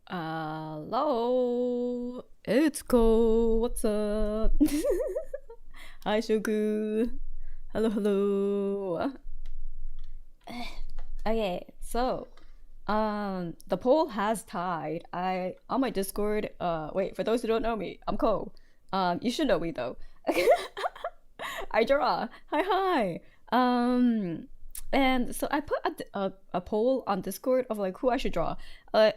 Hello, it's Ko. What's up? Hi, Shogu. Hello, hello. Okay, so the poll has tied. I on my Discord. Wait, for those who don't know me, I'm Ko. You should know me though. I draw. Hi, hi. And so I put a poll on Discord of like who I should draw.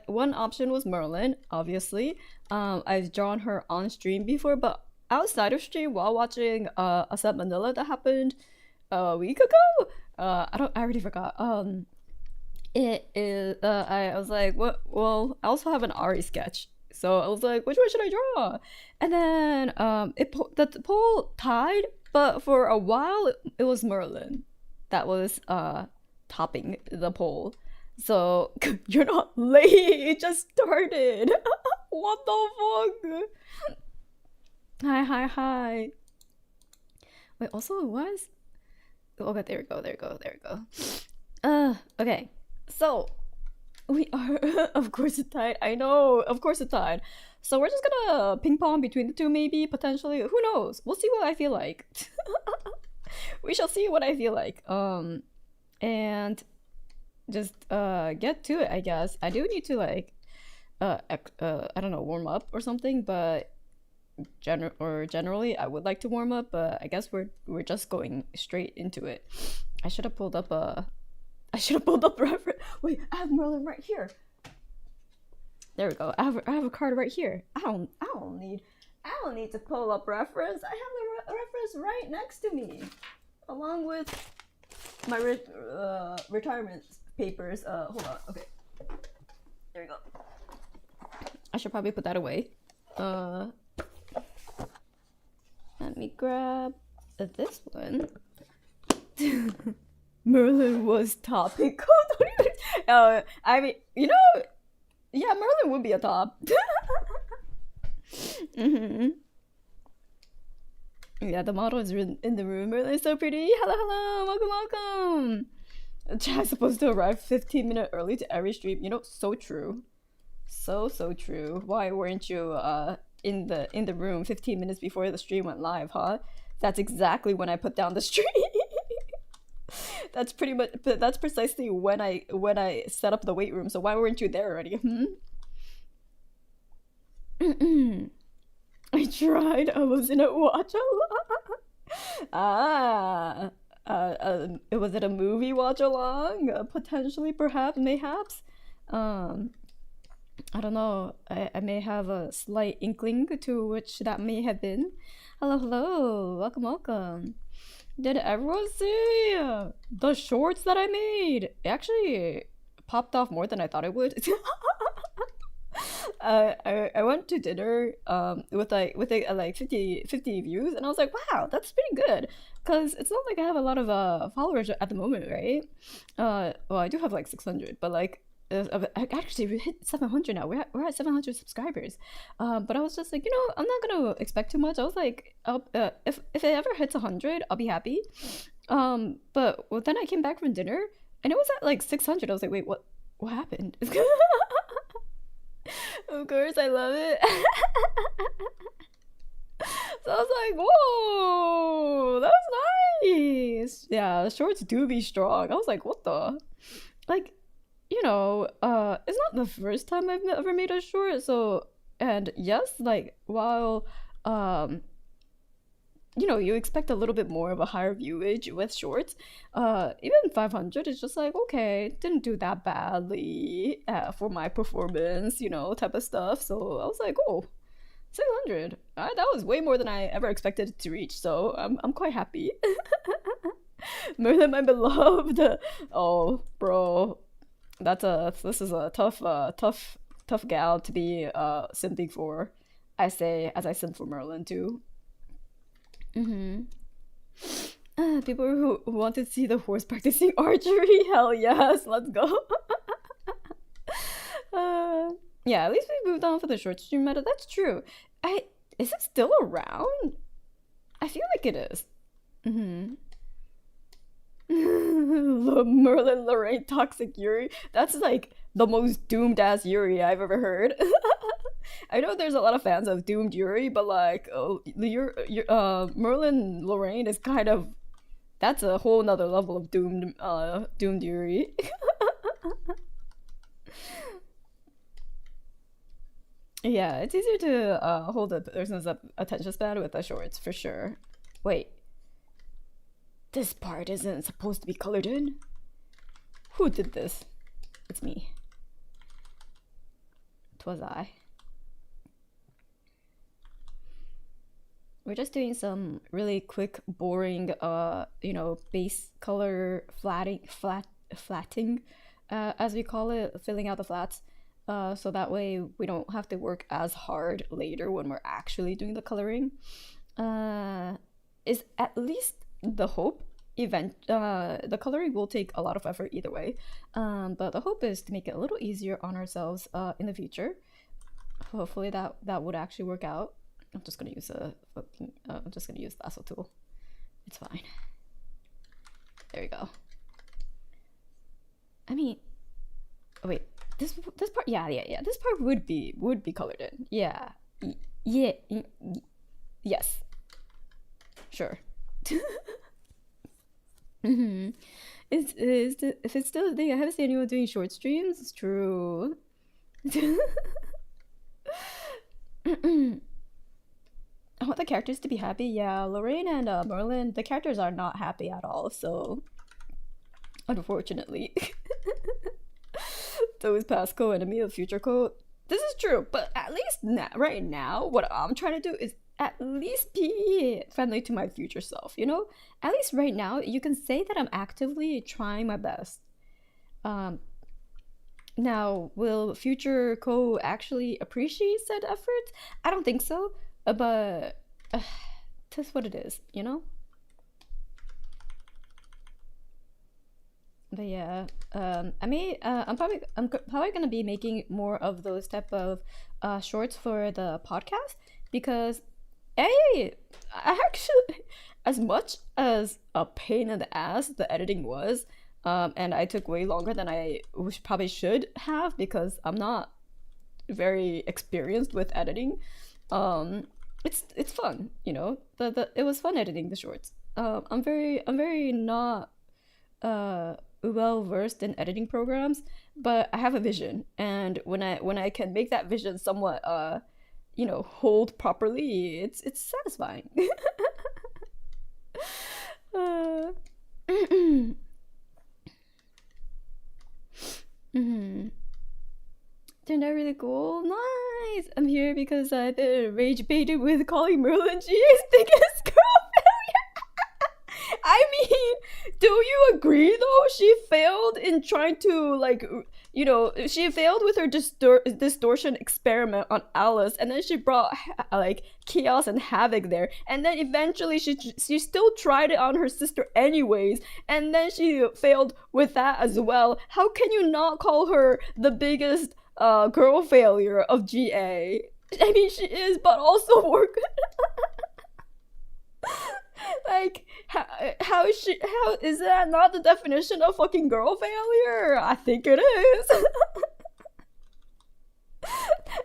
One option was Merlin, obviously. I've drawn her on stream before, but outside of stream while watching a set Manila that happened a week ago. I already forgot. It is. I was like, what? Well, I also have an Ari sketch, so I was like, which one should I draw? And then the poll tied, but for a while it was Merlin that was topping the poll. So you're not late. It just started. What the fuck? Hi, hi, hi. Wait. Also, it was. Okay, there we go. There we go. There we go. Okay. So we are, of course, it tied. I know, of course, it tied. So we're just gonna ping pong between the two, maybe potentially. Who knows? We'll see what I feel like. We shall see what I feel like. And just get to it. I guess I do need to like I don't know, warm up or something, but generally I would like to warm up, but I guess we're just going straight into it. I should have pulled up a I should have pulled up a reference. Wait, I have Merlin right here. There we go. I have a card right here. I don't need to pull up reference. I have the reference right next to me, along with my retirement papers. Hold on. Okay, there we go. I should probably put that away. Let me grab this one. Merlin was topical. I mean, yeah, Merlin would be a top. Yeah, the model is in the room. Merlin's so pretty. Hello, hello, welcome, welcome. Chat's supposed to arrive 15 minutes early to every stream. So true. So true. Why weren't you in the room 15 minutes before the stream went live, huh? That's exactly when I put down the stream. That's precisely when I set up the weight room. So why weren't you there already? I tried. I was in a watch ah. Was it a movie watch along? Potentially, perhaps, mayhaps. I don't know. I may have a slight inkling to which that may have been. Hello, hello. Welcome, welcome. Did everyone see the shorts that I made? It actually popped off more than I thought it would. I went to dinner with like 50 views, and I was like, wow, that's pretty good, because it's not like I have a lot of followers at the moment, right? Well, I do have like 600, but like actually we hit 700 now. We're at 700 subscribers. But I was just like, I'm not gonna expect too much. I was like, if it ever hits 100, I'll be happy. But then I came back from dinner and it was at like 600. I was like, wait, what happened? Of course, I love it. So I was like, whoa, that was nice. Yeah, the shorts do be strong. I was like, what the? Like, it's not the first time I've ever made a short. So, and yes, like, while, you expect a little bit more of a higher viewage with shorts. Even 500 is just like, okay, didn't do that badly for my performance, type of stuff. So I was like, oh, 600. That was way more than I ever expected it to reach. So I'm quite happy. Merlin, my beloved. Oh, bro, this is a tough gal to be simping for. I say as I simp for Merlin too. People who want to see the horse practicing archery, hell yes, let's go. Yeah, at least we moved on for the short stream meta. That's true. Is it still around? I feel like it is. Merlin, Lorraine, Toxic Yuri. That's like the most doomed ass Yuri I've ever heard. I know there's a lot of fans of doomed Yuri, but like Merlin Lorraine is kind of, that's a whole nother level of doomed Yuri. Yeah, it's easier to hold a person's attention span with the shorts for sure. Wait, this part isn't supposed to be colored in? Who did this? It's me. 'Twas I. We're just doing some really quick, boring, base color flatting, as we call it, filling out the flats. So that way we don't have to work as hard later when we're actually doing the coloring. Is at least the hope. The coloring will take a lot of effort either way, but the hope is to make it a little easier on ourselves in the future. Hopefully that would actually work out. I'm just gonna use I'm just gonna use the lasso tool. It's fine. There we go. I mean, oh wait, this part, yeah. This part would be colored in. Yeah, yeah, yes, sure. Mm-hmm. If it's still a thing, I haven't seen anyone doing short streams. It's true. I want the characters to be happy. Yeah, Lorraine and Merlin, the characters are not happy at all. So, unfortunately, those past co-enemy of future co. This is true, but at least right now, what I'm trying to do is at least be friendly to my future self. You know, at least right now, you can say that I'm actively trying my best. Now, will future co actually appreciate said efforts? I don't think so. But that's what it is, you know. But yeah, I'm probably gonna be making more of those type of shorts for the podcast because I actually, as much as a pain in the ass the editing was, and I took way longer than I probably should have because I'm not very experienced with editing. It's fun, you know. It was fun editing the shorts. I'm very not well versed in editing programs, but I have a vision, and when I can make that vision somewhat hold properly, it's satisfying. uh, mhm. Turned out really cool. Nice! I'm here because I've been rage baited with calling Merlin GA's biggest girl failure. I mean, do you agree though? She failed in trying to, she failed with her distortion experiment on Alice, and then she brought chaos and havoc there, and then eventually she still tried it on her sister anyways, and then she failed with that as well. How can you not call her the biggest girl failure of GA? I mean, she is, but also work. Like, how is that not the definition of fucking girl failure? I think it is.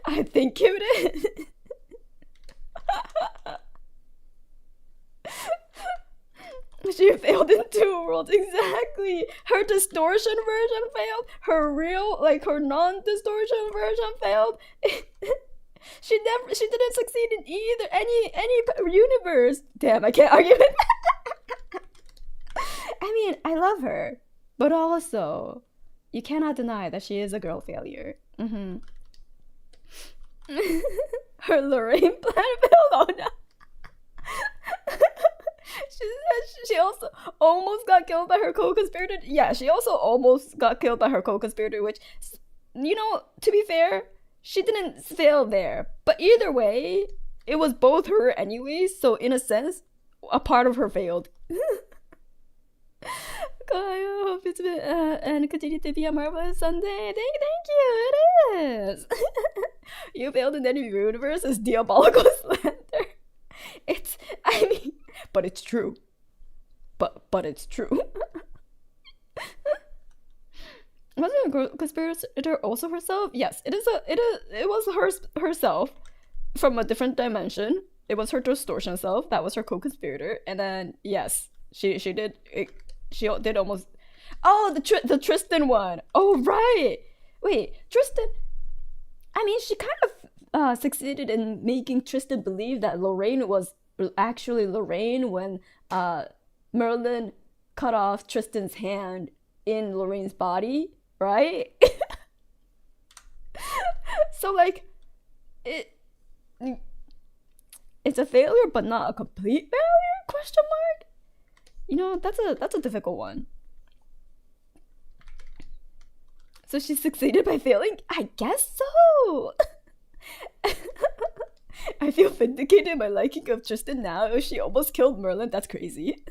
I think it is. She failed in two worlds, exactly. Her distortion version failed. Her real, her non-distortion version failed. She didn't succeed in either any universe. Damn, I can't argue it. I mean, I love her, but also, you cannot deny that she is a girl failure. Mm-hmm. Her Lorraine plan failed. Oh no. She also almost got killed by her co-conspirator. Yeah, she also almost got killed by her co-conspirator, which, to be fair, she didn't fail there. But either way, it was both her anyways, so in a sense, a part of her failed. I hope it's been, and continue to be a marvelous Sunday. Thank you, it is. You failed in any universe is diabolical slander. But it's true. But it's true. wasn't a conspirator also herself? Yes, it was herself from a different dimension. It was her distortion self that was her co-conspirator, and then yes, she did it, she did almost. Oh, the Tristan one. Oh right. Wait, Tristan. I mean, she kind of succeeded in making Tristan believe that Lorraine was actually Lorraine when uh, Merlin cut off Tristan's hand in Lorraine's body, right? So like, it it's a failure, but not a complete failure? Question mark. You know, that's a difficult one. So she succeeded by failing? I guess so. I feel vindicated by liking of Tristan now. She almost killed Merlin. That's crazy.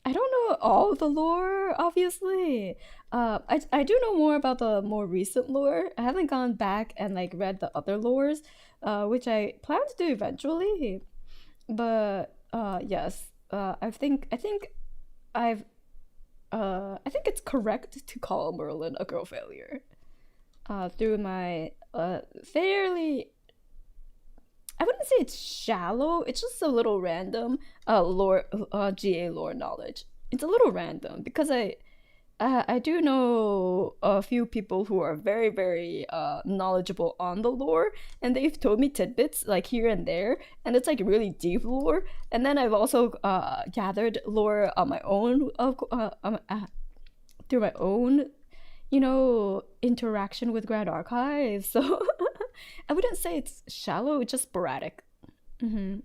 I don't know all the lore, obviously. I do know more about the more recent lore. I haven't gone back and like read the other lores, which I plan to do eventually. But yes, I think I've I think it's correct to call Merlin a girl failure. Through my fairly, I wouldn't say it's shallow. It's just a little random lore GA lore knowledge. It's a little random because I do know a few people who are very very knowledgeable on the lore, and they've told me tidbits like here and there, and it's like really deep lore. And then I've also gathered lore on my own through my own, interaction with Grand Archive. So I wouldn't say it's shallow, it's just sporadic. Hmm.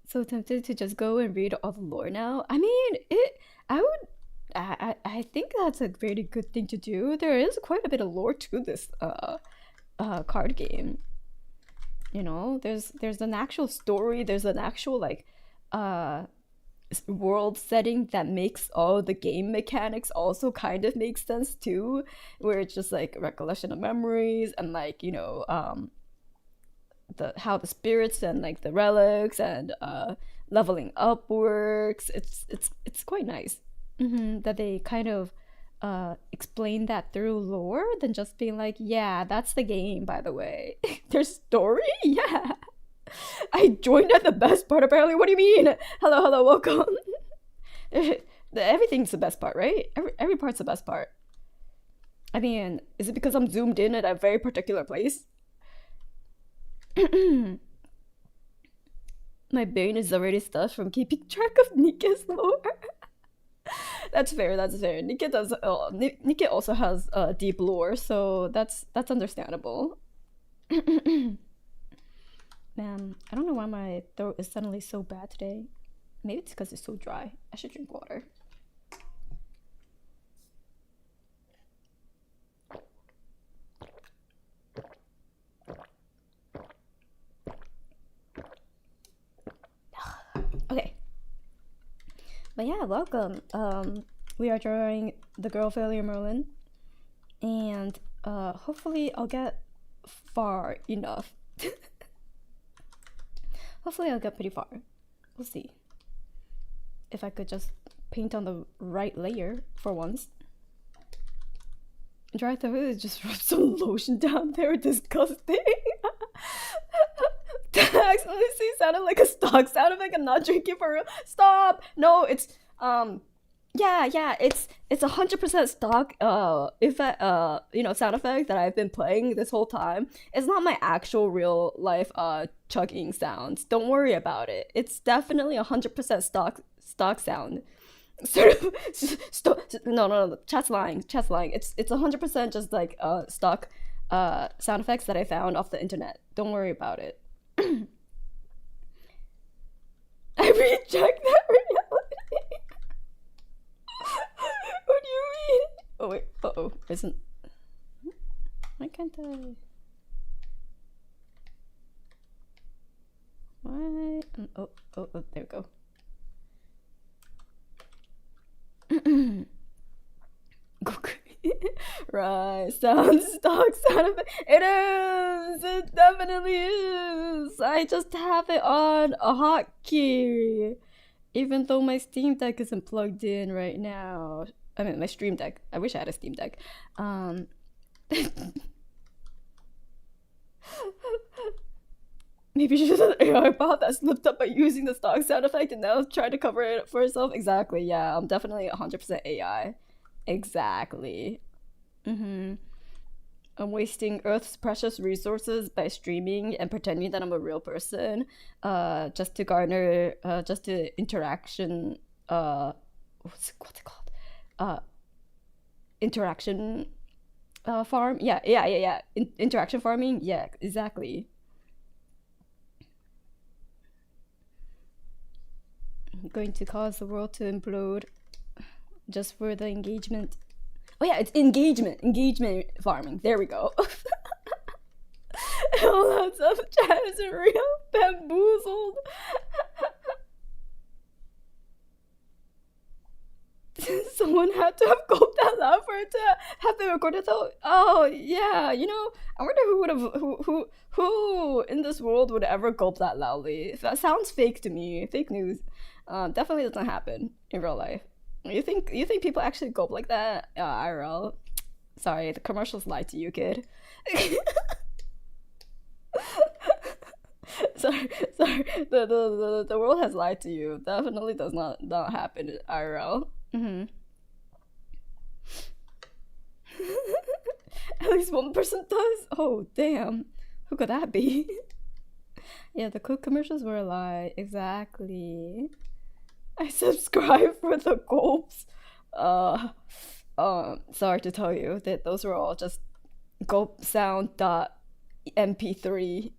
So tempted to just go and read all the lore now. I mean, I would. I think that's a really good thing to do. There is quite a bit of lore to this card game. There's an actual story. There's an actual like uh world setting that makes all the game mechanics also kind of make sense too, where it's just like recollection of memories and like the how the spirits and like the relics and leveling up works. It's quite nice. That they kind of explain that through lore than just being like, yeah, that's the game, by the way. There's story. Yeah, I joined at the best part apparently. What do you mean? Hello, welcome. Everything's the best part, right? Every part's the best part. I mean, is it because I'm zoomed in at a very particular place? My brain is already stuffed from keeping track of Nike's lore. That's fair. That's fair. Nike does. Nike also has deep lore, so that's understandable. Man, I don't know why my throat is suddenly so bad today. Maybe it's because it's so dry. I should drink water. Okay. But yeah, welcome. We are drawing the girl failure Merlin, and hopefully I'll get far enough. Hopefully I'll get pretty far. We'll see. If I could just paint on the right layer for once. Dry throat is just rub some lotion down there. Disgusting. That accidentally sounded like a stock sound effect. I'm not drinking for real. Stop. No, it's yeah, it's 100% stock effect, sound effect that I've been playing this whole time. It's not my actual real life chugging sounds. Don't worry about it. It's definitely 100% stock sound. Sort of no, chat's lying. It's 100% just like stock sound effects that I found off the internet. Don't worry about it. I reject that reality. What do you mean? Oh wait, uh-oh, isn't... Why can't I... Why? Oh, there we go. Right, sound stock sound effect. It is. It definitely is. I just have it on a hotkey. Even though my Steam Deck isn't plugged in right now. I mean, my Stream Deck. I wish I had a Steam Deck. Maybe she's an AI bot that slipped up by using the stock sound effect and now trying to cover it for herself. Exactly, yeah. I'm definitely 100% AI. Exactly. Mm-hmm. I'm wasting Earth's precious resources by streaming and pretending that I'm a real person, just to garner, just to interaction, what's it called? Uh, interaction, farm. Yeah. Interaction farming. Yeah, exactly. I'm going to cause the world to implode just for the engagement. Oh yeah, it's engagement farming. There we go. Lots of chat is real bamboozled. Someone had to have gulped that loud for it to have been recorded though. Oh yeah, I wonder who would have who in this world would ever gulp that loudly. That sounds fake to me. Fake news. Definitely doesn't happen in real life. You think people actually gulp like that? IRL. Sorry, the commercials lied to you, kid. sorry, sorry. The world has lied to you. Definitely does not happen in IRL. Mm-hmm. At least one person does. Oh damn, who could that be? Yeah, the Coke commercials were a lie. Exactly. I subscribe for the gulps. Sorry to tell you that those were all just gulp sound dot mp3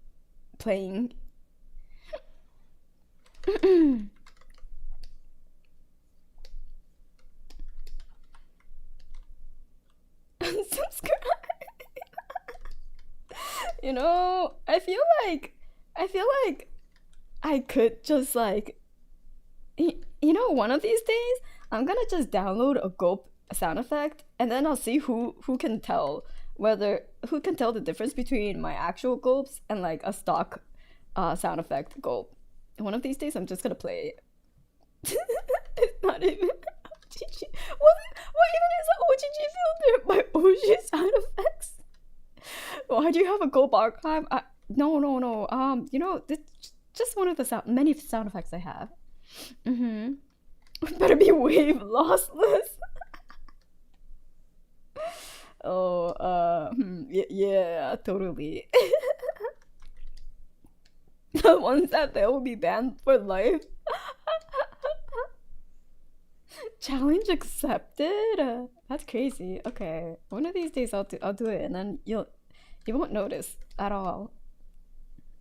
playing. Unsubscribe. I feel like I could just like one of these days I'm gonna just download a gulp sound effect and then I'll see who can tell the difference between my actual gulps and like a stock sound effect gulp. One of these days I'm just gonna play it. It's not even OGG. What even is an OGG filter? My OG sound effects? Why do you have a gulp archive? No. It's just one of the many sound effects I have. Mm-hmm. Better be wave lossless. Oh, yeah, totally. The ones that they will be banned for life. Challenge accepted. That's crazy. Okay, one of these days I'll do it, and then you won't notice at all.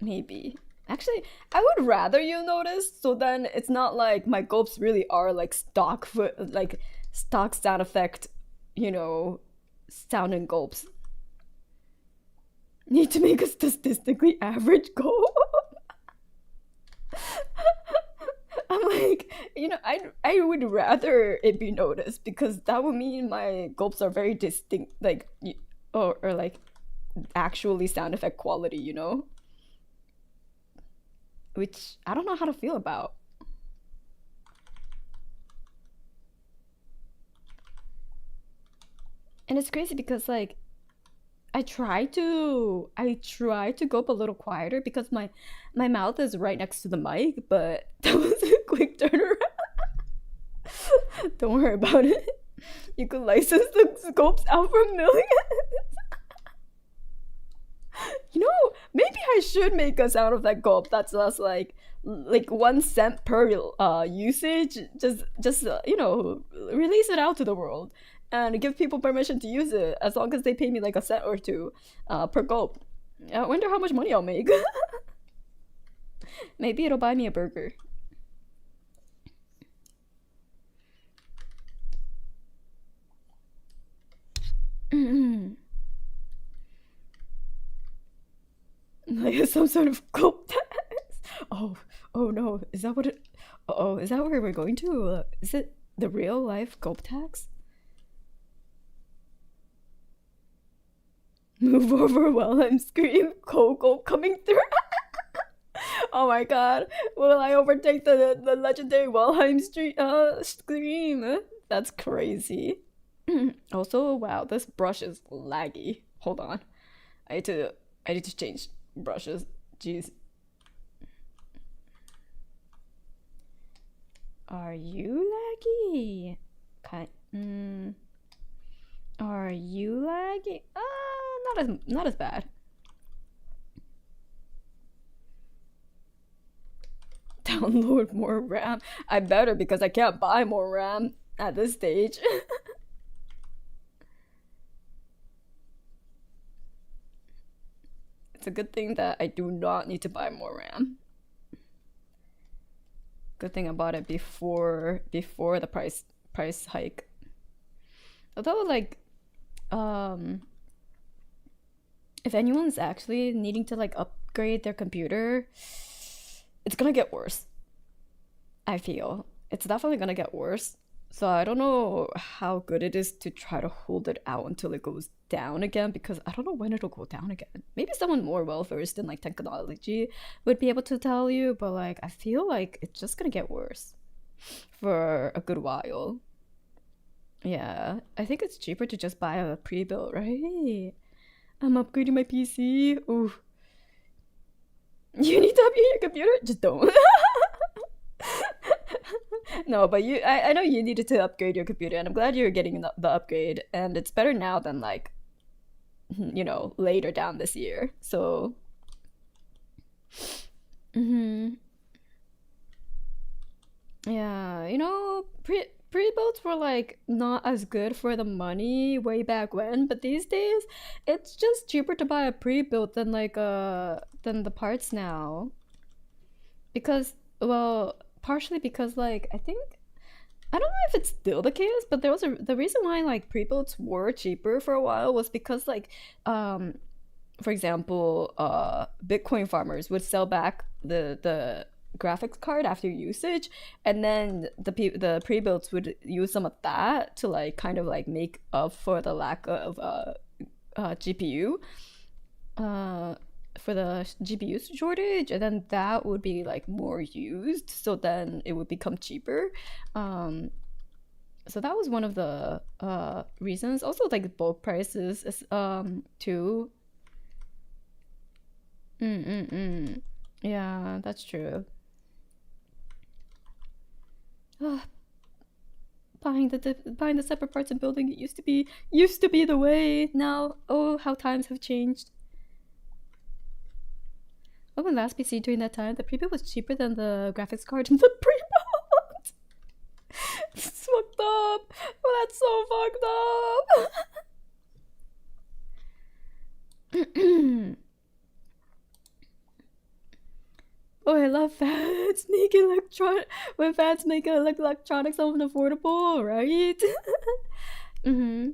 Maybe. Actually, I would rather you notice, so then it's not like my gulps really are like stock sound effect, sound and gulps. Need to make a statistically average gulp. I'm like, I would rather it be noticed because that would mean my gulps are very distinct, like, or like actually sound effect quality. Which I don't know how to feel about. And it's crazy because like I try to go up a little quieter because my mouth is right next to the mic, but that was a quick turnaround. Don't worry about it. You could license the scopes out for millions. Maybe I should make a sound effect gulp that's less like 1 cent per usage. Just release it out to the world and give people permission to use it as long as they pay me like a cent or two per gulp. I wonder how much money I'll make. Maybe it'll buy me a burger. Like some sort of gulp tax. Oh no, is that what it? Oh, is that where we're going to? Is it the real life gulp tax? Move over while I'm scream. Coco coming through. Oh my god. Will I overtake the legendary Valheim scream? That's crazy. Also, wow, this brush is laggy. Hold on. I need to change brushes. Jeez. Are you laggy? Are you laggy? Not as bad. Download more RAM. I better, because I can't buy more RAM at this stage. It's a good thing that I do not need to buy more RAM. Good thing I bought it before the price hike. Although, like, if anyone's actually needing to like upgrade their computer, it's gonna get worse. I feel it's definitely gonna get worse. So I don't know how good it is to try to hold it out until it goes down again, because I don't know when it'll go down again. Maybe someone more well versed in like technology would be able to tell you, but like I feel like it's just gonna get worse for a good while. Yeah, I think it's cheaper to just buy a pre-built, right? I'm upgrading my PC. Ooh. You need to upgrade your computer? Just don't. No, but I know you needed to upgrade your computer, and I'm glad you're getting the upgrade, and it's better now than like, later down this year. So, hmm yeah, pre-builds were like not as good for the money way back when, but these days it's just cheaper to buy a pre-built than like than the parts now. Because, well, partially because like I don't know if it's still the case, but the reason why like pre-builds were cheaper for a while was because like um for example, Bitcoin farmers would sell back the graphics card after usage, and then the pre-builds would use some of that to like kind of like make up for the lack of GPU, uh, for the GPU shortage, and then that would be like more used, so then it would become cheaper. Um, so that was one of the reasons. Also, like bulk prices is too. Mm. Yeah, that's true. Ah, buying the separate parts and building it used to be the way. Now, oh, how times have changed. Oh, when last PC during that time, the pre-built was cheaper than the graphics card in the pre-built. It's fucked up. Oh, that's so fucked up. Oh, I love fans. Make electron when fans make electronics unaffordable, right? Hmm.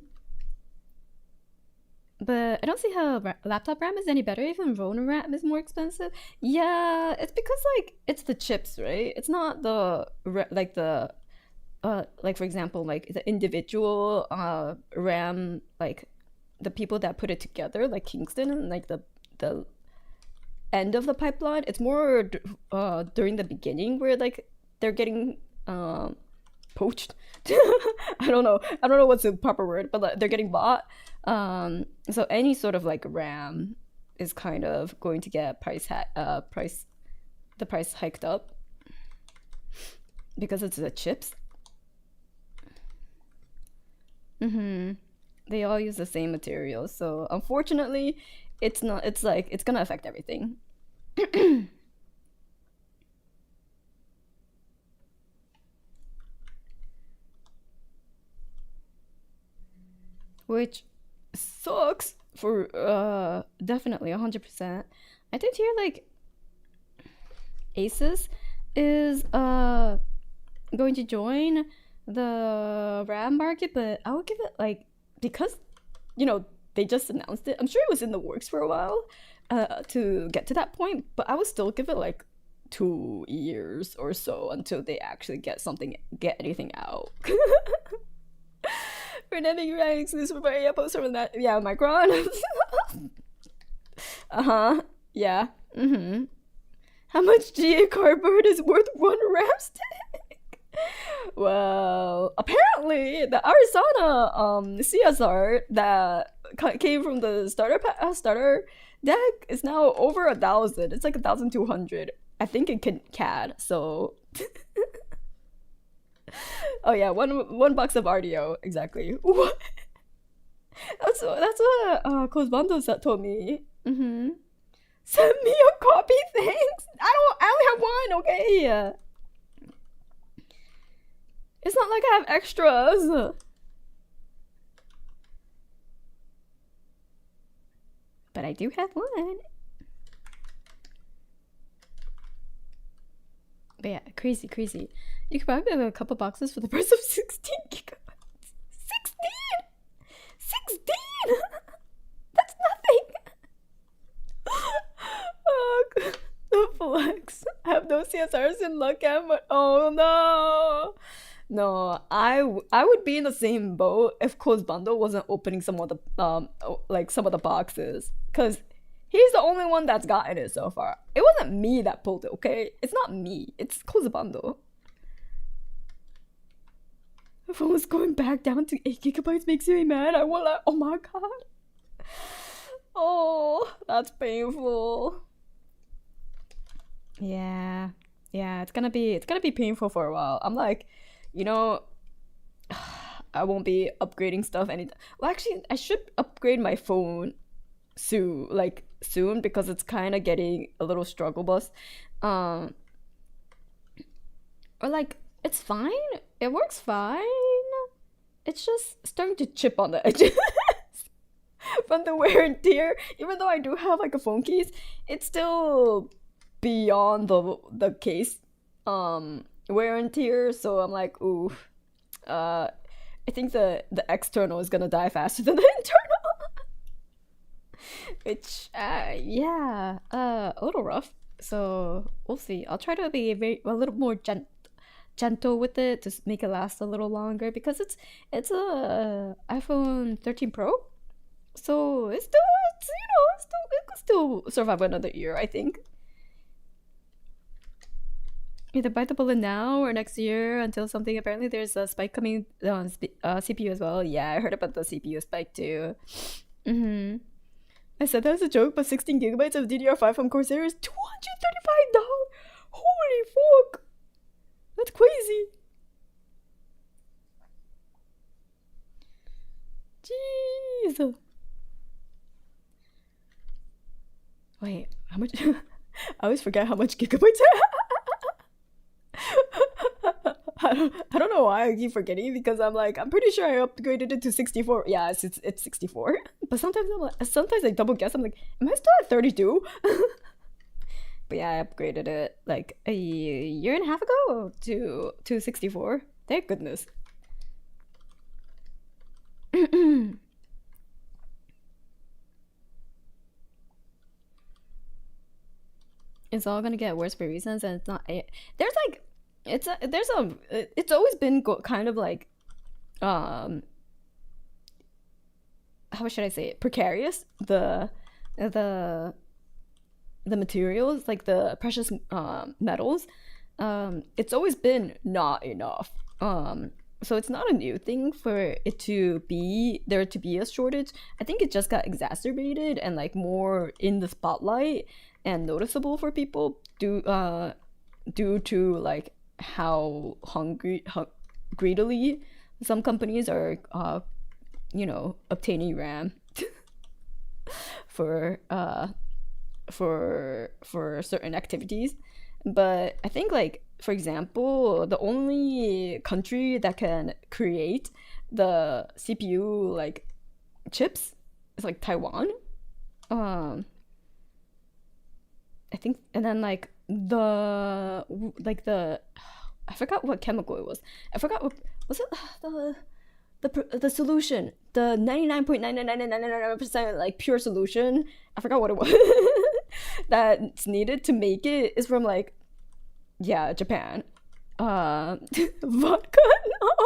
But I don't see how laptop RAM is any better. Even Rona RAM is more expensive. Yeah, it's because like it's the chips, right? It's not the like the like for example like the individual RAM, like the people that put it together, like Kingston, and like the end of the pipeline. It's more during the beginning where like they're getting poached. I don't know what's the proper word, but like, they're getting bought. So any sort of like RAM is kind of going to get the price hiked up because it's the chips. Mm-hmm. They all use the same materials, so unfortunately it's not it's like it's gonna affect everything. Which sucks for definitely 100%. I did hear like Asus is going to join the RAM market, but I would give it like, because they just announced it. I'm sure it was in the works for a while to get to that point, but I would still give it like 2 years or so until they actually get anything out. For naming ranks, exclusive for area poster from that. Yeah, Micron. Uh-huh. Yeah. Mm-hmm. How much GA cardboard is worth one RAM stick? Well, apparently the Arizona CSR that came from the starter deck is now over 1,000. It's like 1,200. I think it can CAD. So, oh yeah, one box of RDO exactly. What? That's what Cosbando told me. Mm-hmm. Send me a copy, thanks. I only have one. Okay. It's not like I have extras. But I do have one. But yeah, crazy, crazy. You could probably have a couple boxes for the price of 16 gigabytes. 16! 16! That's nothing! Oh, the flex. I have no CSRs in luck, but oh no! No, I would be in the same boat if Cole's bundle wasn't opening some of the like some of the boxes, cause he's the only one that's gotten it so far. It wasn't me that pulled it, okay? It's not me. It's Cole's bundle. If I was going back down to 8 gigabytes makes me mad, I want to. Oh my god. Oh, that's painful. Yeah, yeah. It's gonna be painful for a while. I'm like, you know, I won't be upgrading stuff anytime. Well, actually, I should upgrade my phone soon because it's kind of getting a little struggle bus. Um, or like it's fine. It works fine. It's just starting to chip on the edges from the wear and tear. Even though I do have like a phone case, it's still beyond the case wear and tear. So I'm like, ooh, I think the external is gonna die faster than the internal. Which yeah, a little rough. So we'll see. I'll try to be a little more gentle with it to make it last a little longer because it's a iPhone 13 Pro, so it could still survive another year, I think. Either bite the bullet now or next year until something. Apparently, there's a spike coming on CPU as well. Yeah, I heard about the CPU spike too. Mm-hmm. I said that as a joke, but 16 gigabytes of DDR5 from Corsair is $235. Holy fuck! That's crazy. Jeez. Wait, how much? I always forget how much gigabytes. I don't know why I keep forgetting because I'm like I'm pretty sure I upgraded it to 64. Yeah, it's 64. But sometimes I double guess. I'm like, am I still at 32? But yeah, I upgraded it like a year and a half ago to 64. Thank goodness. It's all gonna get worse for reasons, and it's not. There's like, it's always been kind of like, um, how should I say it? Precarious. The the materials, like the precious metals, it's always been not enough. So it's not a new thing for it to be there to be a shortage. I think it just got exacerbated and like more in the spotlight and noticeable for people due to like how greedily some companies are obtaining RAM for for certain activities. But I think, like, for example, the only country that can create the CPU like chips is like Taiwan. um I think. And then like the I forgot what chemical it was. I forgot what was it. The solution, the 99.99999% like pure solution, I forgot what it was, that's needed to make it is from like, yeah, Japan. Vodka, no.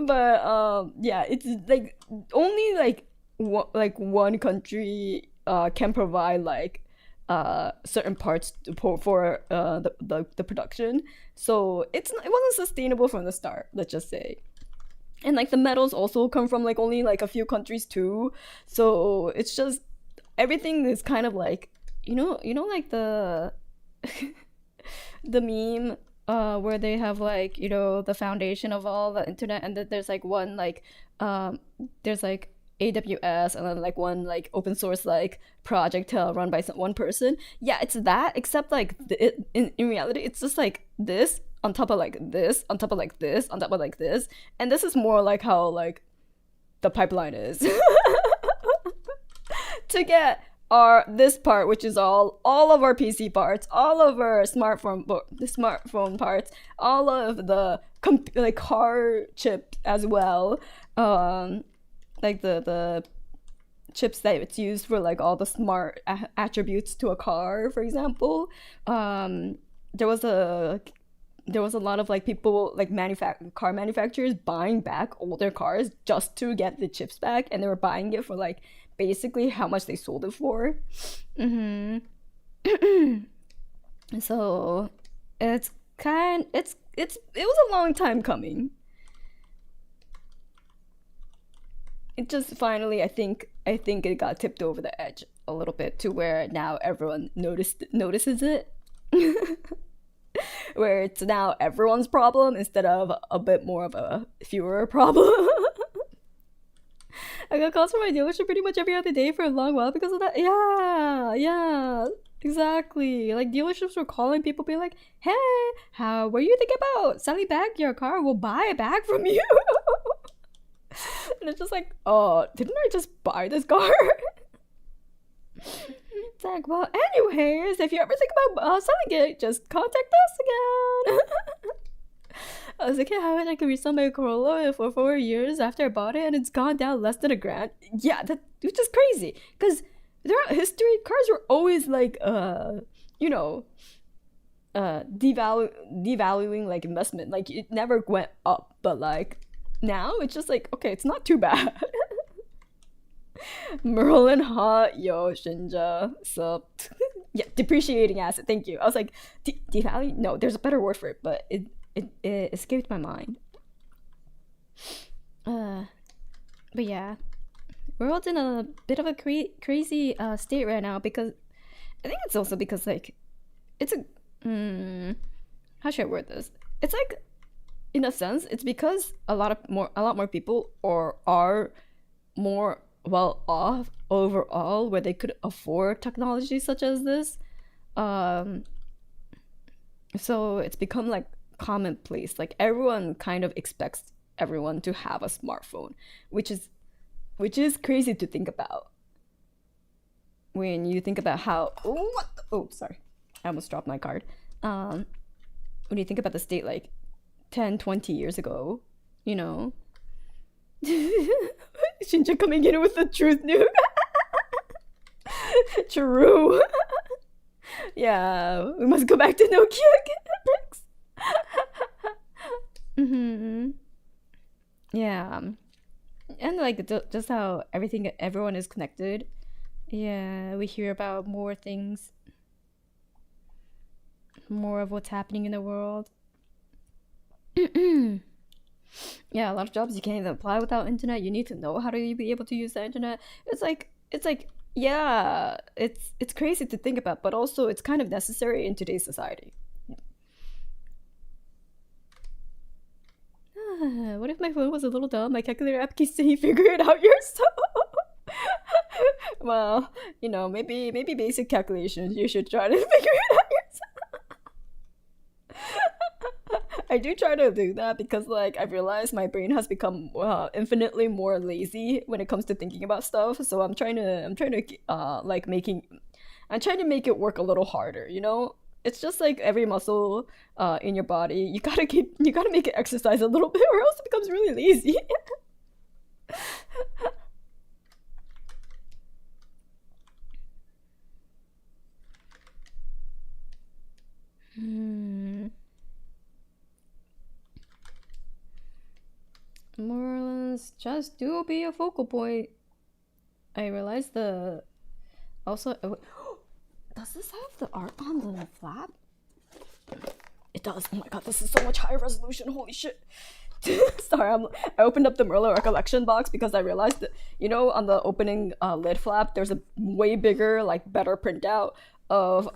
But yeah, it's like only like like one country can provide like certain parts for the production. So it wasn't sustainable from the start, let's just say. And like the metals also come from like only like a few countries too. So it's just everything is kind of like, like the meme where they have like, the foundation of all the internet, and then there's like one like um there's like AWS, and then like one like open source like project run by one person. Yeah, it's that, except like in reality it's just like this on top of like this on top of like this on top of like this, and this is more like how like the pipeline is to get our this part, which is all of our PC parts, all of our the smartphone parts, all of the like car chip as well, like the chips that it's used for like all the smart attributes to a car, for example. There was a lot of like people like car manufacturers buying back older cars just to get the chips back, and they were buying it for like basically how much they sold it for. Hmm. So it was a long time coming. It just finally, I think it got tipped over the edge a little bit to where now everyone notices it. Where it's now everyone's problem instead of a bit more of a fewer problem. I got calls from my dealership pretty much every other day for a long while because of that. Yeah, yeah, exactly. Like dealerships were calling people, being like, "Hey, how were you thinking about selling back your car? We'll buy it back from you." And it's just like, oh, didn't I just buy this car? It's like, well, anyways, if you ever think about selling it, just contact us again. I was like, yeah, how I can resell my Corolla for 4 years after I bought it, and it's gone down less than a grand. Yeah, that which is crazy because throughout history, cars were always like, you know, devaluing like investment. Like it never went up, but like now it's just like, okay, it's not too bad. Merlin hot, yo, Shinja, sup. Yeah, depreciating asset. Thank you. I was like, devalue? No, there's a better word for it, but it escaped my mind. Uh, but yeah, we're all in a bit of a crazy state right now because I think it's also because like it's a how should I word this? It's like in a sense it's because a lot more people are more well off overall where they could afford technology such as this. Um, so it's become like commonplace. Like everyone kind of expects everyone to have a smartphone, which is crazy to think about when you think about how oh sorry, I almost dropped my card. Um, when you think about the state like 10, 20 years ago, you know. Shinja coming in with the truth nuke. True. Yeah, we must go back to Nokia again. Yeah, and like just how everyone is connected. Yeah, we hear about more things, more of what's happening in the world. Yeah, a lot of jobs you can't even apply without internet. You need to know how to be able to use the internet. It's like yeah, it's crazy to think about, but also it's kind of necessary in today's society. What if my phone was a little dumb? My calculator app keeps saying figure it out yourself. Well, maybe basic calculations you should try to figure it out yourself. I do try to do that because like I've realized my brain has become infinitely more lazy when it comes to thinking about stuff. So I'm trying to like making I'm trying to make it work a little harder. It's just like every muscle in your body. You gotta make it exercise a little bit, or else it becomes really lazy. Hmm. More or less, just do be a focal point. I realized the also. Oh, does this have the art on the flap? It does. Oh my god, this is so much higher resolution. Holy shit. Sorry, I opened up the Merlin recollection box because I realized that, you know, on the opening lid flap, there's a way bigger, like, better printout of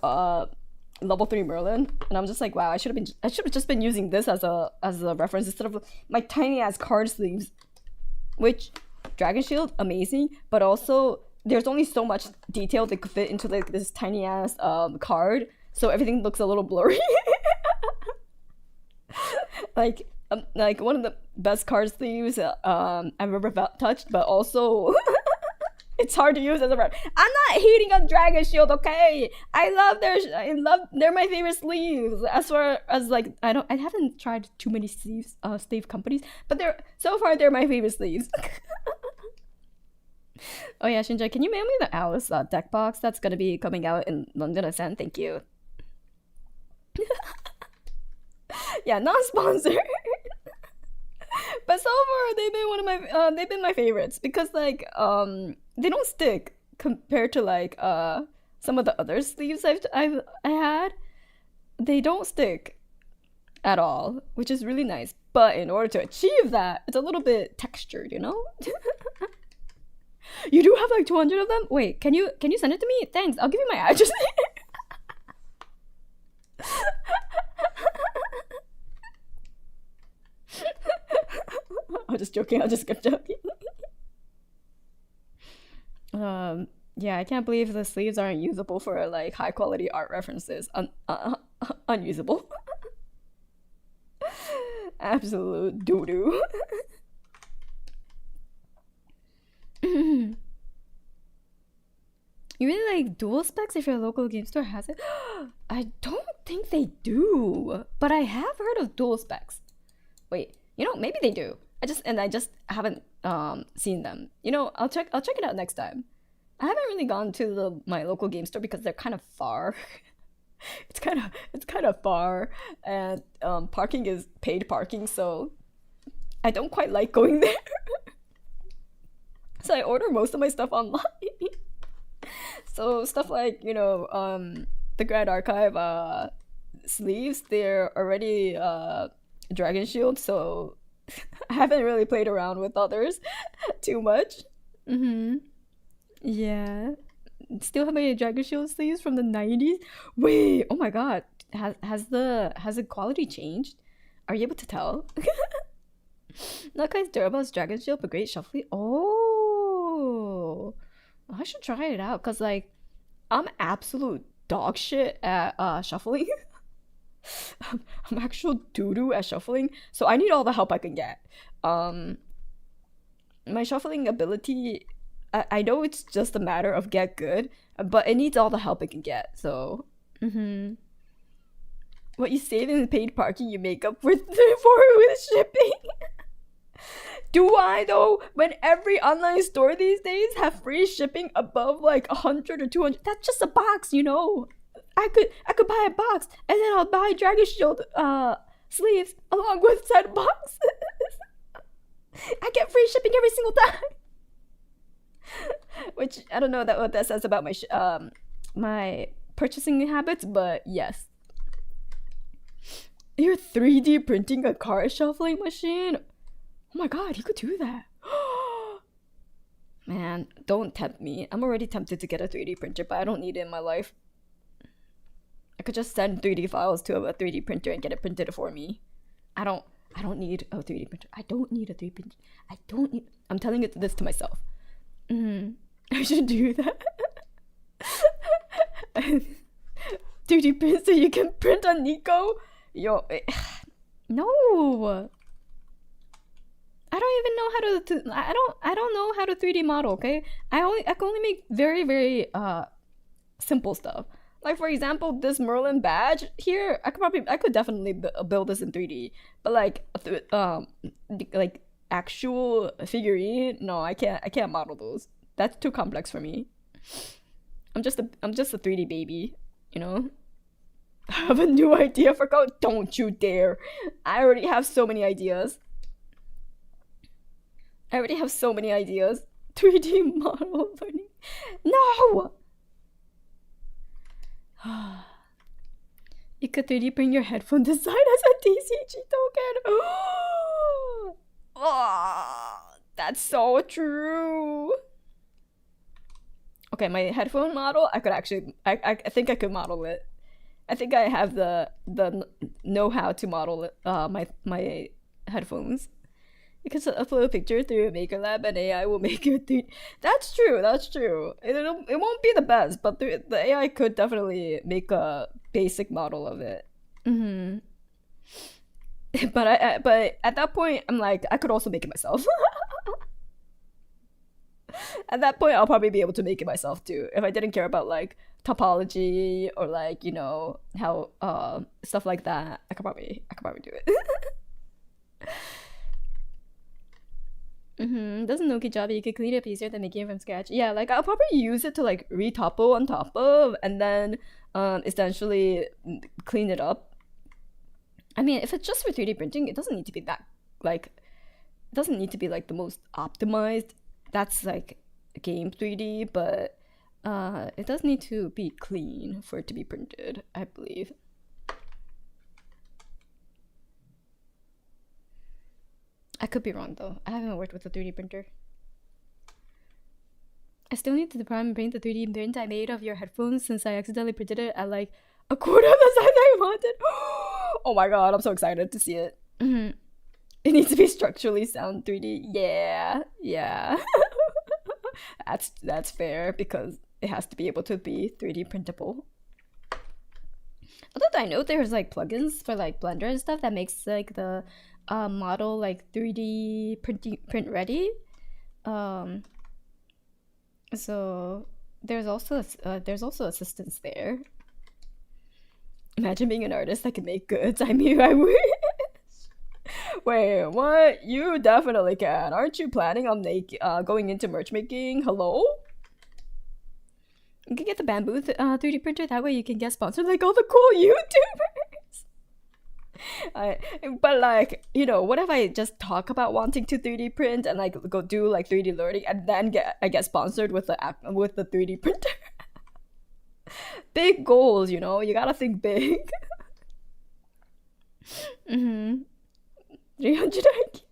level 3 Merlin, and I'm just like, wow, I should have just been using this as a reference instead of my tiny ass card sleeves. Which, Dragon Shield, amazing, but also there's only so much detail that could fit into like this tiny ass card, so everything looks a little blurry. Like one of the best card sleeves I've ever touched, but also it's hard to use as a rep. I'm not hating on Dragon Shield, okay? I love they're my favorite sleeves. As far as like I haven't tried too many sleeve companies, but they're my favorite sleeves. Oh yeah, Shinja, can you mail me the Alice deck box that's gonna be coming out in London Ascent? Thank you. Yeah, non-sponsored. But so far they've been my favorites because like they don't stick compared to like some of the other sleeves I had. They don't stick at all, which is really nice. But in order to achieve that, it's a little bit textured, you know? You do have like 200 of them? Wait, can you send it to me? Thanks, I'll give you my address. I'm just joking. I'll just get joking. Yeah, I can't believe the sleeves aren't usable for like high quality art references. Unusable. Absolute doo doo. You really like dual specs if your local game store has it? I don't think they do, but I have heard of dual specs. Wait, you know, maybe they do. I just haven't seen them. You know, I'll check it out next time. I haven't really gone to my local game store because they're kind of far. it's kind of far, and parking is paid parking, so I don't quite like going there. So I order most of my stuff online. So stuff like, you know, the Grand Archive sleeves, they're already Dragon Shield, so I haven't really played around with others too much. Yeah. Still have my Dragon Shield sleeves from the 90s. Wait, oh my god. Has the quality changed? Are you able to tell? Not quite durable as Dragon Shield, but great shuffling. Oh, I should try it out because like I'm absolute dog shit at shuffling. I'm actual doo-doo at shuffling, so I need all the help I can get. My shuffling ability, I know it's just a matter of get good, but it needs all the help it can get. So, what you save in paid parking, you make up for with shipping. Do I though? When every online store these days have free shipping above like 100 or 200, that's just a box, you know. I could buy a box and then I'll buy Dragon Shield sleeves along with said boxes. I get free shipping every single time. Which I don't know what that says about my purchasing habits, but yes. You're 3D printing a card shuffling machine? Oh my god, you could do that. Man, don't tempt me. I'm already tempted to get a 3D printer, but I don't need it in my life. I could just send 3D files to a 3D printer and get it printed for me. I don't need a 3D printer. I don't need a 3D printer. I'm telling this to myself. I should do that. 3D print so you can print on Nico? Yo, no. I don't even know how to I don't know how to 3D model, okay? I can only make very, very simple stuff. Like for example, this Merlin badge here, I could definitely build this in 3D. But like actual figurine, no, I can't model those. That's too complex for me. I'm just a 3D baby, you know? I have a new idea for code. Don't you dare. I already have so many ideas. 3D model learning. No! You could 3D print your headphone design as a TCG token. Oh, that's so true. Okay, my headphone model, I could actually, I think I could model it. I think I have the know-how to model it, my headphones. You can upload a picture through Maker Lab and AI will make you think. That's true. That's true. It won't be the best, but the AI could definitely make a basic model of it. Mm-hmm. But at that point, I'm like, I could also make it myself. At that point, I'll probably be able to make it myself too. If I didn't care about like topology or like how stuff like that, I could probably do it. Doesn't Noki job you could clean it up easier than making it from scratch. Yeah, like I'll probably use it to like retopo on top of and then essentially clean it up. I mean, if it's just for 3D printing, it doesn't need to be that like it doesn't need to be like the most optimized. That's like game 3D, but it does need to be clean for it to be printed, I believe. I could be wrong though. I haven't worked with a 3D printer. I still need to prime and print the 3D print I made of your headphones since I accidentally printed it at like a quarter of the size I wanted. Oh my god, I'm so excited to see it. It needs to be structurally sound 3D. Yeah. That's fair because it has to be able to be 3D printable. Although I know there's like plugins for like Blender and stuff that makes like the model like 3D print ready. So there's also assistance there. Imagine being an artist that can make goods. I mean, I wish. Wait, what? You definitely can. Aren't you planning on going into merch making? Hello? You can get the bamboo 3D printer. That way you can get sponsored like all the cool YouTubers. But like, what if I just talk about wanting to 3D print and like go do like 3D learning and then I get sponsored with the 3D printer? Big goals, you gotta think big. 300 IQ.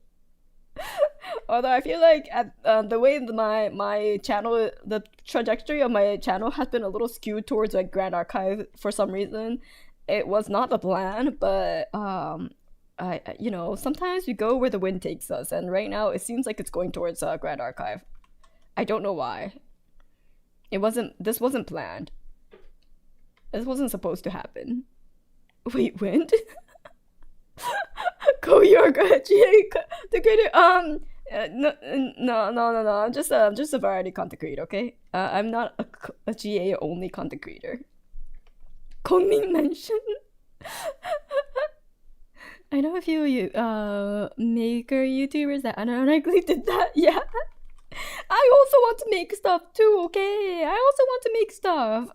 Although I feel like at the way my channel, the trajectory of my channel has been a little skewed towards like Grand Archive for some reason. It was not the plan, but I sometimes we go where the wind takes us, and right now it seems like it's going towards Grand Archive. I don't know why. This wasn't planned. This wasn't supposed to happen. Wait, wind? Go Yorga, GA the creator. No. I'm just a variety content creator, okay? I'm not a GA only content creator. Kongming mention. I know a few maker YouTubers that unironically did that. Yeah. I also want to make stuff too, okay? I also want to make stuff.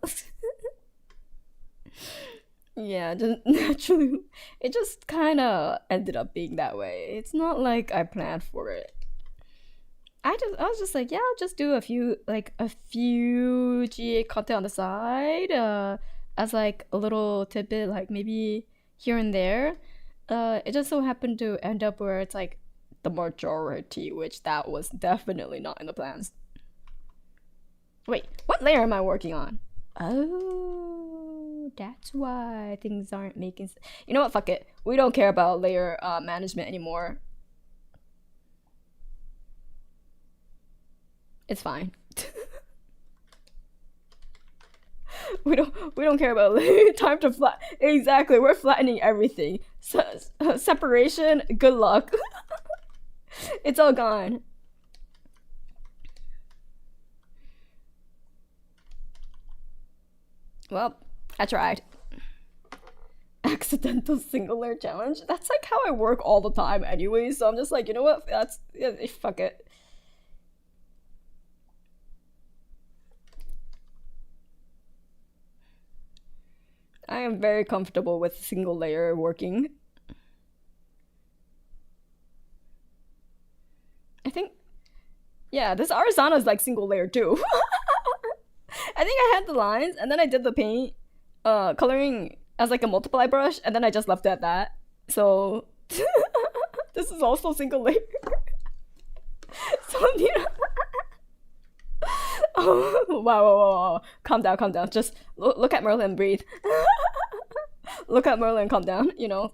Yeah, just naturally, it just kind of ended up being that way. It's not like I planned for it. I was just like, yeah, I'll just do a few GA content on the side, as like a little tidbit, like maybe here and there. It just so happened to end up where it's like the majority, which that was definitely not in the plans. Wait, what layer am I working on? Oh, that's why things aren't making sense. You know what? Fuck it. We don't care about layer management anymore. It's fine. we don't care about layer. Time to flat. Exactly. We're flattening everything. Separation. Good luck. It's all gone. Well, I tried. Accidental single layer challenge. That's like how I work all the time anyway, so I'm just like, you know what? Fuck it. I am very comfortable with single layer working. I think Yeah, this Arizona is like single layer too. I think I had the lines and then I did the paint coloring as like a multiply brush and then I just left it at that. So this is also single layer. So yeah. Oh, wow, wow, wow, wow. Calm down, calm down. Just look at Merlin and breathe. Look at Merlin and calm down, you know.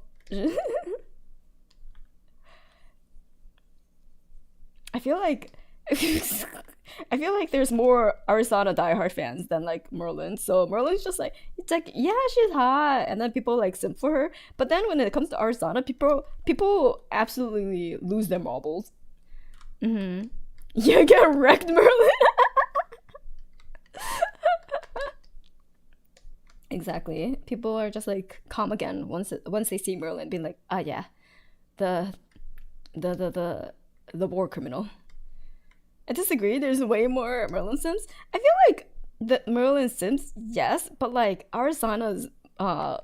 I feel like I feel like there's more Arisana diehard fans than like Merlin. So Merlin's just like it's like yeah she's hot, and then people like simp for her. But then when it comes to Arisana, people absolutely lose their marbles. Mm-hmm. Yeah, get wrecked, Merlin. Exactly. People are just like calm again once they see Merlin, being like ah yeah, the the war criminal. I disagree. There's way more Merlin Sims. I feel like the Merlin Sims, yes, but like Arizana's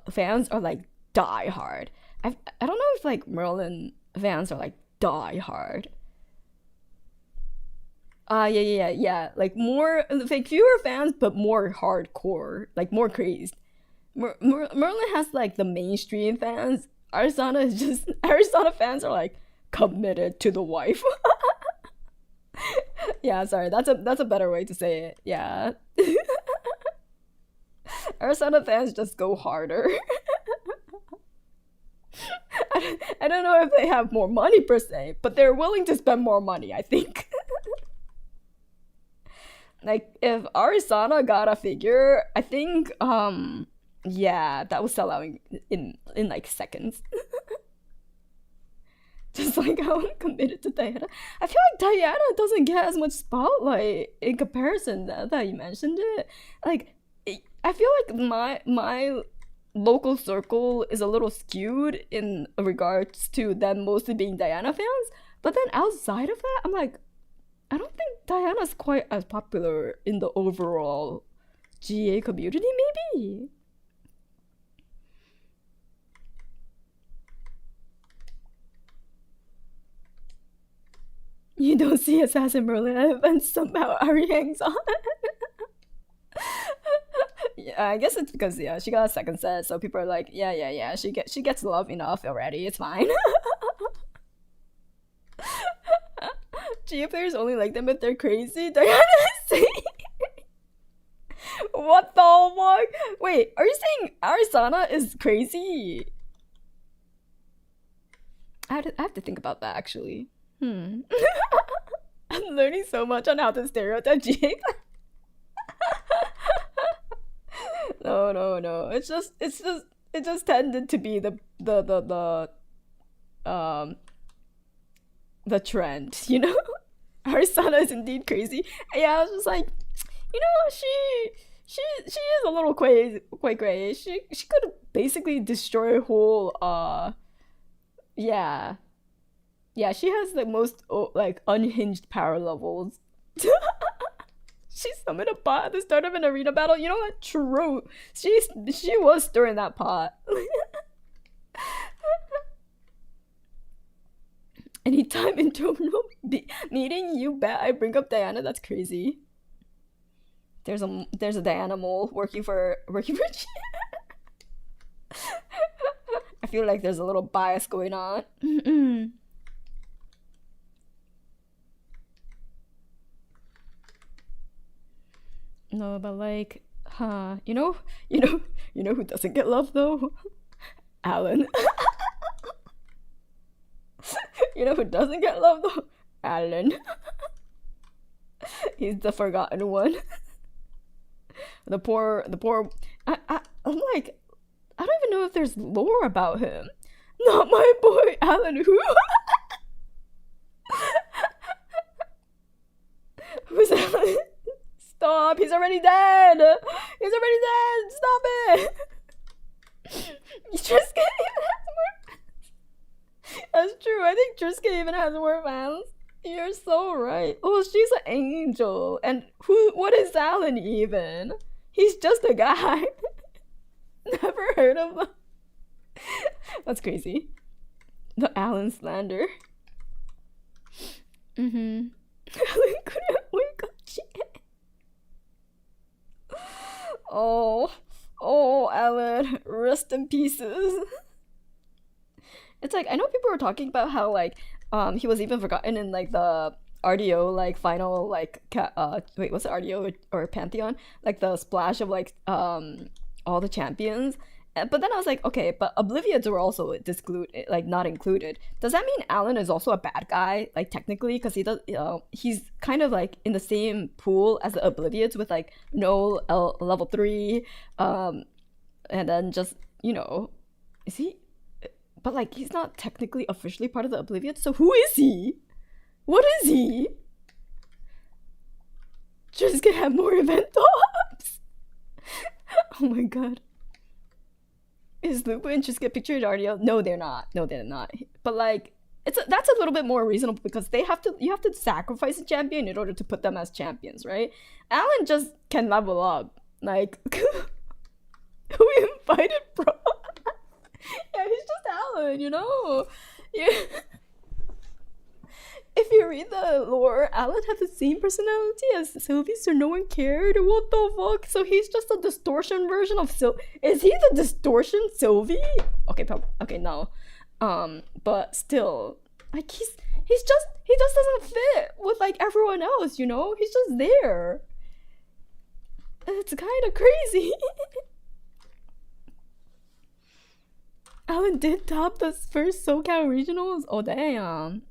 fans are like die hard. I don't know if like Merlin fans are like die hard. Yeah, yeah, yeah, yeah. Like more, like fewer fans, but more hardcore, like more crazed. Merlin has like the mainstream fans. Arizona is just Arizona fans are like committed to the wife. Yeah, sorry. That's a better way to say it. Yeah. Arizona fans just go harder. I don't know if they have more money per se, but they're willing to spend more money, I think. Like if Arizona got a figure, I think yeah, that would sell out in like seconds. Just like how I'm committed to Diana. I feel like Diana doesn't get as much spotlight in comparison now that you mentioned it. Like, I feel like my local circle is a little skewed in regards to them mostly being Diana fans. But then outside of that, I'm like, I don't think Diana's quite as popular in the overall GA community, maybe? You don't see Assassin Merlin at events, somehow Ari hangs on. Yeah, I guess it's because yeah, she got a second set, so people are like, yeah, yeah, yeah, she gets love enough already. It's fine. GA players only like them if they're crazy. Diana is saying, what the fuck? Wait, are you saying Arisana is crazy? I have to think about that actually. Hmm. I'm learning so much on how to stereotype GA. No, no, no. It just tended to be um the trend, you know? Arisana is indeed crazy. Yeah, I was just like, you know, she is a little quite crazy. She could basically destroy a whole yeah. Yeah, she has the most like unhinged power levels. She summoned a pot at the start of an arena battle. You know what? True. She was stirring that pot. Anytime internal meeting, you bet I bring up Diana. That's crazy. There's a Diana mole working for. I feel like there's a little bias going on. No, but like, huh? You know who doesn't get love though? Alan. You know who doesn't get love though? Alan. He's the forgotten one. The poor. I'm like, I don't even know if there's lore about him. Not my boy Alan. Who? Who's Alan? Stop! He's already dead. He's already dead. Stop it. Triska even has more. That's true. I think Triska even has more fans. You're so right. Oh, she's an angel. And who? What is Alan even? He's just a guy. Never heard of him. That's crazy. The Alan slander. Mm-hmm. Alan Oh, oh, Alan, rest in pieces. It's like I know people were talking about how like he was even forgotten in like the RDO like final like wait, what's it, RDO or Pantheon, like the splash of like all the champions. But then I was like, okay, but Oblivions were also excluded, like not included. Does that mean Alan is also a bad guy, like technically, because he does, he's kind of like in the same pool as the Oblivions with like no level 3, and then just is he? But like he's not technically officially part of the Oblivion, so who is he? What is he? Just gonna have more event tops. Oh my god. Is Lupin just get pictured RDO? No, they're not. No, they're not. But like that's a little bit more reasonable because you have to sacrifice a champion in order to put them as champions, right? Alan just can level up. Like who invited bro? Yeah, he's just Alan, Yeah. If you read the lore, Alan had the same personality as Sylvie, so no one cared. What the fuck? So he's just a distortion version of Is he the distortion Sylvie? Okay, okay, no. But still, like he just doesn't fit with like everyone else, He's just there. It's kind of crazy. Alan did top the first SoCal regionals. Oh damn.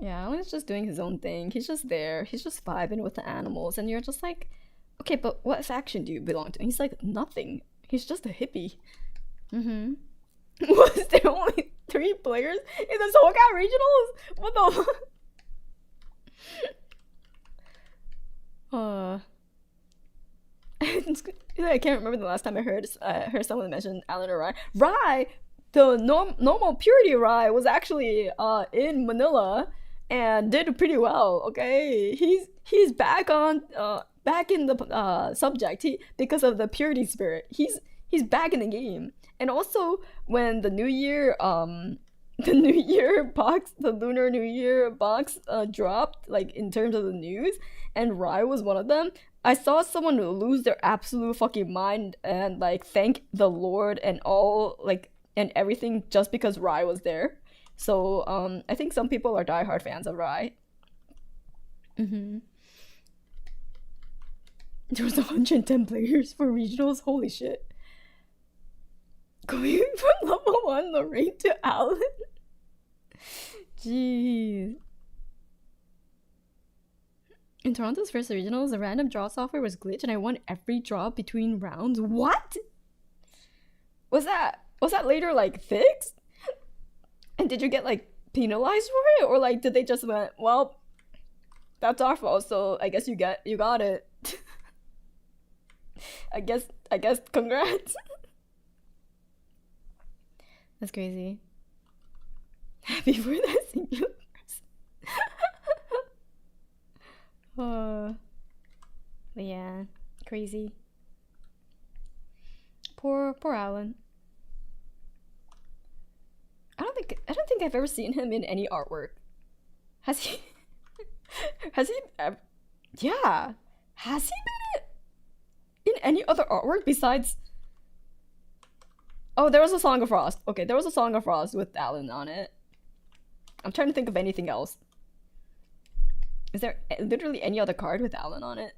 Yeah, Alan's just doing his own thing. He's just there. He's just vibing with the animals, and you're just like, okay, but what faction do you belong to? And he's like, nothing. He's just a hippie. Mm-hmm. Was there only 3 players in the SoCal regionals? What the fuck? I can't remember the last time I heard someone mention Alan or Rai. Rai, the normal purity Rai was actually in Manila and did pretty well. Okay, he's back on back in the subject because of the purity spirit. He's back in the game. And also when the New Year the New Year box, the Lunar New Year box dropped, like in terms of the news, and Rai was one of them. I saw someone lose their absolute fucking mind and like thank the Lord and all like and everything just because Rai was there. So I think some people are diehard fans of Rai. Mm-hmm. There was 110 players for regionals. Holy shit! Going from level 1 Lorraine to Alan. Jeez. In Toronto's first regionals, the random draw software was glitched and I won every draw between rounds. What? Was that later like fixed? And did you get like penalized for it? Or like did they just went, well, that's our fault, so I guess you got it. I guess congrats. That's crazy. Happy for that singular person. But yeah, crazy. Poor Alan. I don't think I've ever seen him in any artwork. Has he? Has he? Yeah. Has he been in any other artwork besides? Oh, there was a Song of Frost. Okay, there was a Song of Frost with Alan on it. I'm trying to think of anything else. Is there literally any other card with Alan on it?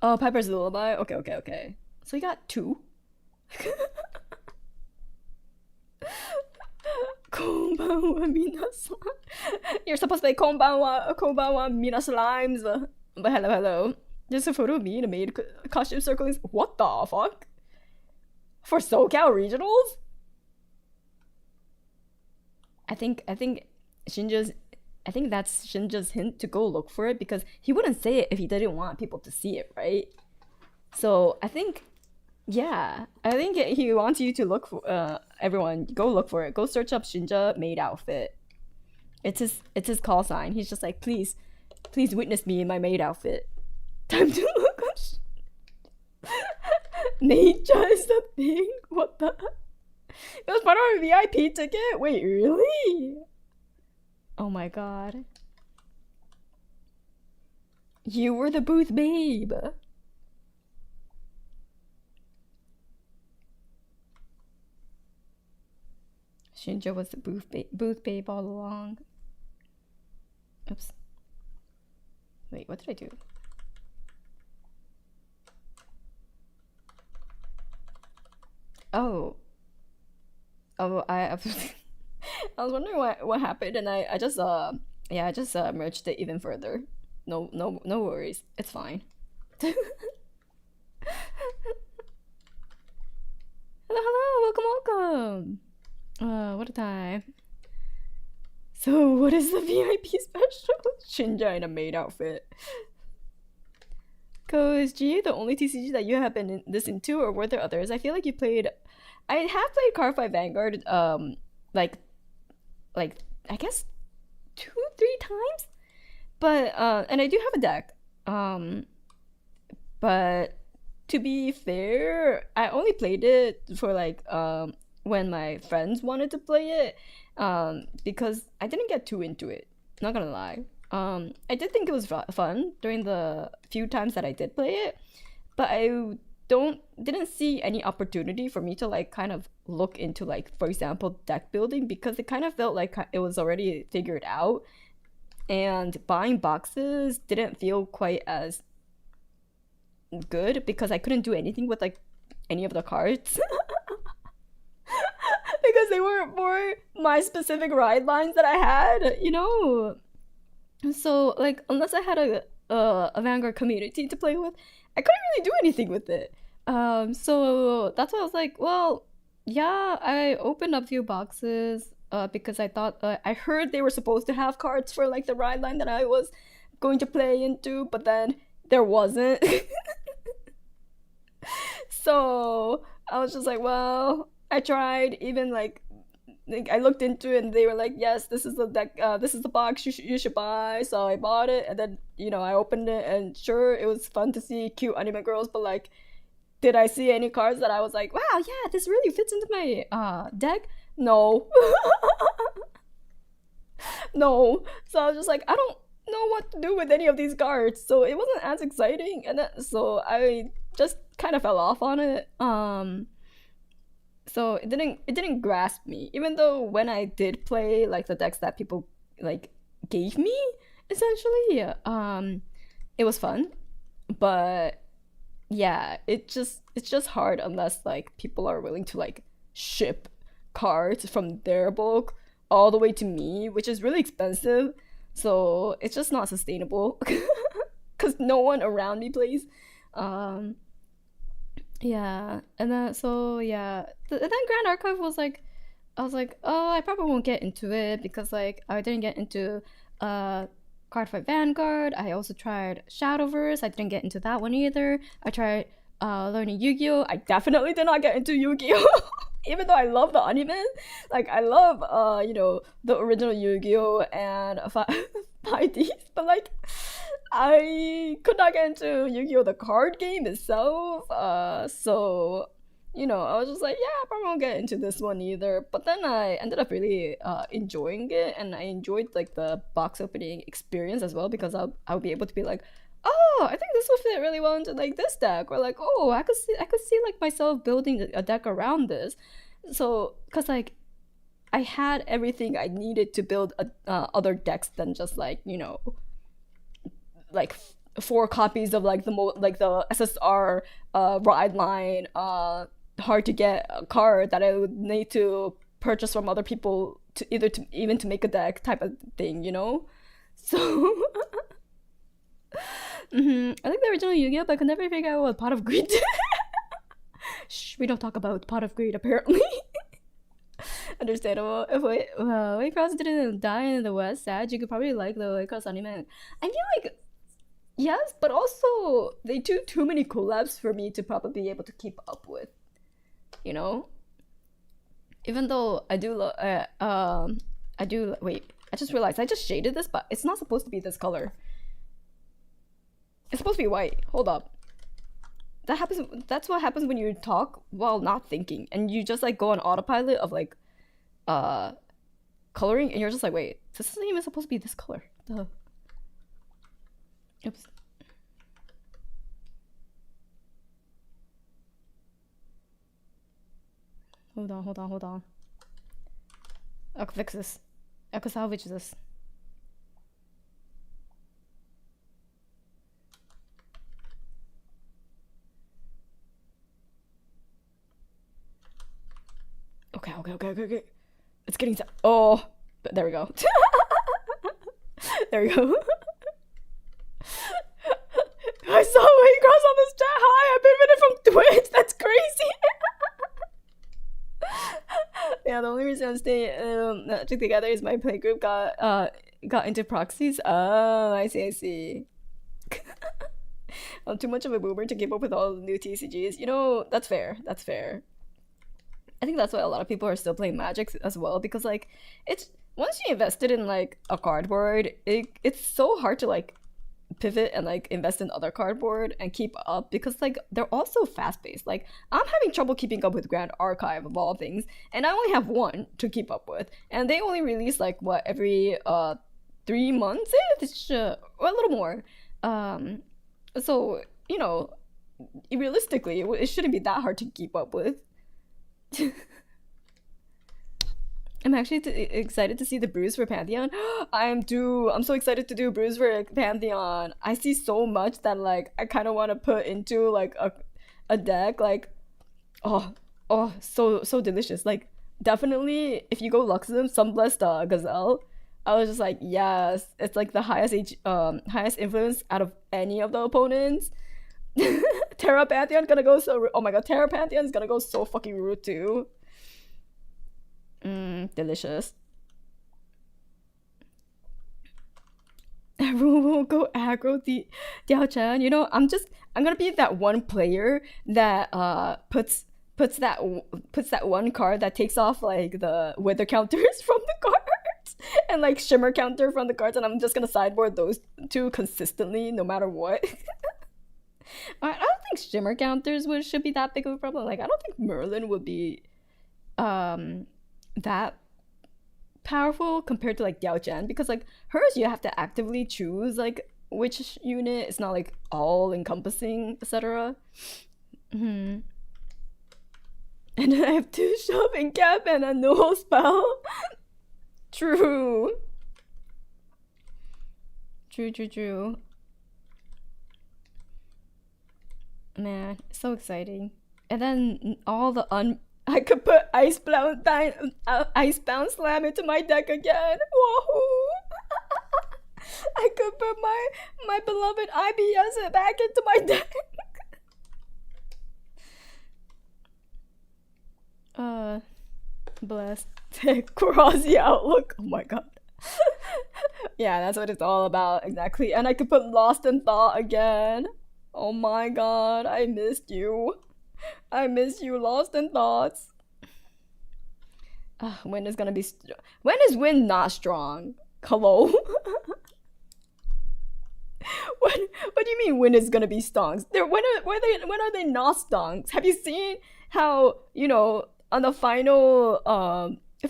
Oh, Piper's Lullaby. Okay. So you got 2. Konbanwa minasan. You're supposed to say konbanwa minaslimes. But hello. Just a photo of me in a maid costume circling. What the fuck? For SoCal regionals? I think that's Shinja's hint to go look for it because he wouldn't say it if he didn't want people to see it, right? So I think he wants you to look for everyone go look for it. Go search up Shinja maid outfit. It's his call sign. He's just like, please witness me in my maid outfit. Time to look up. Nature is the thing. What the? It was part of our VIP ticket. Wait, really? Oh my god. You were the booth babe. Shinja was the booth babe all along. Oops. Wait, what did I do? Oh. Oh, I I was wondering what happened, and I just yeah, I just merged it even further. No worries. It's fine. Hello, welcome. What a time. So, what is the VIP special? Shinja in a maid outfit. Is GA the only TCG that you have been this into, or were there others? I feel like you played. I have played Card Fight Vanguard, like, like I guess 2-3 times, but and I do have a deck, but to be fair, I only played it for like when my friends wanted to play it, because I didn't get too into it. Not gonna lie. I did think it was fun during the few times that I did play it, but I didn't see any opportunity for me to like kind of look into, like, for example, deck building, because it kind of felt like it was already figured out, and buying boxes didn't feel quite as good because I couldn't do anything with like any of the cards. Because they were for my specific ride lines that I had, you know. So like, unless I had a Vanguard community to play with, I couldn't really do anything with it. So that's why I was like, well, yeah, I opened up a few boxes because I thought I heard they were supposed to have cards for like the ride line that I was going to play into, but then there wasn't. So I was just like, well, I tried. Even like I looked into it, and they were like, yes, this is the deck, this is the box you should buy. So I bought it, and then, you know, I opened it, and sure, it was fun to see cute anime girls, but like, did I see any cards that I was like, wow, yeah, this really fits into my deck? No. No. So I was just like, I don't know what to do with any of these cards, so it wasn't as exciting, and then, so I just kind of fell off on it. So it didn't grasp me, even though when I did play like the decks that people like gave me, essentially, it was fun. But yeah, it's just hard unless like people are willing to like ship cards from their bulk all the way to me, which is really expensive. So it's just not sustainable because no one around me plays. um yeah, and then so yeah, and then Grand Archive was like, I was like, oh, I probably won't get into it because like I didn't get into uh Card Fight Vanguard. I also tried Shadowverse. I didn't get into that one either. I tried learning Yu-Gi-Oh. I definitely did not get into Yu-Gi-Oh. Even though I love the anime, like I love you know, the original Yu-Gi-Oh and 5D, but like I could not get into Yu-Gi-Oh the card game itself. So you know, I was just like, yeah, I probably won't get into this one either. But then I ended up really enjoying it, and I enjoyed like the box opening experience as well, because I'll be able to be like, oh, I think this will fit really well into like this deck, or like, oh, I could see like myself building a deck around this. So, cause like I had everything I needed to build other decks than just like, you know, like 4 copies of like like the SSR ride line, hard to get a card that I would need to purchase from other people to either to even to make a deck type of thing, you know. So I like the original Yu-Gi-Oh, but I could never figure out what Pot of Greed. Shh, we don't talk about Pot of Greed apparently. Understandable. If Waycross didn't die in the West, sad, you could probably like the Waycross anime. I feel like yes, but also they do too many collabs for me to probably be able to keep up with. You know, even though I do. Wait, I just realized I just shaded this, but it's not supposed to be this color. It's supposed to be white. Hold up. That happens. That's what happens when you talk while not thinking, and you just like go on autopilot of like, uh, coloring, and you're just like, wait, this isn't even supposed to be this color. Duh. Oops. Hold on. I could fix this. I could salvage this. Okay, okay, okay, okay, okay. It's getting to. Oh, there we go. There we go. I saw Wayne Cross on this chat. Hi, I've been from Twitch. That's crazy. Yeah, the only reason I'm staying together is my playgroup got into proxies. Oh, I see, I see. I'm too much of a boomer to keep up with all the new TCGs. You know, that's fair. That's fair. I think that's why a lot of people are still playing Magic as well, because like it's once you invested in like a cardboard, it's so hard to like pivot and like invest in other cardboard and keep up, because like they're also fast paced. Like I'm having trouble keeping up with Grand Archive of all things, and I only have one to keep up with, and they only release like what every 3 months ish, or a little more. Um, so you know, realistically, it shouldn't be that hard to keep up with. I'm actually excited to see the brews for Pantheon. I'm so excited to do brews for Pantheon. I see so much that like I kind of want to put into like a deck. Like oh so delicious. Like definitely if you go Luxem, Sunblessed Gazelle. I was just like yes, it's like the highest influence out of any of the opponents. Terra Pantheon gonna go so. Oh my god, Terra Pantheon is gonna go so fucking rude too. Delicious. Everyone will go aggro the Diao Chan. You know, I'm gonna be that one player that puts that one card that takes off like the weather counters from the cards and like shimmer counter from the cards, and I'm just gonna sideboard those two consistently no matter what. I don't think shimmer counters should be that big of a problem. Like I don't think Merlin would be that powerful compared to like Diao Chen, because like hers you have to actively choose like which unit. It's not like all encompassing, etc. And I have two shoving cap and a no spell. True. True. Man, so exciting. And then all the I could put Icebound Slam into my deck again. Woohoo! I could put my beloved IBS back into my deck. Blessed. Crossy Outlook. Oh my god. Yeah, that's what it's all about, exactly. And I could put Lost in Thought again. Oh my god, I missed you. I miss you, Lost in Thoughts. Wind is gonna be. When is Wind not strong? Hello? What do you mean Wind is gonna be strong? When are they not strong? Have you seen how, you know, on the final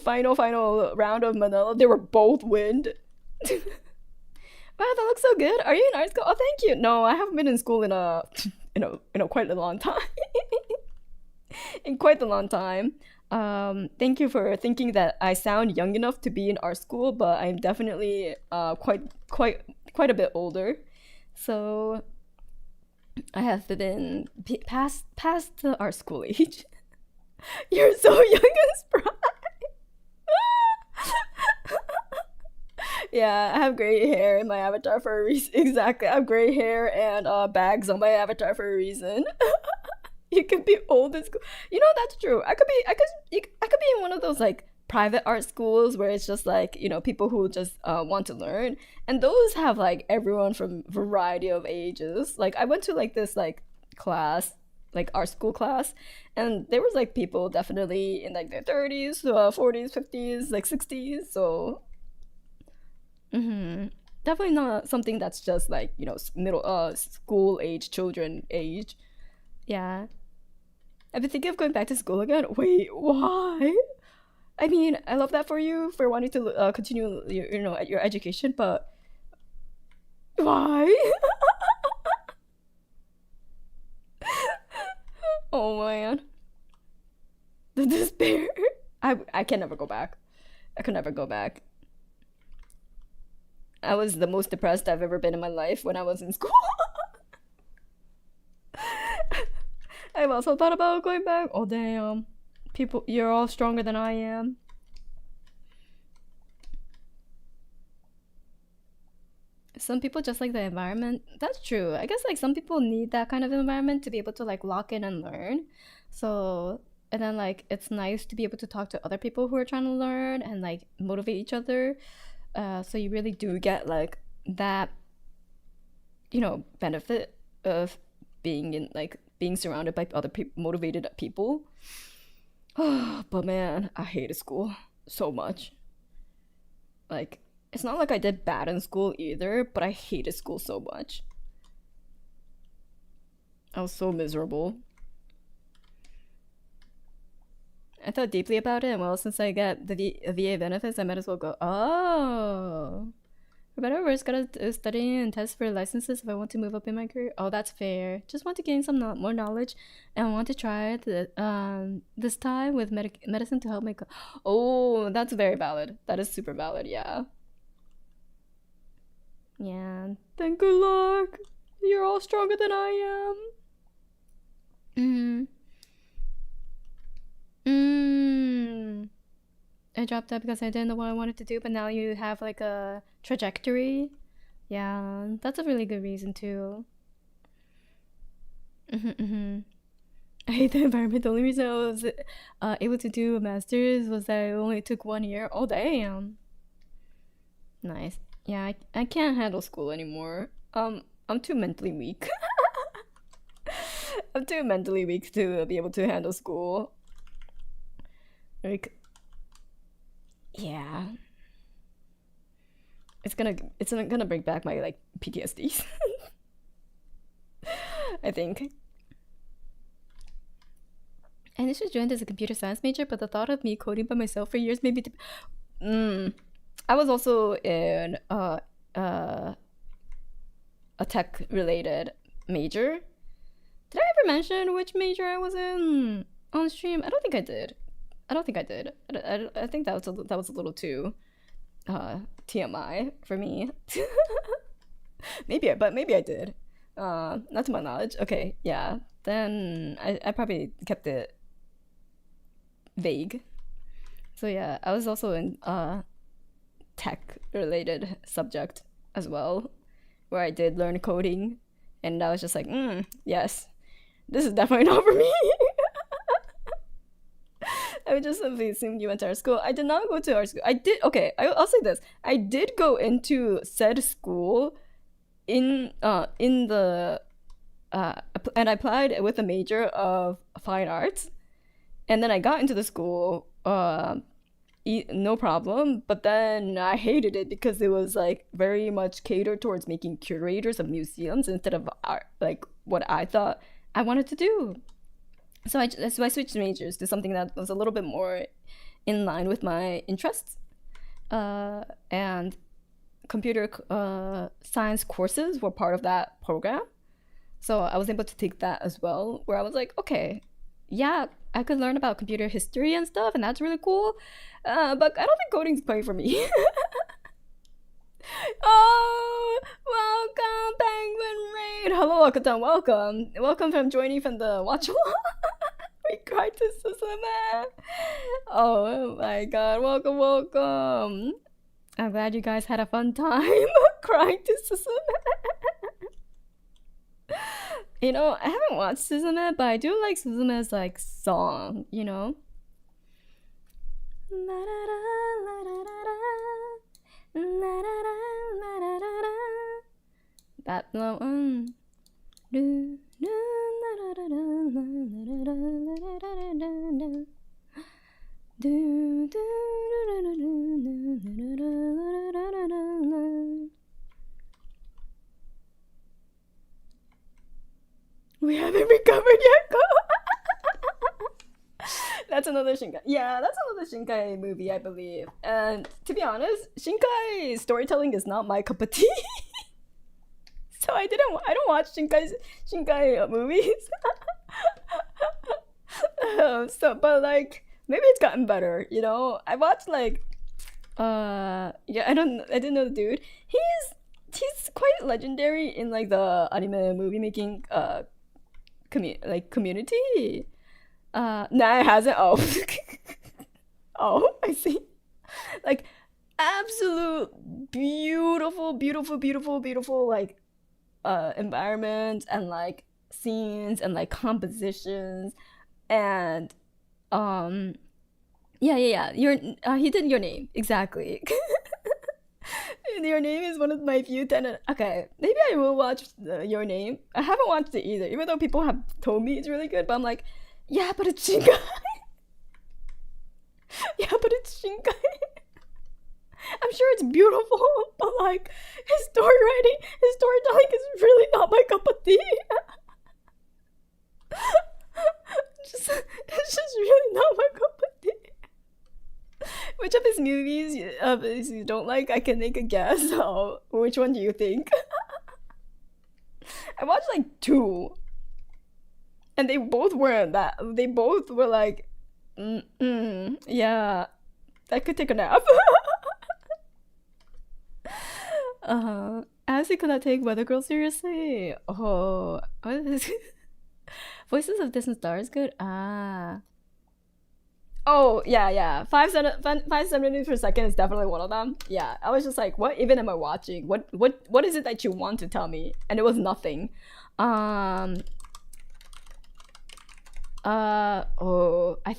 final round of Manila they were both Wind? Wow, that looks so good. Are you in art school? Oh, thank you. No, I haven't been in school in a quite a long time. In quite a long time. Thank you for thinking that I sound young enough to be in art school, but I'm definitely quite a bit older. So I have been past the art school age. You're so young and spry. Yeah, I have gray hair in my avatar for a reason. Exactly, I have gray hair and bags on my avatar for a reason. You could be old as you know, that's true. I could be in one of those like private art schools where it's just like, you know, people who just want to learn, and those have like everyone from variety of ages. Like I went to like this like class, like art school class, and there was like people definitely in like their 30s, 40s, 50s, like 60s. So definitely not something that's just like, you know, middle school age children age. Yeah, I've been thinking of going back to school again. Wait, why? I mean, I love that for you for wanting to continue you know, at your education, but why? Oh man, the despair. I can never go back. I could never go back. I was the most depressed I've ever been in my life when I was in school. I've also thought about going back. Oh damn. People, you're all stronger than I am. Some people just like the environment. That's true. I guess like some people need that kind of environment to be able to like lock in and learn. So, and then like it's nice to be able to talk to other people who are trying to learn and like motivate each other. So you really do get like that, benefit of being in like being surrounded by other people, motivated people. But man, I hated school so much. Like, it's not like I did bad in school either, but I hated school so much. I was so miserable. I thought deeply about it, and well, since I get the VA benefits, I might as well go. Oh, for better or worse, gotta study and test for licenses if I want to move up in my career. Oh, that's fair. Just want to gain some more knowledge, and want to try this time with medicine to help me. Oh, that's very valid. That is super valid. Yeah. Yeah. Then good luck. You're all stronger than I am. I dropped out because I didn't know what I wanted to do, but now you have like a trajectory. Yeah, that's a really good reason too. I hate the environment. The only reason I was able to do a master's was that it only took 1 year. Oh, damn. Nice. Yeah, I can't handle school anymore. I'm too mentally weak. I'm too mentally weak to be able to handle school. Like, yeah. It's gonna bring back my like PTSDs. I think. I initially joined as a computer science major, but the thought of me coding by myself for years made me. I was also in a tech related major. Did I ever mention which major I was in on stream? I don't think I did. I think that was a little too TMI for me. Maybe I did. Not to my knowledge. Okay, yeah. Then I probably kept it vague. So yeah, I was also in tech related subject as well, where I did learn coding, and I was just like, yes, this is definitely not for me. I would just simply assume you went to art school. I did not go to art school. I did. Okay, I'll say this. I did go into said school in the and I applied with a major of fine arts, and then I got into the school no problem. But then I hated it because it was like very much catered towards making curators of museums instead of art, like what I thought I wanted to do. So I switched majors to something that was a little bit more in line with my interests, and computer science courses were part of that program. So I was able to take that as well, where I was like, okay, yeah, I could learn about computer history and stuff, and that's really cool. But I don't think coding's quite for me. Oh, welcome, Penguin Raid. Hello, Akutan. Welcome from joining from the watch. We cried to Suzume. Oh my god, welcome. I'm glad you guys had a fun time crying to Suzume. I haven't watched Suzume, but I do like Suzume's like song, that one. We haven't recovered yet. That's another Shinkai. Yeah, that's another Shinkai movie, I believe. And to be honest, Shinkai storytelling is not my cup of tea. So I don't watch Shinkai movies. But like maybe it's gotten better, I watched like Yeah, I didn't know the dude. He's quite legendary in like the anime movie making community. Nah, it hasn't. Oh, oh, I see. Like absolute beautiful like environments and like scenes and like compositions and um yeah. Your he did your name exactly. Your name is one of my few ten. Okay, maybe I will watch Your Name. I haven't watched it either, even though people have told me it's really good. But I'm like, yeah, but it's Shinkai. Yeah, but it's Shinkai. I'm sure it's beautiful, but like his storytelling is really not my cup of tea. It's just really not my cup of tea. Which of his movies you don't like? I can make a guess. Oh, which one do you think? I watched like two, and they both weren't that. They both were like, yeah, I could take a nap. As he could not take Weather Girl seriously. Oh, what is Voices of Distant Stars good? Ah. Oh yeah. 5 centimeters per second is definitely one of them. Yeah, I was just like, what even am I watching? What is it that you want to tell me? And it was nothing. Um. Oh. I.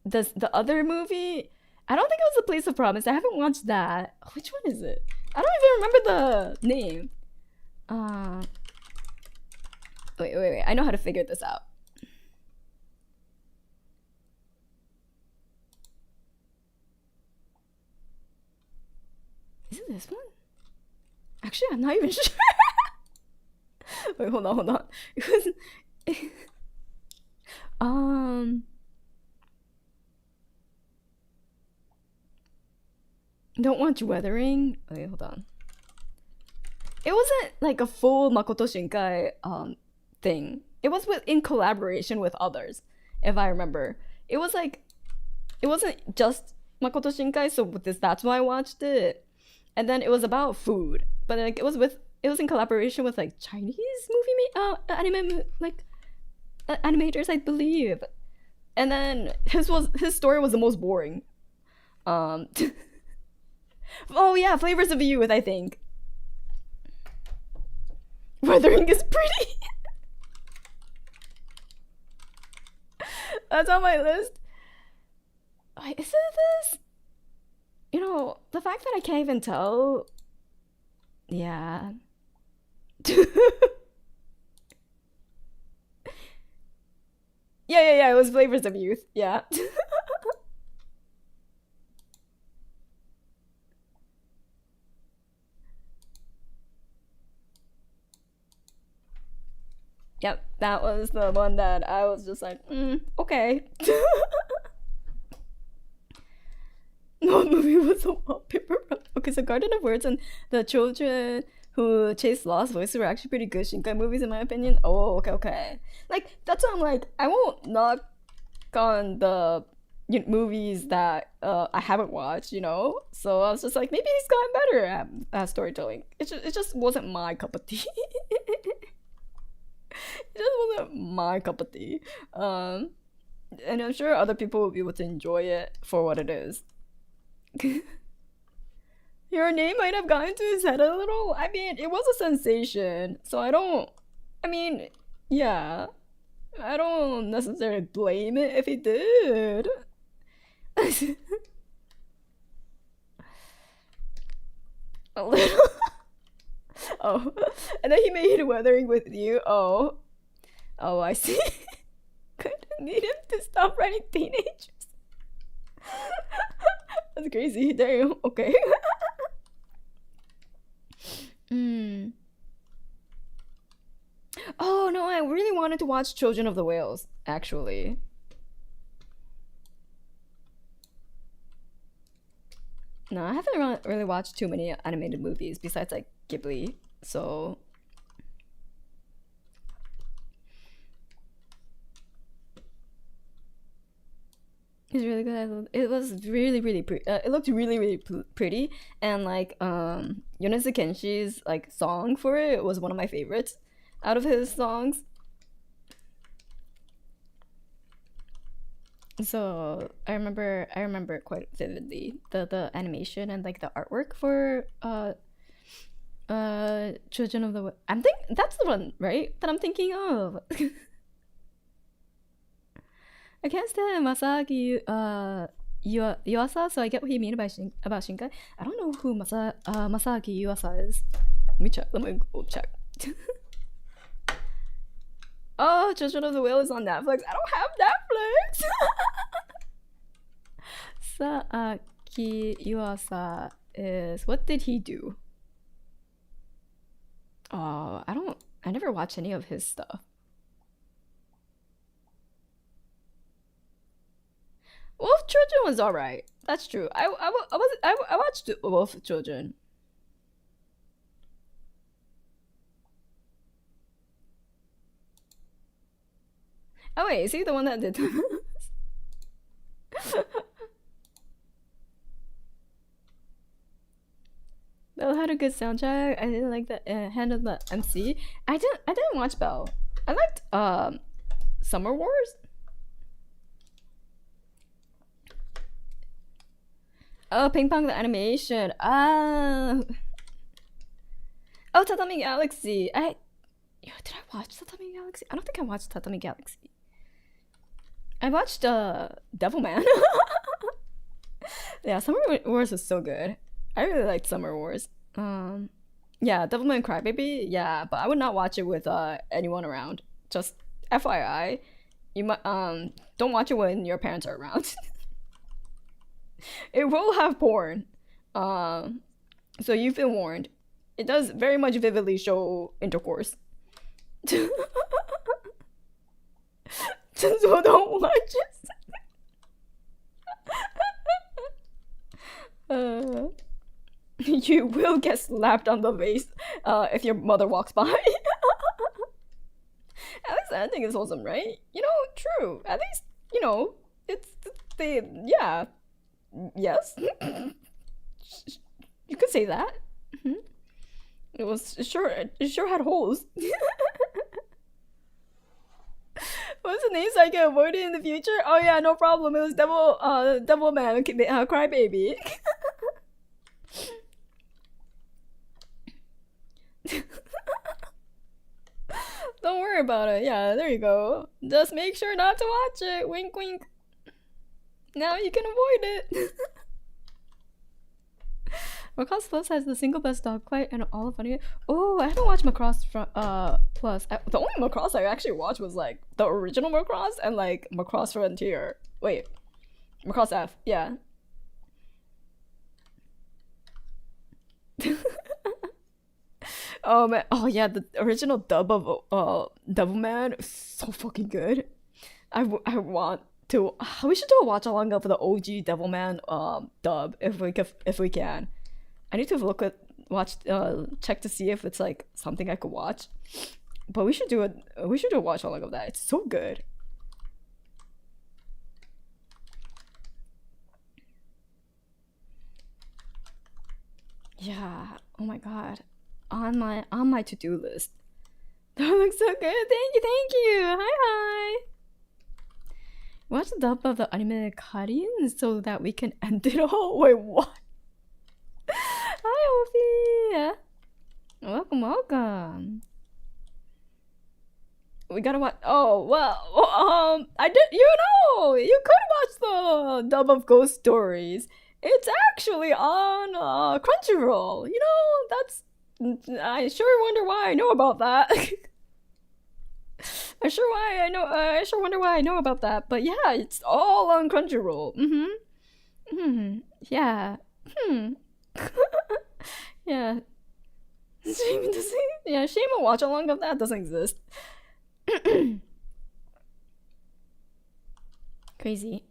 Does the other movie? I don't think it was The Place of Promise. I haven't watched that. Which one is it? I don't even remember the name. Uh. Wait. I know how to figure this out. Is it this one? Actually, I'm not even sure. Wait, hold on. It was um don't watch Weathering. Wait, hold on. It wasn't like a full Makoto Shinkai thing. It was in collaboration with others, if I remember. It was like it wasn't just Makoto Shinkai, so with this that's why I watched it. And then it was about food, but like it was in collaboration with like Chinese anime like animators, I believe. And then his story was the most boring. Um, oh yeah, Flavors of Youth, I think. Weathering is pretty. That's on my list. Wait, is it this? You know, the fact that I can't even tell. Yeah. Yeah. It was Flavors of Youth. Yeah. Yep, that was the one that I was just like, okay. What movie was the wallpaper from? Okay, so Garden of Words and the Children Who Chase Lost Voices were actually pretty good Shinkai movies in my opinion. Oh, okay. Like that's what I'm like. I won't knock on the movies that I haven't watched, you know. So I was just like, maybe he's gotten better at storytelling. It just wasn't my cup of tea. It just wasn't my cup of tea. And I'm sure other people will be able to enjoy it for what it is. Your name might have gotten to his head a little. I mean, it was a sensation, so I don't. I mean, yeah, I don't necessarily blame it if he did. A little. Oh, and then he made Weathering with You. Oh, I see. Couldn't need him to stop writing teenagers. That's crazy. Damn. Okay. Mm. Oh no, I really wanted to watch Children of the Whales. Actually, no, I haven't really watched too many animated movies besides like Ghibli. So It's really good. It was really, really pretty. It looked really, really pretty, and like Yonezu Kenshi's like song for it was one of my favorites out of his songs. So I remember quite vividly the animation and like the artwork for Children of the I'm think that's the one, right, that I'm thinking of. I can't stand Masaki Yuasa, so I get what you mean about Shinkai. I don't know who Masaki Yuasa is. Let me check. Let me go check. Oh, Children of the Whale is on Netflix. I don't have Netflix. Saaki Yuasa is, what did he do? Oh, I never watched any of his stuff. Wolf Children was alright. That's true. I watched Wolf Children. Oh wait, is he the one that did? Belle had a good soundtrack. I didn't like the Hand of the MC. I didn't watch Belle. I liked Summer Wars. Oh, Ping Pong the animation. Oh, Tatami Galaxy. Did I watch Tatami Galaxy? I don't think I watched Tatami Galaxy. I watched Devilman. Yeah, Summer Wars was so good. I really liked Summer Wars. Yeah, Devilman Crybaby. Yeah, but I would not watch it with anyone around. Just FYI, you might don't watch it when your parents are around. It will have porn. So you've been warned. It does very much vividly show intercourse. So don't watch it. You will get slapped on the face if your mother walks by. At least the ending is wholesome, right? You know, true. At least, you know, it's the yeah. Yes. You could say that. Mm-hmm. It sure had holes. What's the name so I can avoid it in the future? Oh yeah, no problem. It was Devil Man, Crybaby. Don't worry about it. Yeah, there you go. Just make sure not to watch it. Wink, wink. Now you can avoid it. Macross Plus has the single best dog fight and all of funny. Oh, I haven't watched Macross Plus. The only Macross I actually watched was like the original Macross and like Macross Frontier. Wait, Macross F. Yeah. Oh man. Oh yeah, the original dub of Devilman is so fucking good. I want to. We should do a watch along of the OG Devilman dub if we can. I need to check to see if it's like something I could watch. But we should do it. We should do a watch along of that. It's so good. Yeah. Oh my god. On my to-do list. That looks so good. Thank you. Hi. Watch the dub of the anime Karin so that we can end it all. Wait, what? Hi, Ophi. Welcome. We gotta watch. Oh well. I did. You could watch the dub of Ghost Stories. It's actually on Crunchyroll. You know, that's. I sure wonder why I know about that. I sure wonder why I know about that. But yeah, it's all on Crunchyroll. Yeah. Yeah. Yeah, shame a watch along of that doesn't exist. Crazy.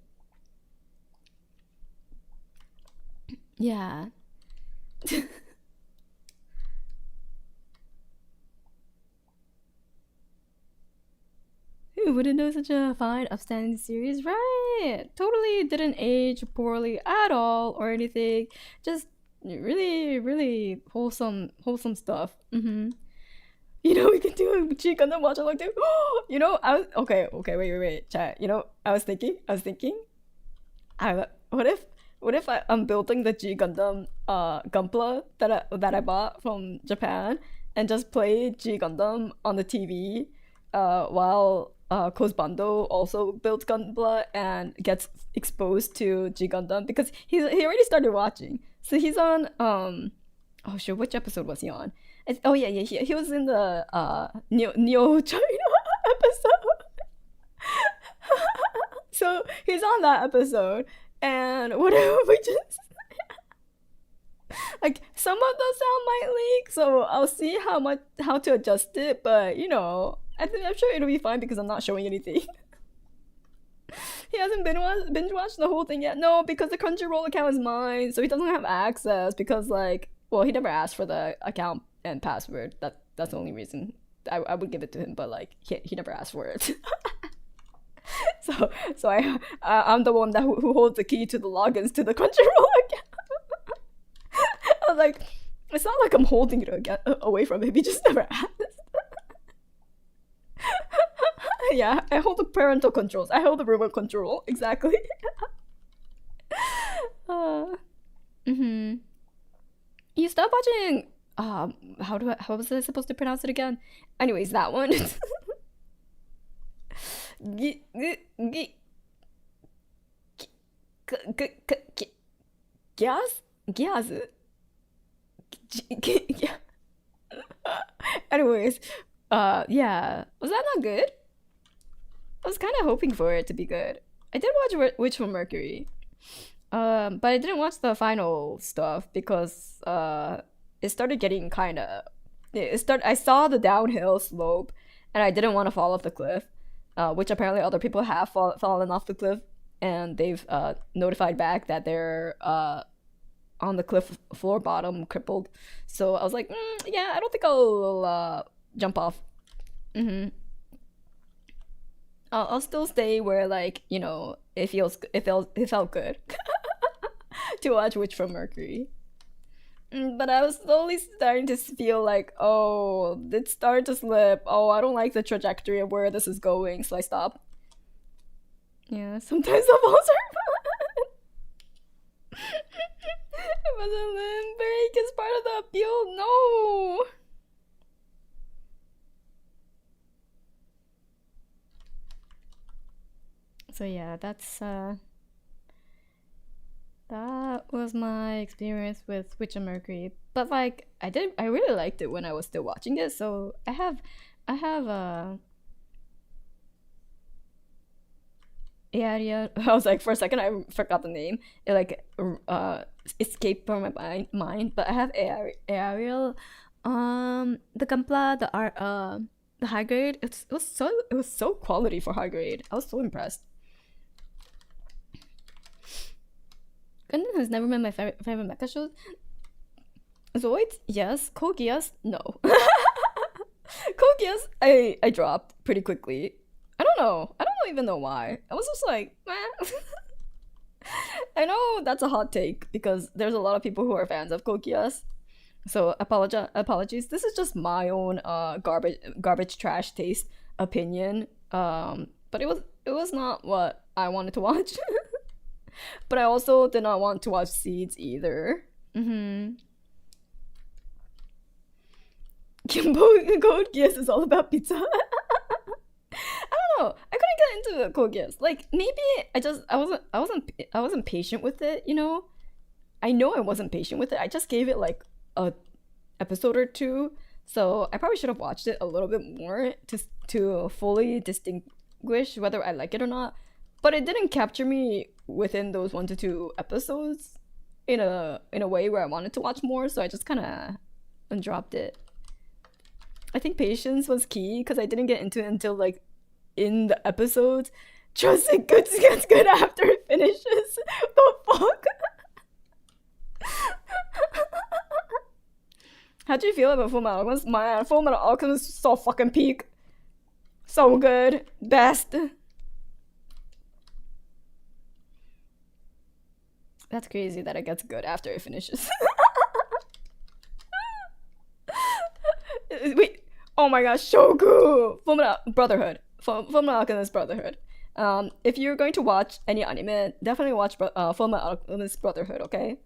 Yeah. wouldn't know such a fine, upstanding series, right? Totally didn't age poorly at all or anything. Just really, really wholesome stuff. You know, we could do a cheek on the watch along too. You know, I was okay, wait, chat. You know, I was thinking, what if I'm building the G Gundam Gunpla that I bought from Japan and just play G Gundam on the TV while Kozbando also builds Gunpla and gets exposed to G Gundam because he already started watching. So he's on oh sure, which episode was he on? Oh yeah, he was in the Neo China episode. So he's on that episode, and whatever we just like some of the sound might leak, so I'll see how to adjust it. But you know, I'm sure it'll be fine because I'm not showing anything. He hasn't binge watched the whole thing yet. No, because the Crunchyroll account is mine, so he doesn't have access because like, well, he never asked for the account and password. That's the only reason I would give it to him, but like he never asked for it. So I'm the one who holds the key to the logins to the Crunchyroll account. I was like, it's not like I'm holding it away from him. He just never asked. Yeah, I hold the parental controls. I hold the remote control. Exactly. uh, mm-hmm. You stop watching. How was I supposed to pronounce it again? Anyways, that one. Gas? Gas? Anyways, yeah. Was that not good? I was kind of hoping for it to be good. I did watch Witch from Mercury. But I didn't watch the final stuff because it started getting kind of I saw the downhill slope and I didn't want to fall off the cliff, which apparently other people have fallen off the cliff, and they've notified back that they're on the cliff floor bottom crippled. So I was like, yeah, I don't think I'll jump off. I'll still stay where, like, you know, it felt good to watch Witch from Mercury. But I was slowly starting to feel like, oh, it started to slip. Oh, I don't like the trajectory of where this is going, so I stopped. Yeah, sometimes the balls are fun. It wasn't limb break is part of the appeal. No. So yeah, that was my experience with Witch and Mercury. But like, I really liked it when I was still watching it. So I have area. I was like, for a second I forgot the name. It like escaped from my mind. But I have Ariel, the Gampla, the high grade. It was so quality for high grade. I was so impressed. Gundam has never been my favorite mecha shows. Zoids, yes. Code Geass, no. Code Geass, I dropped pretty quickly. I don't even know why. I was just like, meh. I know that's a hot take because there's a lot of people who are fans of Code Geass. So apologies. This is just my own garbage trash taste opinion. But it was not what I wanted to watch. But I also did not want to watch Seeds either. Kimbo Code Geass is all about pizza. I don't know. I couldn't get into Code Geass. Like maybe I wasn't patient with it. You know, I know I wasn't patient with it. I just gave it like a episode or two. So I probably should have watched it a little bit more to fully distinguish whether I like it or not. But it didn't capture me within those 1 to 2 episodes in a way where I wanted to watch more, so I just kind of dropped it. I think patience was key because I didn't get into it until like in the episodes. Trust it gets good after it finishes. The fuck? How'd you feel about Fullmetal Alchemist? My Fullmetal Alchemist is so fucking peak. So good. Best. That's crazy that it gets good after it finishes. Wait. Oh my gosh, so cool. Fullmetal Brotherhood. Fullmetal Alchemist Brotherhood. If you're going to watch any anime, definitely watch Fullmetal Alchemist Brotherhood. Okay,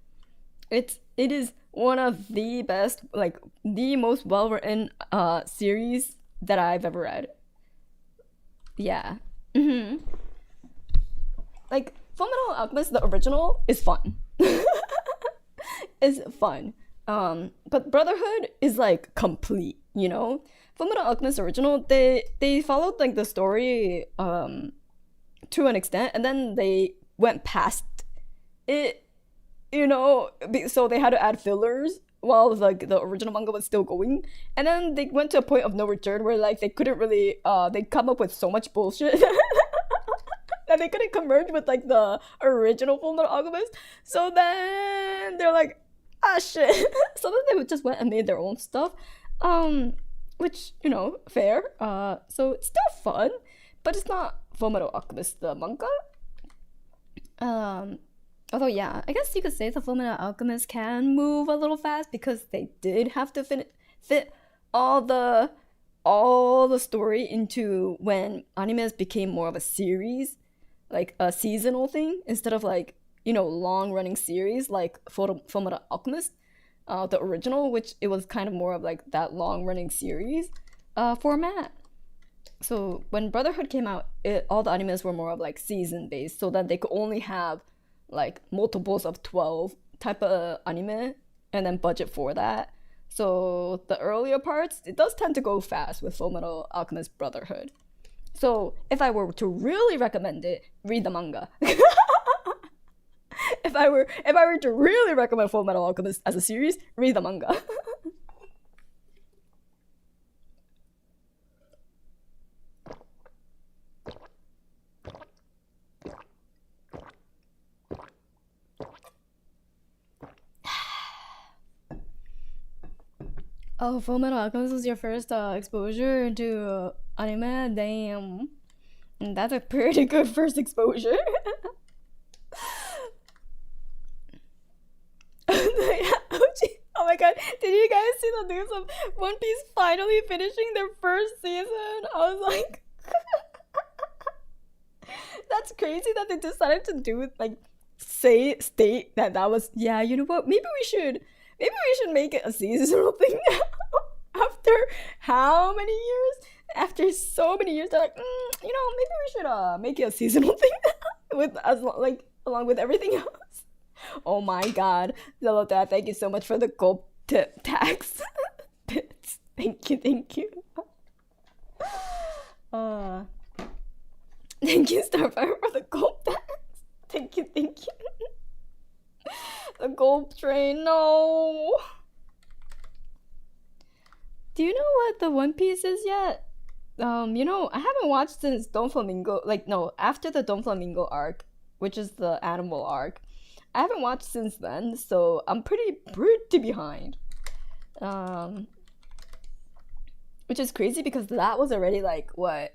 it is one of the best, like the most well written series that I've ever read. Yeah. Hmm. Like Fullmetal Alchemist, the original is fun. Is fun. But Brotherhood is like complete. You know, Fullmetal Alchemist original, they followed like the story to an extent, and then they went past it. You know, so they had to add fillers while like the original manga was still going, and then they went to a point of no return where like they couldn't really they come up with so much bullshit that they couldn't converge with like the original Fullmetal Alchemist. So then they're like, ah shit. So then they just went and made their own stuff, which you know, fair. So it's still fun, but it's not Fullmetal Alchemist the manga. Um, Although yeah, I guess you could say the Fullmetal Alchemist can move a little fast because they did have to fit all the story into when animes became more of a series, like a seasonal thing instead of like long running series like Fullmetal Alchemist, the original, which it was kind of more of like that long running series format. So when Brotherhood came out, all the animes were more of like season based, so that they could only have like multiples of 12 type of anime and then budget for that. So the earlier parts, it does tend to go fast with Fullmetal Alchemist Brotherhood. So if I were to really recommend it, read the manga. If I were to really recommend Fullmetal Alchemist as a series, read the manga. Oh, Fullmetal Alchemist was your first exposure to anime? Damn. That's a pretty good first exposure. Oh my god, did you guys see the news of One Piece finally finishing their first season? I was like, that's crazy that they decided to do like state that was, yeah, you know what? Maybe we should make it a seasonal thing now. After how many years? After so many years, they're like, maybe we should make it a seasonal thing with as like along with everything else. Oh my god, Zelota, thank you so much for the gold tip tax bits. Thank you. Uh, Thank you, Starfire, for the gold tax. Thank you. The gold train, no. Do you know what the One Piece is yet? I haven't watched since Don Flamingo. Like, no, after the Don Flamingo arc, which is the animal arc. I haven't watched since then, so I'm pretty behind. Um, which is crazy because that was already like what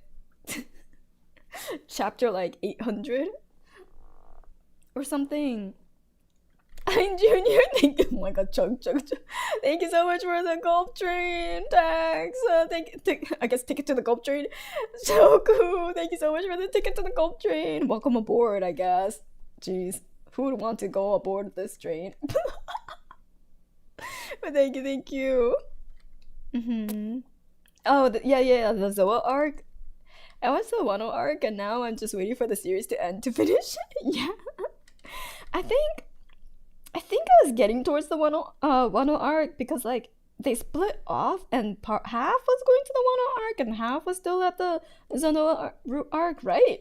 chapter like 800 or something. I'm Junior. Thank you. Oh my god, chug. Thank you so much for the gulp train. Thanks. I guess ticket to the gulp train. So cool. Thank you so much for the ticket to the gulp train. Welcome aboard, I guess. Jeez, who would want to go aboard this train? But thank you. Mm-hmm. Oh, yeah, the Zoa arc. I watched the Wano arc, and now I'm just waiting for the series to end to finish. Yeah, I think I was getting towards the Wano arc because like they split off and half was going to the Wano arc and half was still at the Zonoa arc, right?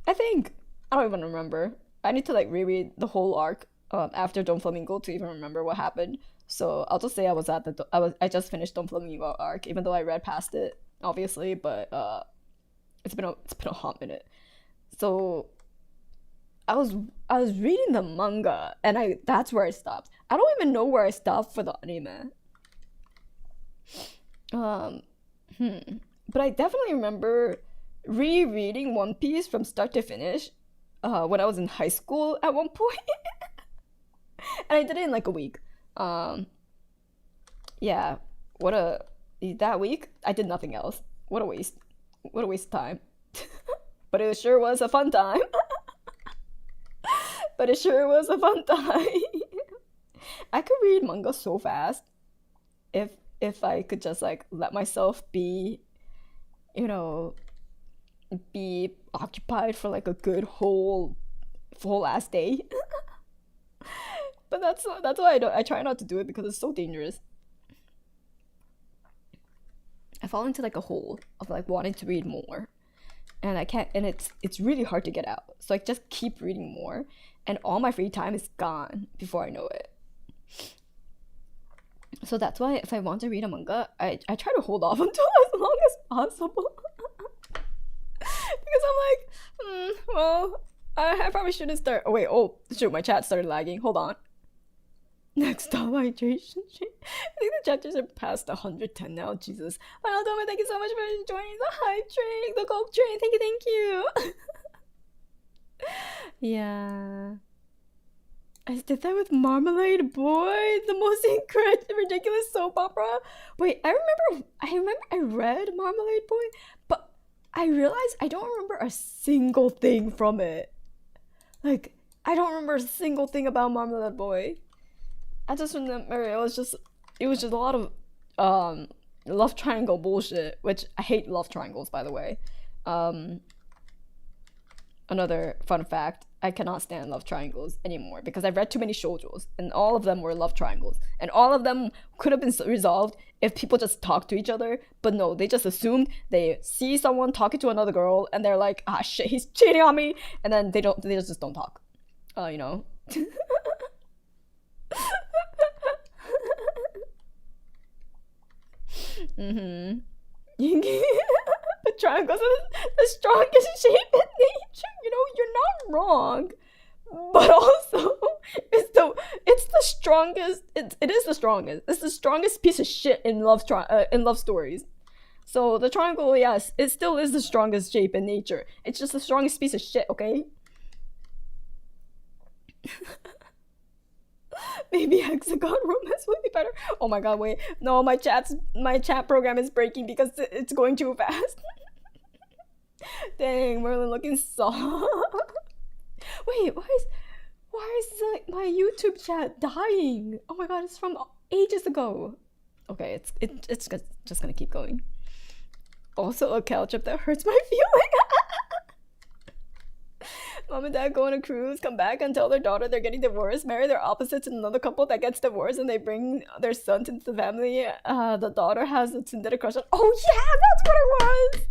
I think I don't even remember. I need to like reread the whole arc after Don Flamingo to even remember what happened. So I'll just say I just finished Don Flamingo arc, even though I read past it, obviously, but it's been a hot minute. So I was reading the manga and that's where I stopped. I don't even know where I stopped for the anime. Um, hmm. but I definitely remember rereading One Piece from start to finish when I was in high school at one point. And I did it in like a week. Um, yeah, what a that week I did nothing else. What a waste. What a waste of time. But it sure was a fun time. But it sure was a fun time. I could read manga so fast if I could just like let myself be, you know, be occupied for like a good whole full ass day. But that's why I try not to do it because it's so dangerous. I fall into like a hole of like wanting to read more, and I can't, and it's really hard to get out. So I just keep reading more, and all my free time is gone before I know it. So that's why if I want to read a manga, I try to hold off until as long as possible. Because I'm like, well, I probably shouldn't start. Oh wait, oh shoot, my chat started lagging. Hold on. Next stop, hydration. I think the chapters are past 110 now. Jesus. Final Doma, thank you so much for joining the hype train, the gold train. Thank you. Yeah. I did that with Marmalade Boy, the most incredible, ridiculous soap opera. Wait, I remember I read Marmalade Boy, but I realized I don't remember a single thing from it. Like, I don't remember a single thing about Marmalade Boy. I just remember it was just a lot of love triangle bullshit, which I hate love triangles, by the way. Another fun fact, I cannot stand love triangles anymore because I've read too many shoujos and all of them were love triangles and all of them could have been resolved if people just talked to each other, but no, they just assumed they see someone talking to another girl and they're like, ah shit, he's cheating on me, and then they just don't talk. You know. Mm-hmm. The triangles are the strongest shape in nature. You know, you're not wrong, but also it's the strongest. It is the strongest. It's the strongest piece of shit in in love stories. So the triangle, yes, it still is the strongest shape in nature. It's just the strongest piece of shit. Okay. Maybe hexagon romance would be better. Oh my god, wait. No, my chat program is breaking because it's going too fast. Dang, Merlin looking soft. Wait, why is like my YouTube chat dying? Oh my god, it's from ages ago. Okay, it's just gonna keep going. Also a cow trip that hurts my feeling. Mom and dad go on a cruise, come back and tell their daughter they're getting divorced, marry their opposites in another couple that gets divorced, and they bring their sons into the family. The daughter has a Tsundere crush on. Oh yeah, that's what it was.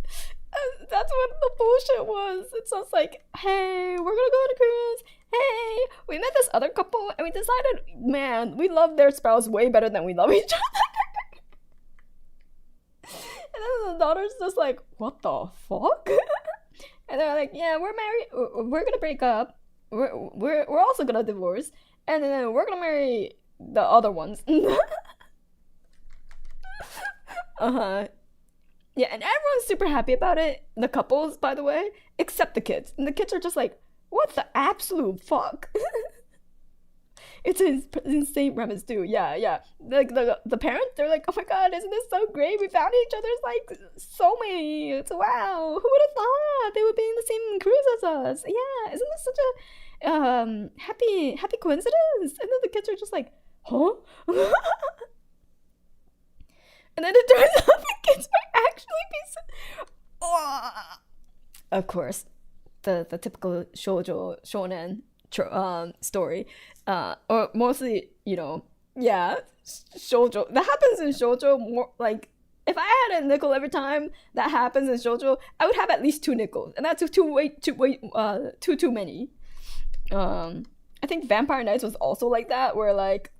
That's what the bullshit was. It sounds like, hey, we're gonna go on a cruise. Hey, we met this other couple and we decided, man, we love their spouse way better than we love each other. And then the daughter's just like, what the fuck? And they're like, yeah, we're married. We're gonna break up. We're also gonna divorce, and then we're gonna marry the other ones. Uh-huh. Yeah, and everyone's super happy about it. The couples, by the way, except the kids. And the kids are just like, what the absolute fuck? It's an insane premise too. Yeah. Like the parents, they're like, oh my god, isn't this so great? We found each other's like soulmates. Wow, who would have thought they would be in the same cruise as us? Yeah, isn't this such a happy coincidence? And then the kids are just like, huh? And then it turns out the kids are actually oh. Of course, the typical shonen story, or mostly, you know, yeah, shoujo. That happens in shoujo more. Like, if I had a nickel every time that happens in shoujo, I would have at least 2 nickels, and that's too many. I think Vampire Nights was also like that, where like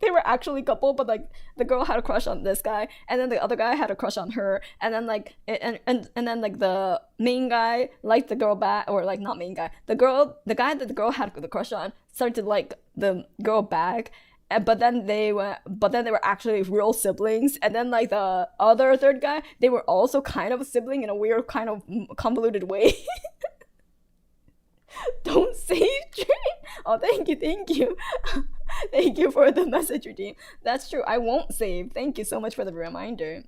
they were actually a couple, but like the girl had a crush on this guy, and then the other guy had a crush on her, and then like and then like the main guy liked the girl back, or like not main guy, the guy that the girl had the crush on started to like the girl back, And, but then they were actually real siblings. And then like the other third guy, they were also kind of a sibling in a weird kind of convoluted way. Don't save Dream. Oh, thank you. Thank you for the message, Redeem. That's true. I won't save. Thank you so much for the reminder.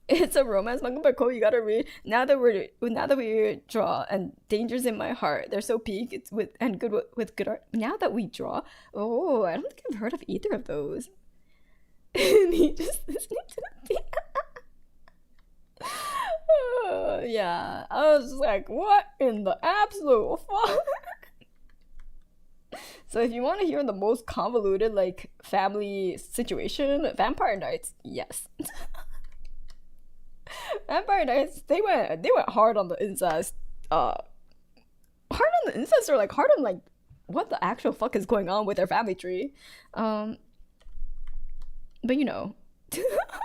It's a romance manga, but Cole, you gotta read. Now that we draw and dangers in my heart. They're so peak. It's with and good with good art. Now that we draw. Oh, I don't think I've heard of either of those. Me just listening to the yeah, I was like, what in the absolute fuck? So if you want to hear the most convoluted like family situation, Vampire Nights, yes. Vampire Nights, they went hard on the incest. Hard on the incest or like hard on like what the actual fuck is going on with their family tree. But you know.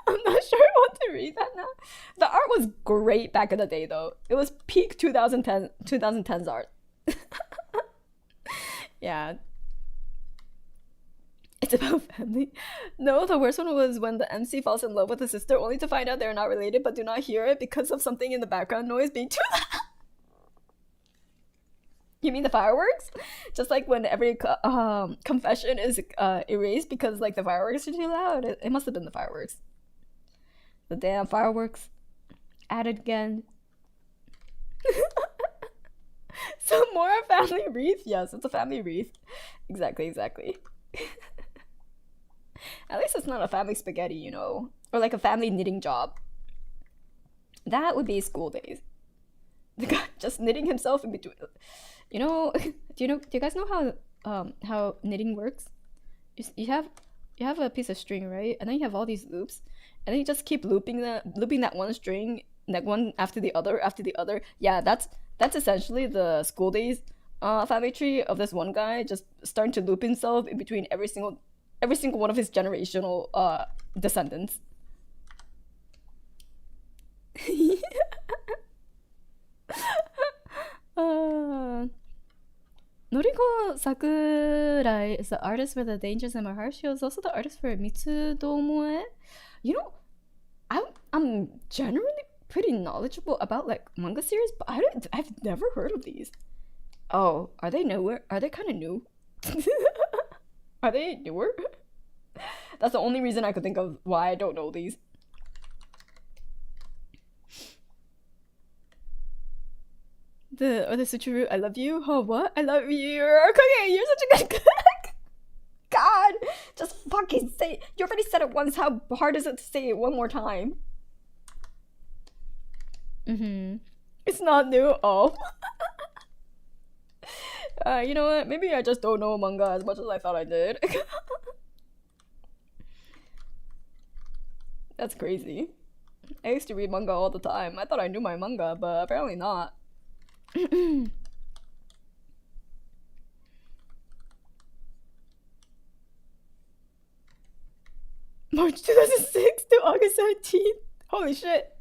I'm not sure I want to read that now. The art was great back in the day though. It was peak 2010's art. Yeah. It's about family. No, the worst one was when the MC falls in love with his sister only to find out they're not related but do not hear it because of something in the background noise being too loud. You mean the fireworks? Just like when every confession is erased because like the fireworks are too loud. It must have been the fireworks. The damn fireworks. At it again. Some more family wreath? Yes, it's a family wreath. Exactly. At least it's not a family spaghetti, you know? Or like a family knitting job. That would be school days. The guy just knitting himself in between. You know, do you guys know how knitting works? You have a piece of string, right? And then you have all these loops, and then you just keep looping that one string, like one after the other. Yeah, that's essentially the school days family tree of this one guy just starting to loop himself in between every single one of his generational descendants. のりこ Sakurai is the artist for The Dangers in My Heart. She was also the artist for Mitsudomoe. You know, I'm generally pretty knowledgeable about like manga series, but I've never heard of these. Oh, are they newer? Are they kind of new? Are they newer? That's the only reason I could think of why I don't know these. The Suchuru, I love you. Oh, what? I love you. Okay, you're such a good cook. God, just fucking say it. You already said it once. How hard is it to say it one more time? It's not new. Oh. You know what? Maybe I just don't know manga as much as I thought I did. That's crazy. I used to read manga all the time. I thought I knew my manga, but apparently not. March 2006 to August 17th. Holy shit.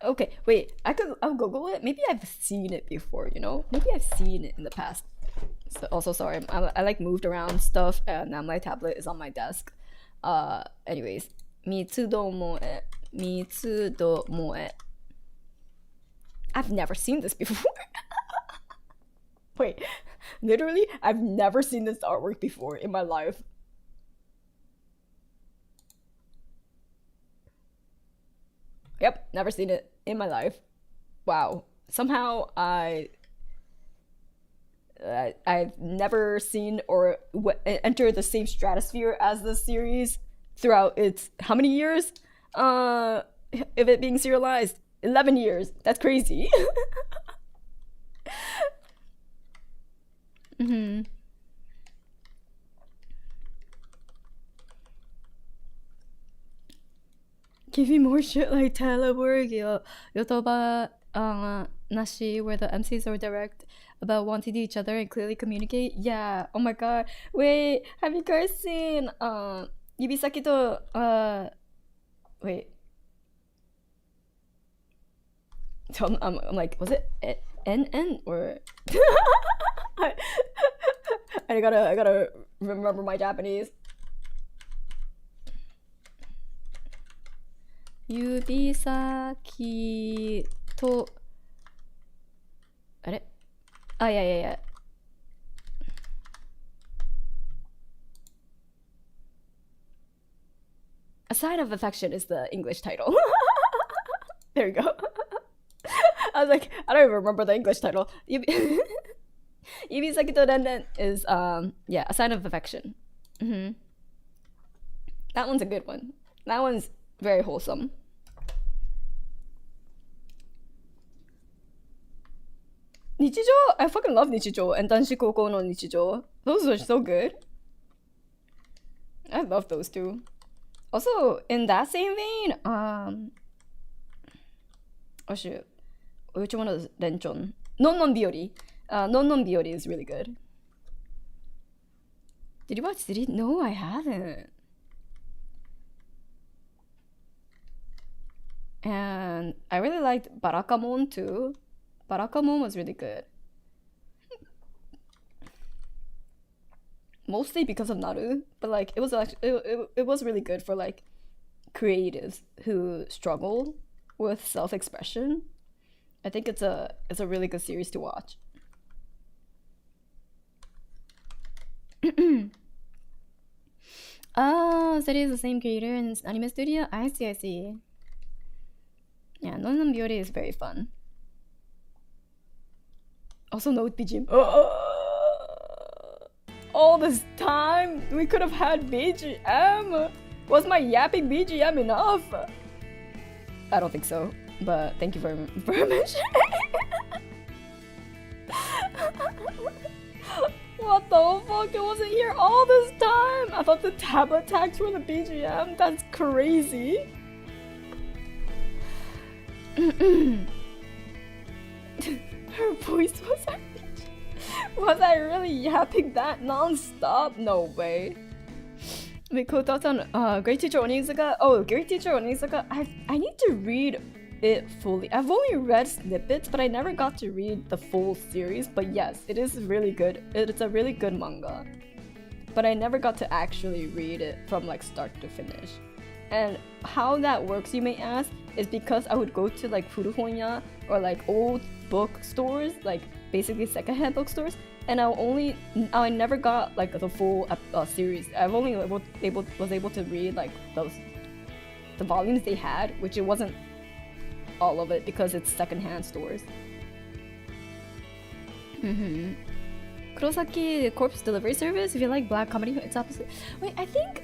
Okay, wait. I'll Google it. Maybe I've seen it before, you know? Maybe I've seen it in the past. So, also, sorry. I like moved around stuff, and now my tablet is on my desk. Anyways. Mitsudomoe. I've never seen this before. Wait, literally, I've never seen this artwork before in my life. Yep, never seen it in my life. Wow. Somehow I've never seen or enter the same stratosphere as this series throughout its how many years? Of it being serialized. 11 years. That's crazy. Give me more shit like telework, yotoba nashi, where the MCs are direct about wanting each other and clearly communicate. Yeah. Oh my god. Wait, have you guys seen Yubisaki to wait. So I'm like, was it NN or I I gotta remember my Japanese. 指先とあれあ、いやいやいや。A Sign of Affection is the English title. There you go. I was like, I don't even remember the English title. Yubisaki to Renden is yeah, A Sign of Affection. That one's a good one. That one's very wholesome. Nichijou? I fucking love Nichijou and Danshi Koko no Nichijou. Those are so good. I love those two. Also, in that same vein, oh shoot. Which one is Renchon? Non Biori. Non Biori is really good. Did you watch City? No, I haven't. And I really liked Barakamon too. Barakamon was really good. Mostly because of Naru, but like it was actually it was really good for like creatives who struggle with self-expression. I think it's a really good series to watch. Oh, so it is the same creator in anime studio? I see, I see. Yeah, Non Beauty is very fun. Also no BGM. All this time we could have had BGM. Was my yapping BGM enough? I don't think so, but thank you for mentioning. What the fuck? It wasn't here all this time. I thought the tablet tags were the BGM. That's crazy. Her voice was her BGM. Was I really yapping that non-stop? No way. Great Teacher Onizuka. Oh, Great Teacher Onizuka. I need to read it fully. I've only read snippets, but I never got to read the full series. But yes, it is really good. It's a really good manga. But I never got to actually read it from like start to finish. And how that works, you may ask, is because I would go to like furuhonya or like old bookstores, like basically secondhand bookstores, and I never got like the full series. I've only was able to read like the volumes they had, which it wasn't all of it because it's secondhand stores. Kurosaki Corpse Delivery Service. If you like black comedy, it's opposite. Wait, I think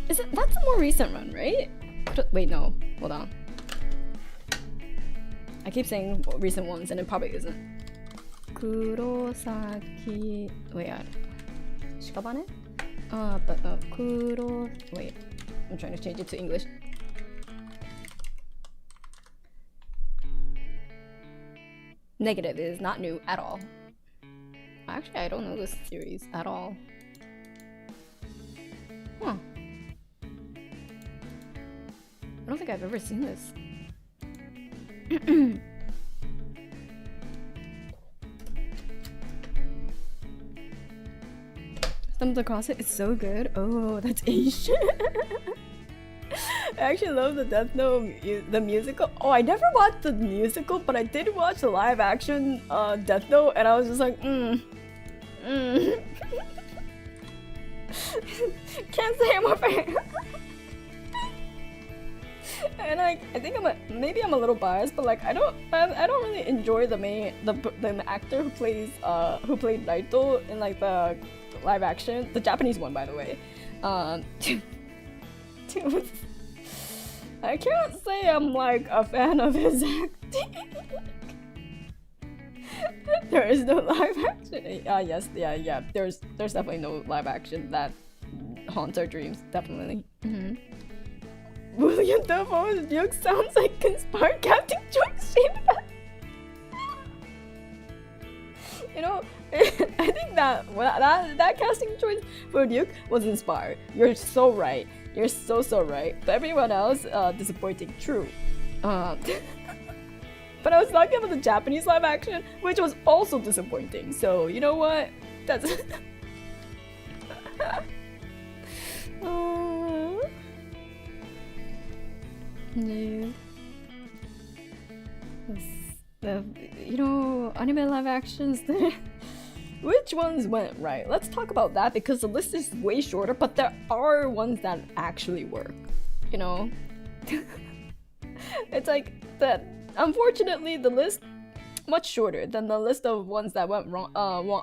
that's a more recent run, right? Wait, no, hold on. I keep saying recent ones, and it probably isn't. Kurosaki. Wait, Shikabane? Wait, I'm trying to change it to English. Negative is not new at all. Actually, I don't know this series at all. Huh. I don't think I've ever seen this. Stumbled across it. It's so good. Oh, that's Asian. I actually love the Death Note the musical. Oh, I never watched the musical, but I did watch the live action Death Note, and I was just like, Can't say I'm a fan. And I think maybe I'm a little biased, but like I don't really enjoy the actor who played Naito in like the live action, the Japanese one, by the way. I can't say I'm like a fan of his acting. There is no live action. Yes, yeah. There's definitely no live action that haunts our dreams. Definitely. William Dafoe's Duke sounds like conspired Captain George. You know, I think that casting choice for Duke was inspired. You're so right. You're so right. But everyone else, disappointing. True. But I was talking about the Japanese live action, which was also disappointing. So you know what? That's Yeah. You know, anime live actions. Which ones went right? Let's talk about that because the list is way shorter, but there are ones that actually work. You know, it's like that. Unfortunately, the list much shorter than the list of ones that went wrong.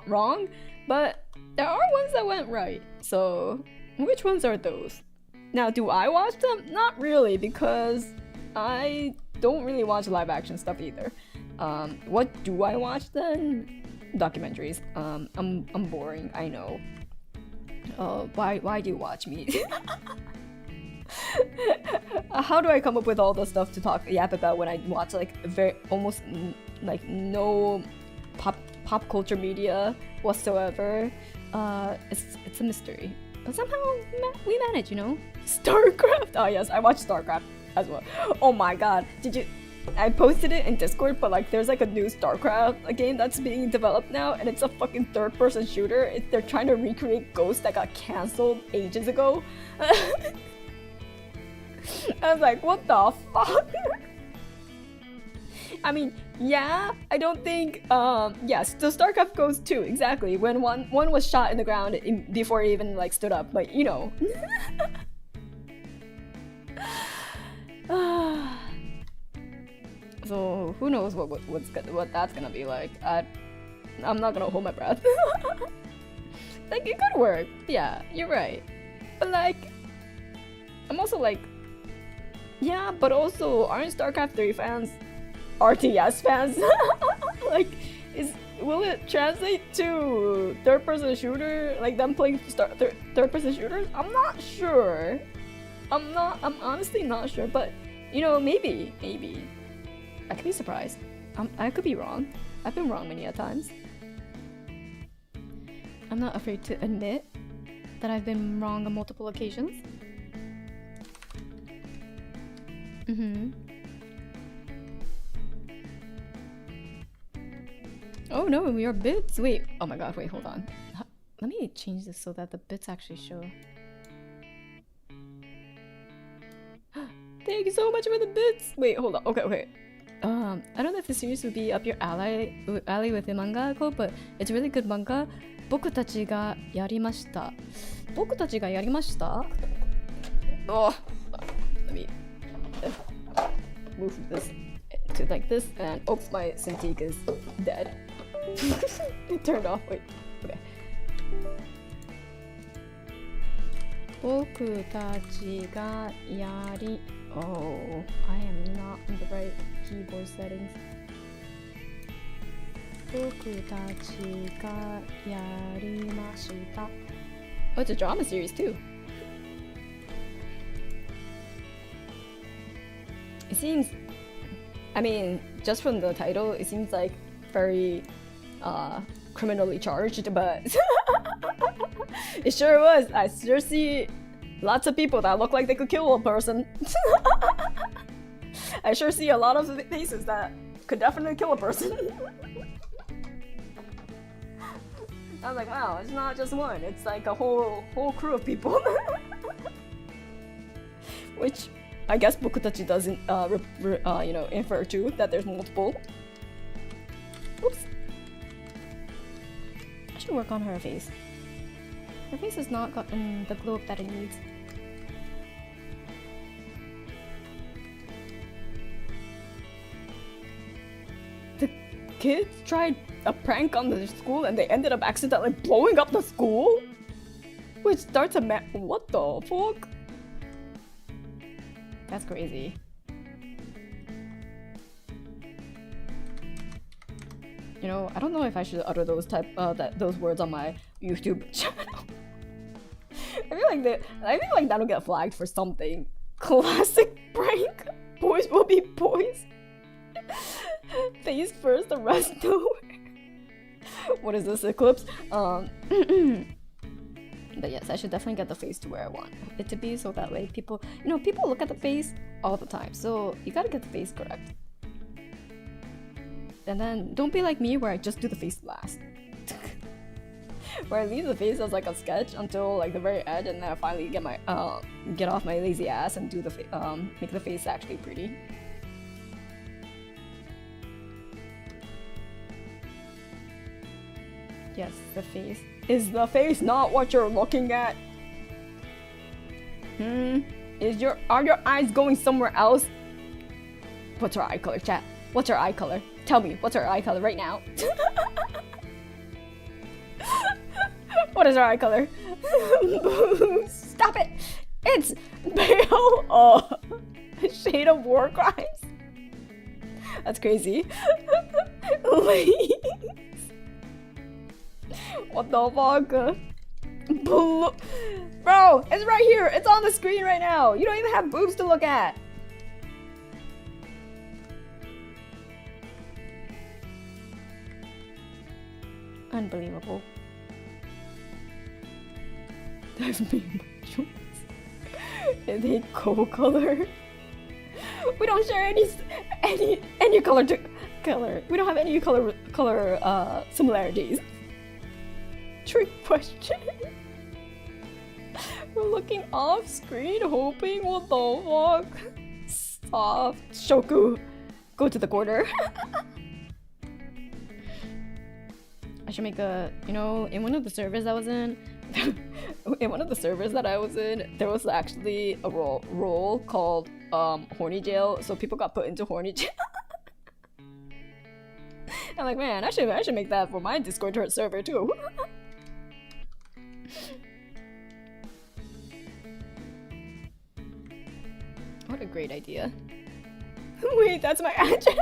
Wrong, but there are ones that went right. So, which ones are those? Now, do I watch them? Not really, because I don't really watch live action stuff either. What do I watch then? Documentaries. I'm boring, I know. Why do you watch me? How do I come up with all the stuff to yap about when I watch like almost like no pop culture media whatsoever? It's a mystery, but somehow we manage, you know. StarCraft. Oh yes, I watched StarCraft as well. Oh my god, did you? I posted it in Discord, but like there's like a new StarCraft game that's being developed now, and it's a fucking third-person shooter. They're trying to recreate Ghost that got cancelled ages ago. I was like, what the fuck? I mean, yeah, I don't think, yes, so StarCraft goes 2, exactly, when one was shot in the ground before it even, like, stood up, but, you know. So, who knows what that's gonna be like. I'm not gonna hold my breath. Like, it could work, yeah, you're right. But, like, I'm also like, yeah, but also, aren't StarCraft 3 fans RTS fans? Like, will it translate to third-person shooter? Like them playing third-person shooters? I'm not sure. I'm honestly not sure, but you know, maybe. I could be surprised. I could be wrong. I've been wrong many a times. I'm not afraid to admit that I've been wrong on multiple occasions. Oh no, your bits. Wait. Oh my god. Wait. Hold on. Let me change this so that the bits actually show. Thank you so much for the bits. Wait. Hold on. Okay. I don't know if the series would be up your alley with the manga quote, but it's a really good manga. 僕たちがやりました。僕たちがやりました。Oh, let me move this to like this, and oh, my Cintiq is dead. It turned off. Wait. Okay. 僕たちがやり Oh, I am not in the right keyboard settings. 僕たちがやりました. Oh, it's a drama series too. It seems, I mean, just from the title, it seems like very criminally charged, but it sure was. I sure see lots of people that look like they could kill a person. I sure see a lot of faces that could definitely kill a person. I was like, wow, it's not just one, it's like a whole crew of people. Which I guess Bukutachi doesn't you know, infer to that there's multiple. Oops. I should work on her face. Her face has not gotten the glow up that it needs. The kids tried a prank on the school and they ended up accidentally blowing up the school? Which starts a what the fuck? That's crazy. You know, I don't know if I should utter those those words on my YouTube channel. I feel like that'll get flagged for something. Classic prank. Boys will be boys. Face first, the rest nowhere. What is this, Eclipse? But yes, I should definitely get the face to where I want it to be, so that way people, you know, people look at the face all the time, so you gotta get the face correct. And then don't be like me where I just do the face last. where I leave the face as like a sketch until like the very end, and then I finally get off my lazy ass and do the make the face actually pretty. Yes, the face. Is the face not what you're looking at? Are your eyes going somewhere else? What's her eye color, chat? What's her eye color? Tell me, what's her eye color right now? What is her eye color? Stop it! It's pale. Oh, shade of war crimes. That's crazy. Please. What the fuck? Blue. Bro, it's right here. It's on the screen right now. You don't even have boobs to look at. Unbelievable. That's me. Is it cold color? We don't share any color to color. We don't have any color similarities. Trick question. We're looking off screen, hoping. What the fuck? Soft. Shoku, go to the corner. I should make a, in one of the servers I was in, there was actually a role called horny jail. So people got put into horny jail. I'm like, man, I should make that for my Discord server too. What a great idea. Wait, that's my address.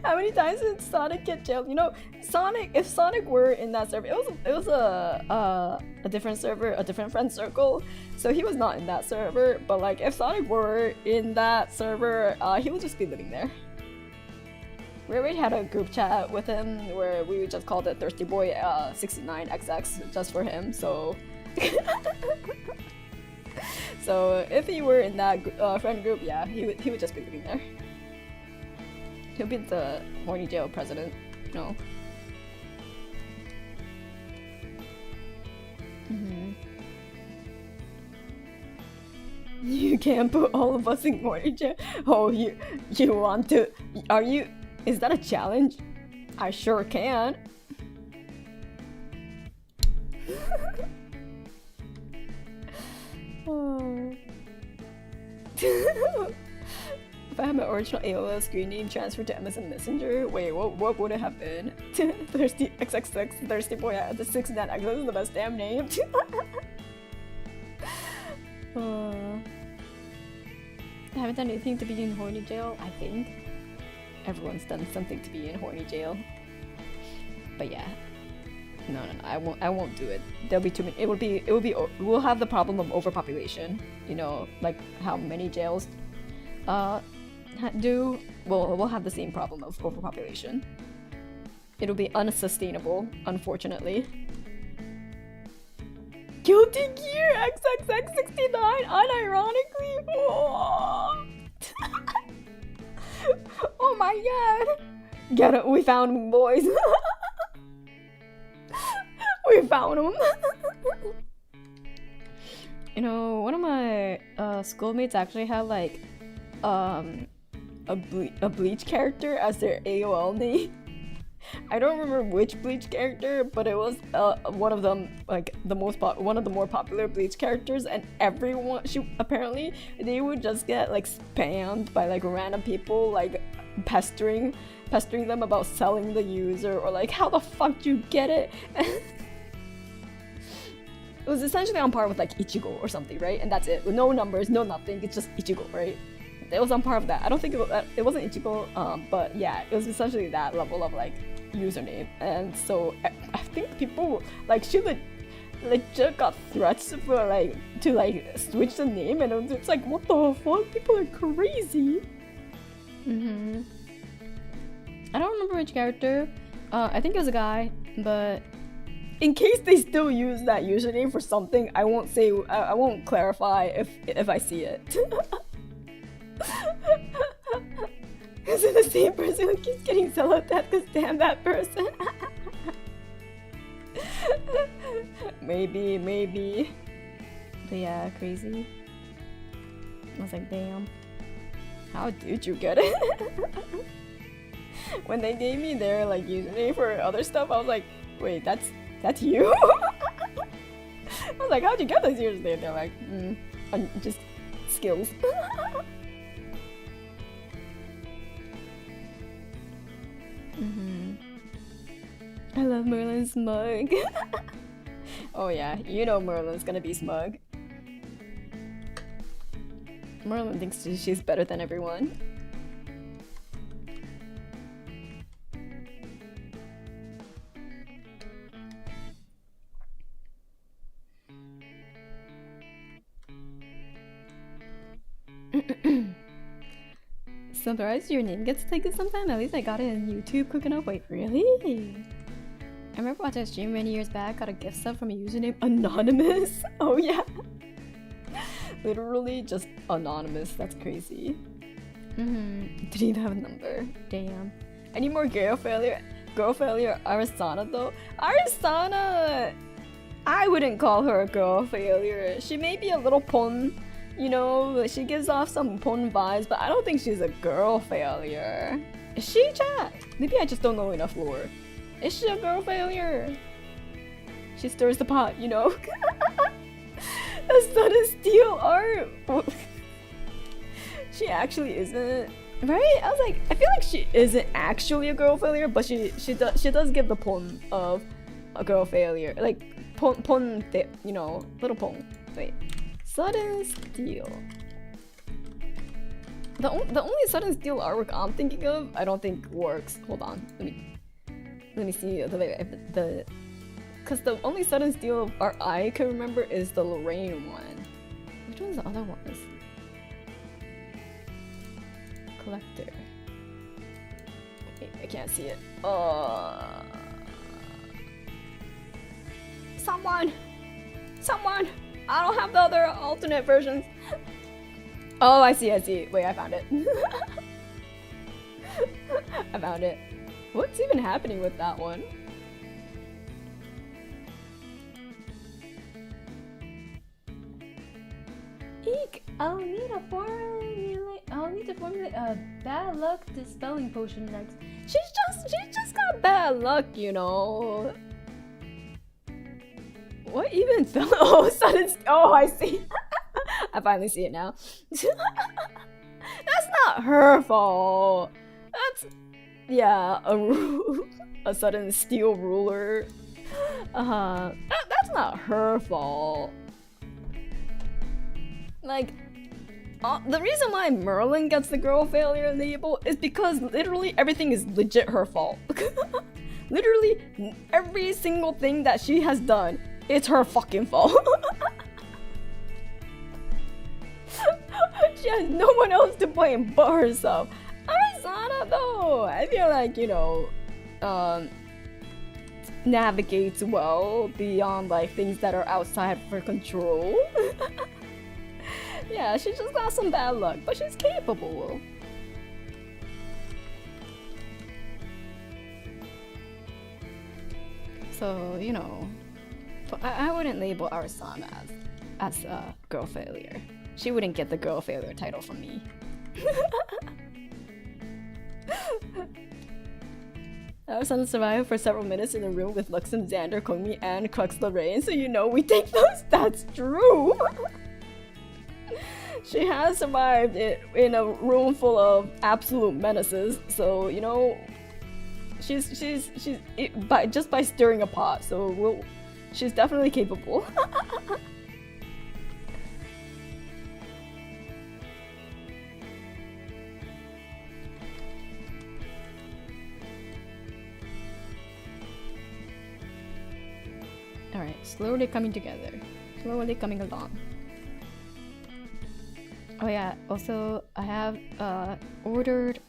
How many times did Sonic get jailed? If Sonic were in that server, it was a different server, a different friend circle. So he was not in that server, but like if Sonic were in that server, he would just be living there. We already had a group chat with him where we just called it Thirsty Boy 69XX just for him. So so if he were in that friend group, yeah, he would just be living there. He'll be the horny jail president. No. You can't put all of us in horny jail. Oh, you want to? Are you? Is that a challenge? I sure can. Oh. If I had my original AOL screen name transferred to MSN Messenger, wait, what would it have been? Thirsty XXX, Thirsty Boy at the 69X, this is the best damn name. I haven't done anything to be in horny jail, I think. Everyone's done something to be in horny jail. But yeah. No, I won't do it. There'll be too many. We'll have the problem of overpopulation. Like how many jails do. We'll have the same problem of overpopulation. It'll be unsustainable, unfortunately. Guilty Gear XXX69, unironically. Oh, oh my god. Get it, we found him, boys. We found him. One of my schoolmates actually had like a Bleach character as their AOL name. I don't remember which Bleach character, but it was one of them, like one of the more popular Bleach characters, and everyone, apparently they would just get like spammed by like random people like pestering them about selling the user, or like, how the fuck do you get it? It was essentially on par with like Ichigo or something, right? And that's it, with no numbers, no nothing, it's just Ichigo, right? It was on par with that. I don't think it wasn't Ichigo, but yeah, it was essentially that level of like username. And so I think people like she legit got threats for like to like switch the name, and it's like, what the fuck? People are crazy. I don't remember which character. I think it was a guy, but in case they still use that username for something, I won't clarify if I see it. Is it the same person who keeps getting solo death? Cause damn that person. Maybe. But yeah, crazy. I was like, damn. How did you get it? When they gave me their like username for other stuff, I was like, wait, that's you? I was like, how'd you get this username? They're like, just skills. I love Merlin's mug. Oh yeah, you know Merlin's gonna be smug. Merlin thinks she's better than everyone. Surprised your name gets taken sometime? At least I got it on YouTube cooking up. Wait, really? I remember watching a stream many years back, got a gift sub from a username Anonymous. Oh yeah. Literally just Anonymous. That's crazy. Didn't even have a number. Damn. I need more girl failure. Girl failure Arisana though. Arisana! I wouldn't call her a girl failure. She may be a little pun. You know, she gives off some pun vibes, but I don't think she's a girl failure. Is she, chat? Maybe I just don't know enough lore. Is she a girl failure? She stirs the pot, you know? That's not a steel art! She actually isn't. Right? I was like, I feel like she isn't actually a girl failure, but she does give the pun of a girl failure. Like, pun, you know, little pun. Wait. Sudden Steel. The only Sudden Steel artwork I'm thinking of, I don't think works. Hold on, let me see the because the only Sudden Steel art I can remember is the Lorraine one. Which one's the other ones? Collector. Wait, I can't see it. Someone. I don't have the other alternate versions. Oh, I see. Wait, I found it. I found it. What's even happening with that one? Eek! I'll need to formulate a bad luck dispelling potion next. She's just got bad luck, you know. What even fell? Oh, sudden. Oh, I see. I finally see it now. That's not her fault. That's a sudden steel ruler. That's not her fault. Like, the reason why Merlin gets the girl failure label is because literally everything is legit her fault. Literally every single thing that she has done. It's her fucking fault. She has no one else to blame but herself. Arizona though, I feel like, you know, navigates well beyond like things that are outside of her control. Yeah, she just got some bad luck, but she's capable. So, you know, I wouldn't label Arisana as a girl failure. She wouldn't get the girl failure title from me. Arisana survived for several minutes in a room with Lux and Xander, Komi, and Crux Lorraine, so you know we take those stats true. She has survived in a room full of absolute menaces, so you know she's just by stirring a pot, so she's definitely capable. Alright, slowly coming together. Slowly coming along. Oh yeah, also I have ordered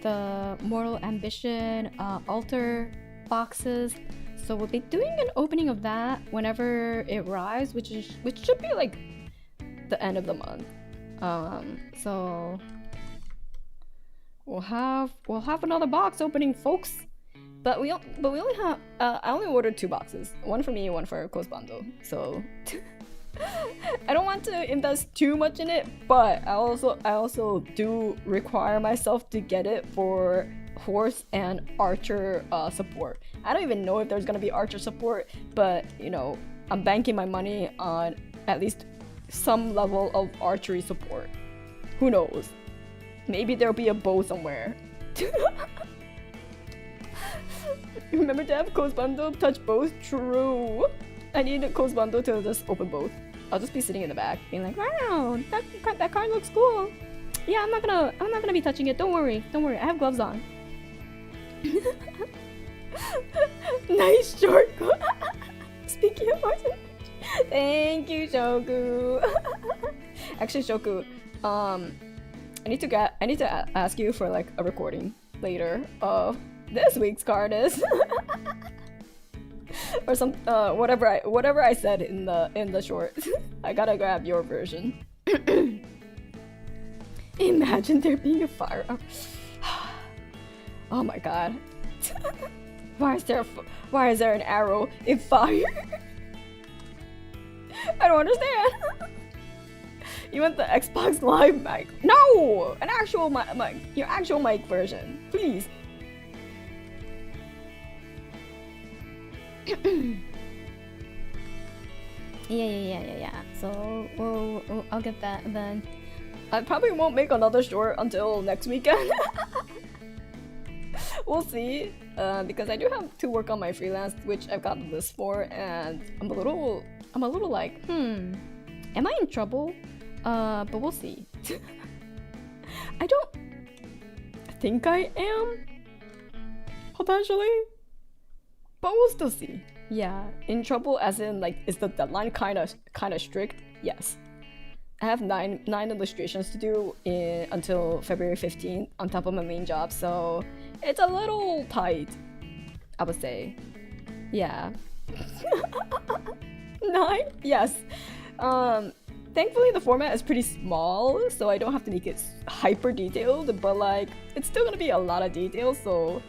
the Mortal Ambition altar boxes. So we'll be doing an opening of that whenever it arrives, which should be like the end of the month. So we'll have another box opening, folks. but we only have I only ordered 2 boxes, one for me, one for Kosbando. So I don't want to invest too much in it, but I also do require myself to get it for horse and archer support. I don't even know if there's gonna be archer support, but you know, I'm banking my money on at least some level of archery support. Who knows? Maybe there'll be a bow somewhere. Remember to have Kosbando touch both? True. I need a Kosbando to just open both. I'll just be sitting in the back, being like, "Wow, that card looks cool. Yeah, I'm not gonna be touching it. Don't worry, I have gloves on." Nice short. Speaking of horses, thank you, Shoku. Actually, Shoku, I need to ask you for like a recording later of this week's card is. Or some whatever I said in the short. I gotta grab your version. Imagine there being a firearm. Oh my god. Why is there an arrow in fire? I don't understand. You want the Xbox Live mic? No, an actual mic, your actual mic version, please. Yeah. So I'll get that, and then I probably won't make another short until next weekend. We'll see, because I do have to work on my freelance, which I've got the list for, and I'm a little like, am I in trouble? But we'll see. I don't think I am, potentially, but we'll still see. Yeah, in trouble as in like, is the deadline kind of strict? Yes. I have nine illustrations to do until February 15th on top of my main job, so it's a little tight, I would say. Yeah. 9? Yes. Thankfully the format is pretty small, so I don't have to make it hyper detailed, but like, it's still gonna be a lot of details, so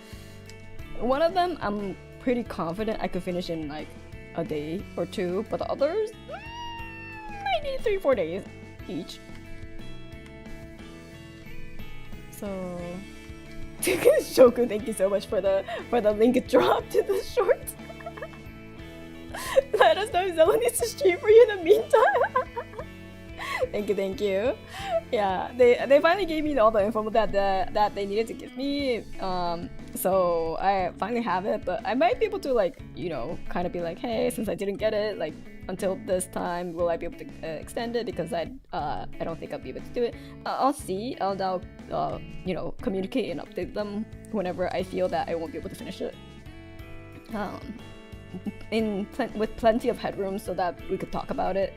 one of them I'm pretty confident I could finish in like a day or two, but the others, I need 3-4 days each. So Shoku, thank you so much for the link drop to the short. Let us know if Zella needs to stream for you in the meantime. Thank you. Yeah, they finally gave me all the info that they needed to give me. So I finally have it, but I might be able to, like, you know, kind of be like, hey, since I didn't get it like until this time, will I be able to extend it, because I don't think I'll be able to do it. I'll see. I'll you know, communicate and update them whenever I feel that I won't be able to finish it. With plenty of headroom so that we could talk about it,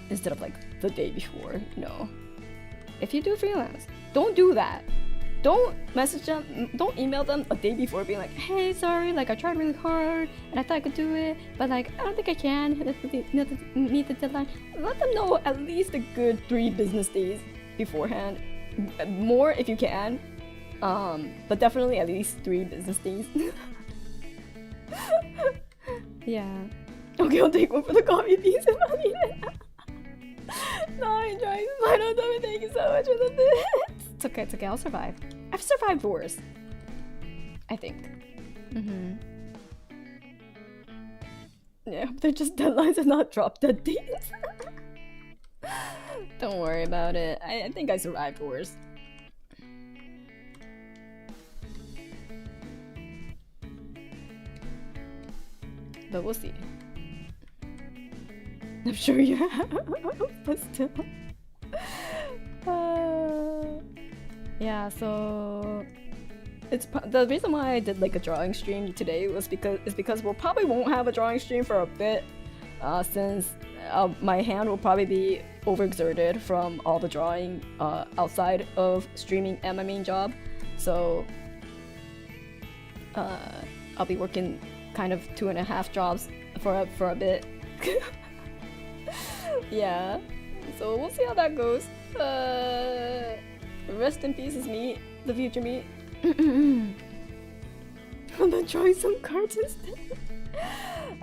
instead of like the day before. You know, if you do freelance, don't do that. Don't message them, don't email them a day before being like, hey, sorry, like I tried really hard and I thought I could do it, but like I don't think I can meet the deadline. Let them know at least a good 3 business days beforehand. More if you can, but definitely at least 3 business days. Yeah. Okay, I'll take one for the coffee beans if I need it. No, I'm trying to find out them. Thank you so much for the bits. It's okay, I'll survive. I've survived worse, I think. Yeah, they're just deadlines and not drop dead dates. Don't worry about it. I think I survived worse. But we'll see. I'm sure you have, but still. Yeah, so it's the reason why I did like a drawing stream today was because we'll probably won't have a drawing stream for a bit, since my hand will probably be overexerted from all the drawing outside of streaming and my main job. So I'll be working kind of 2.5 jobs for a bit. Yeah, so we'll see how that goes. Rest in peace is me, the future me. And then drawing some cards instead.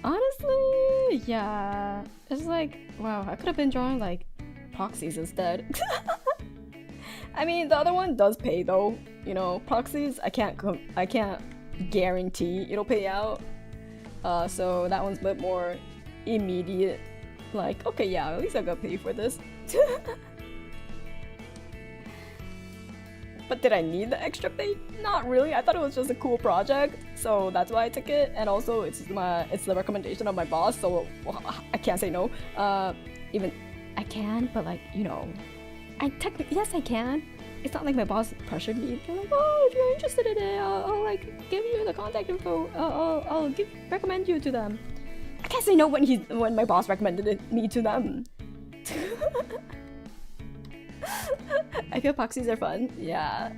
Honestly, yeah. It's like, wow, I could have been drawing like proxies instead. I mean, the other one does pay though. You know, proxies I can't guarantee it'll pay out. So that one's a bit more immediate. Like, okay, yeah, at least I got paid for this. But did I need the extra pay? Not really. I thought it was just a cool project, so that's why I took it. And also, it's the recommendation of my boss, so I can't say no. Even I can, but like, you know, I technically, yes, I can. It's not like my boss pressured me. They're like, oh, if you're interested in it, I'll like give you the contact info. I'll recommend you to them. I can't say no when my boss recommended me to them. I feel proxies are fun. Yeah,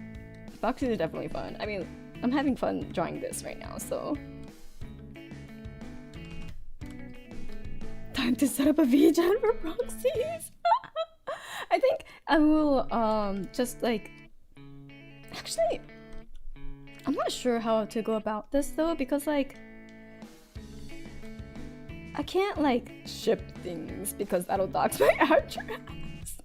proxies are definitely fun. I mean, I'm having fun drawing this right now, so. Time to set up a VGen for proxies. I think I will just like. Actually, I'm not sure how to go about this though, because like I can't like ship things because that'll dox my address.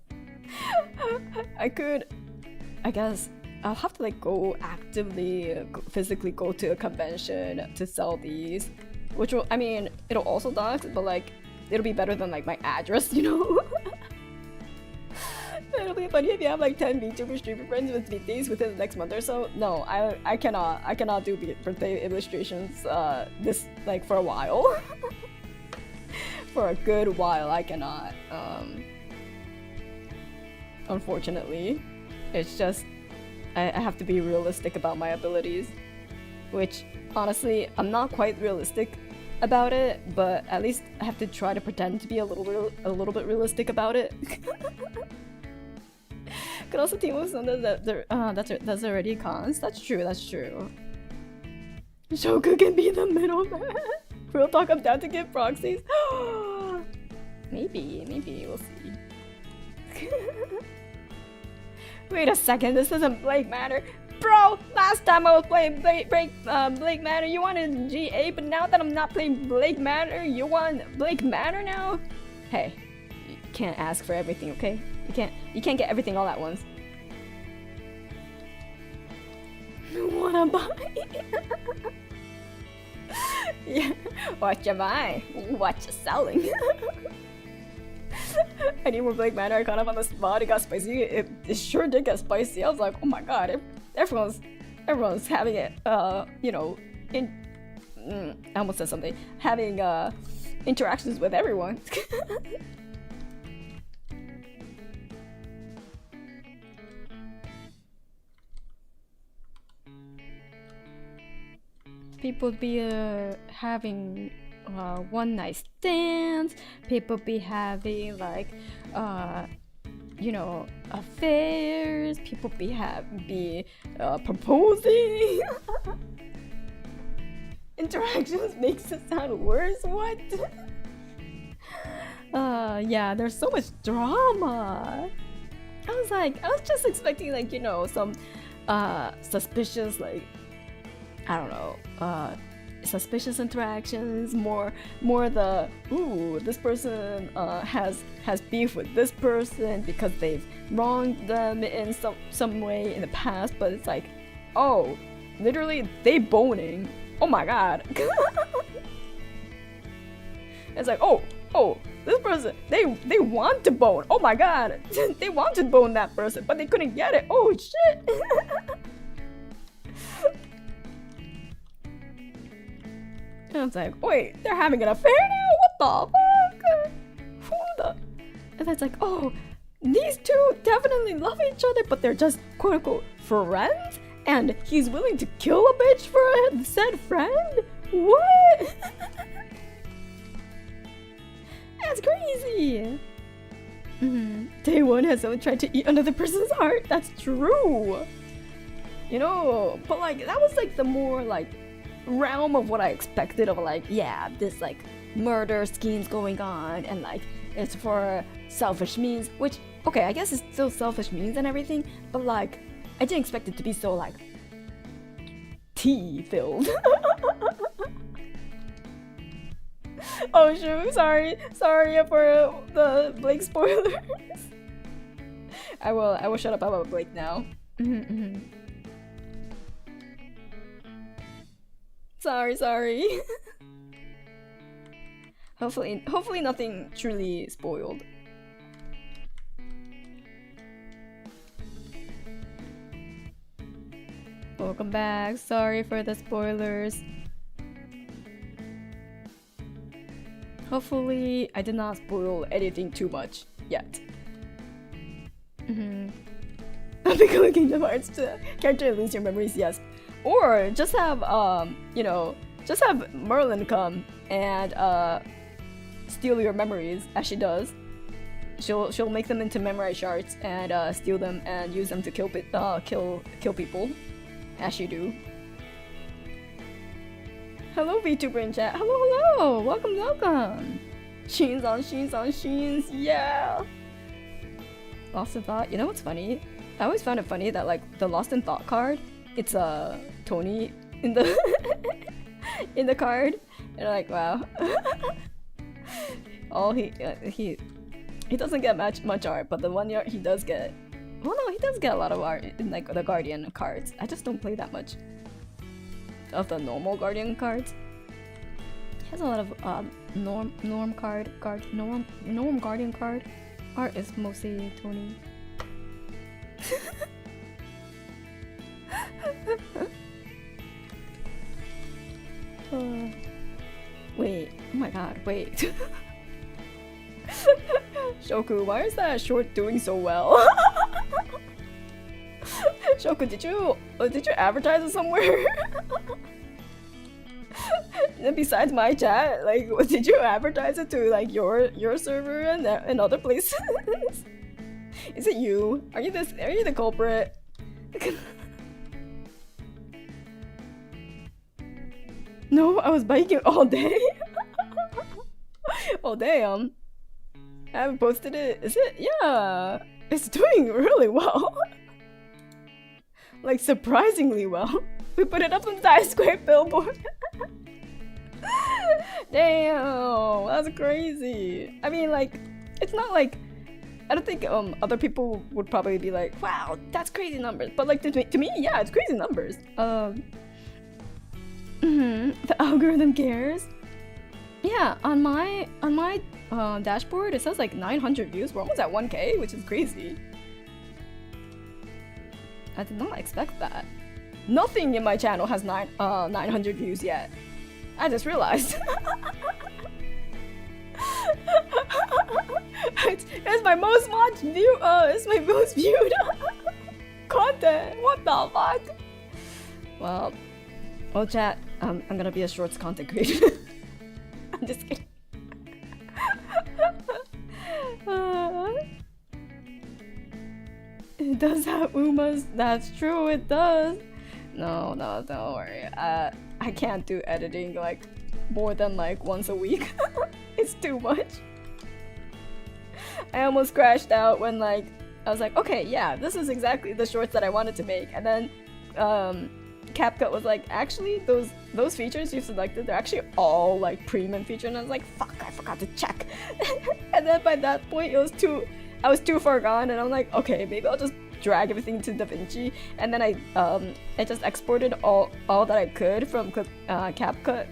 I guess I'll have to like go actively, physically go to a convention to sell these, which will, I mean, it'll also dox, but like it'll be better than like my address, you know. It'll be funny if you have like 10 VTuber streamer friends with birthdays within the next month or so. No, I cannot do birthday illustrations this like for a while. For a good while, I cannot. Unfortunately, it's just I have to be realistic about my abilities, which honestly I'm not quite realistic about it, but at least I have to try to pretend to be a little bit realistic about it. Could also team with someone that's already cons. That's true. Shoku can be the middleman. Real talk, I'm down to give proxies. Maybe we'll see. Wait a second, this isn't Blake Manor. Bro, last time I was playing Blake Manor, you wanted GA, but now that I'm not playing Blake Manor, you want Blake Manor now? Hey, you can't ask for everything, okay? You can't get everything all at once. What am I? Yeah, what you buy? What you selling? I need more Blake Manor. I caught up on the spot. It got spicy. It sure did get spicy. I was like, oh my god, everyone's having it. You know, I almost said something. Having interactions with everyone. People be having one night stands. People be having like you know, affairs. People be proposing. Interactions makes it sound worse. What? Yeah, there's so much drama. I was just expecting like, you know, some suspicious, like, I don't know, suspicious interactions, more the, ooh, this person has beef with this person because they've wronged them in some way in the past, but it's like, oh, literally they boning. Oh my god. It's like, oh, this person, they want to bone. Oh my god. They want to bone that person, but they couldn't get it. Oh shit. And it's like, wait, they're having an affair now? What the fuck? And it's like, oh, these two definitely love each other, but they're just quote unquote friends? And he's willing to kill a bitch for said friend? What? That's crazy. Day one has someone tried to eat another person's heart. That's true. You know, but like, that was like the more like realm of what I expected of like, yeah, this like murder schemes going on and like it's for selfish means, which, okay, I guess it's still selfish means and everything, but like I didn't expect it to be so like tea filled. Oh shoot, sorry for the Blake spoilers. I will shut up about Blake now. Sorry. Hopefully nothing truly spoiled. Welcome back. Sorry for the spoilers. Hopefully I did not spoil anything too much yet. I'm becoming Kingdom Hearts character and lose your memories, yes. Or just have just have Merlin come and steal your memories as she does. She'll make them into memory shards and steal them and use them to kill people, as you do. Hello VTuber in chat. Hello. Welcome. Sheens on sheens. Yeah. Lost in Thought. You know what's funny? I always found it funny that like the Lost in Thought card, it's Tony in the in the card, and like wow. Oh he doesn't get much art, but the one year he does get. Well, no, he does get a lot of art in like the Guardian cards. I just don't play that much of the normal Guardian cards. He has a lot of norm Guardian card. Art is mostly Tony. Wait, oh my god, wait. Shoku, why is that short doing so well? Shoku, did you advertise it somewhere? Besides my chat, like, did you advertise it to like your server and other places? Is it you? Are you the culprit? No, I was biking all day. Oh damn. I haven't posted it. Is it? Yeah. It's doing really well. Like surprisingly well. We put it up on the Square billboard. Damn, that's crazy. I mean, like, it's not like I don't think other people would probably be like, wow, that's crazy numbers. But like to me, yeah, it's crazy numbers. The algorithm cares. Yeah, on my dashboard it says like 900 views. We're almost at 1K, which is crazy. I did not expect that. Nothing in my channel has 900 views yet. I just realized. It's my most watched view. It's my most viewed content. What the fuck? Well, chat. I'm gonna be a shorts content creator. I'm just kidding. It does have Umas. That's true. It does. No, don't worry. I can't do editing like more than like once a week. It's too much. I almost crashed out when like I was like, okay, yeah, this is exactly the shorts that I wanted to make, and then CapCut was like, actually, those features you selected, they're actually all like premium features, and I was like, fuck, I forgot to check. And then by that point, I was too far gone, and I'm like, okay, maybe I'll just drag everything to DaVinci, and then I just exported all that I could from CapCut,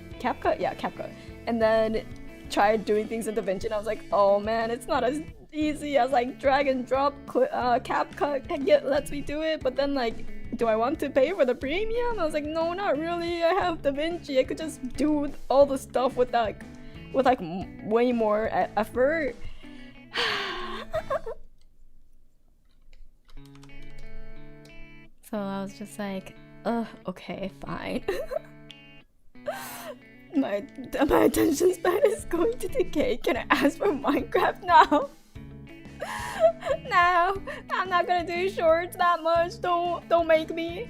and then tried doing things in DaVinci, and I was like, oh man, it's not as easy as like drag and drop. CapCut lets me do it, but then like, do I want to pay for the premium? I was like, no, not really. I have DaVinci. I could just do all the stuff with like way more effort. So I was just like, okay, fine. My attention span is going to decay. Can I ask for Minecraft now? No, I'm not gonna do shorts that much. Don't make me.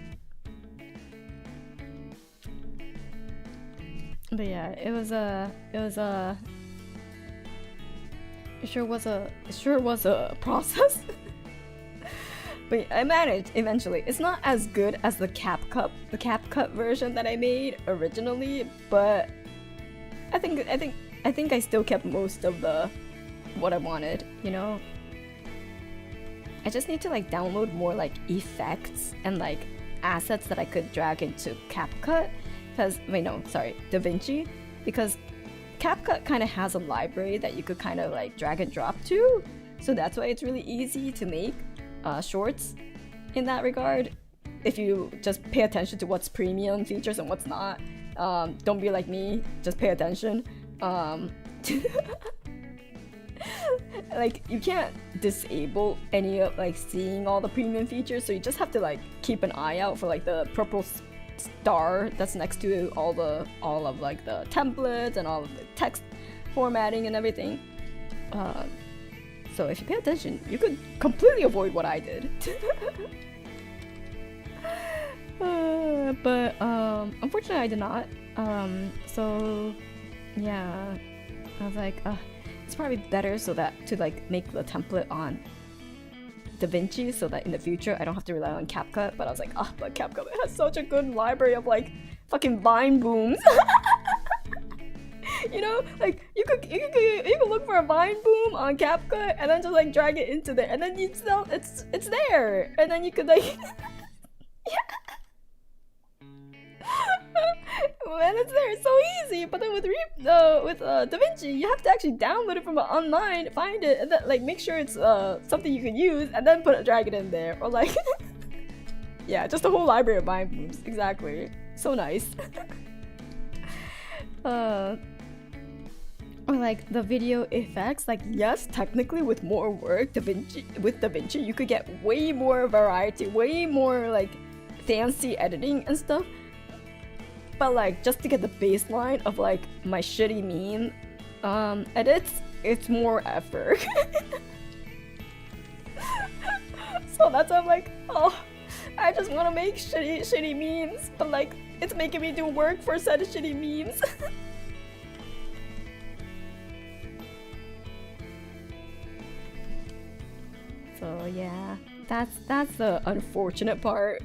But yeah, it sure was a process. But I managed eventually. It's not as good as the CapCut CapCut version that I made originally, but I think I still kept most of the what I wanted, you know? I just need to like download more like effects and like assets that I could drag into CapCut, because wait, no, sorry, DaVinci, because CapCut kind of has a library that you could kind of like drag and drop to, so that's why it's really easy to make shorts in that regard. If you just pay attention to what's premium features and what's not, don't be like me, just pay attention. Like you can't disable any of like seeing all the premium features, so you just have to like keep an eye out for like the purple star that's next to all of like the templates and all of the text formatting and everything. So if you pay attention, you could completely avoid what I did. But unfortunately I did not. So yeah, I was like, it's probably better so that to like make the template on DaVinci so that in the future I don't have to rely on CapCut. But I was like, but CapCut has such a good library of like fucking vine booms. You know, like you could look for a vine boom on CapCut and then just like drag it into there, and then you still it's there, and then you could like yeah. And it's there, it's so easy. But then with DaVinci, you have to actually download it from online, find it, and then like make sure it's something you can use, and then drag it in there, or like yeah, just a whole library of vine booms. Exactly, so nice. Or like the video effects, like yes, technically with more work, with DaVinci you could get way more variety, way more like fancy editing and stuff. But like just to get the baseline of like my shitty meme edits, it's more effort. So that's why I'm like, I just want to make shitty memes, but like it's making me do work for a set of shitty memes. So yeah, that's the unfortunate part.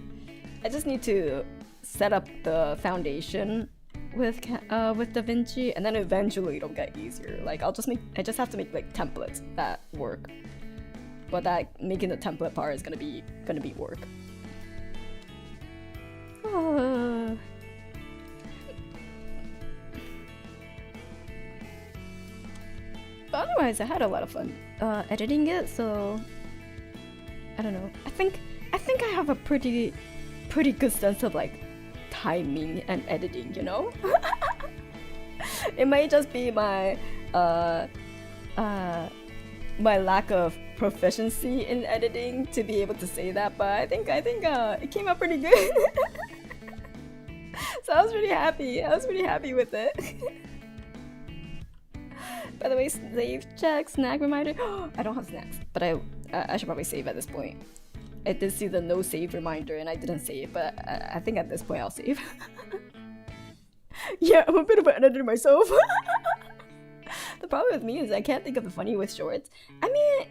I just need to set up the foundation with DaVinci, and then eventually it'll get easier. Like I just have to make like templates that work. But that making the template part is gonna be work. But otherwise, I had a lot of fun editing it. So I don't know. I think I have a pretty good sense of like timing and editing, you know. It might just be my my lack of proficiency in editing to be able to say that, but I think it came out pretty good. So I was really happy with it. By the way, save check, snack reminder. I don't have snacks, but I should probably save at this point. I did see the no save reminder and I didn't save, but I think at this point I'll save. Yeah, I'm a bit of an editor myself. The problem with me is I can't think of the funny with shorts. I mean,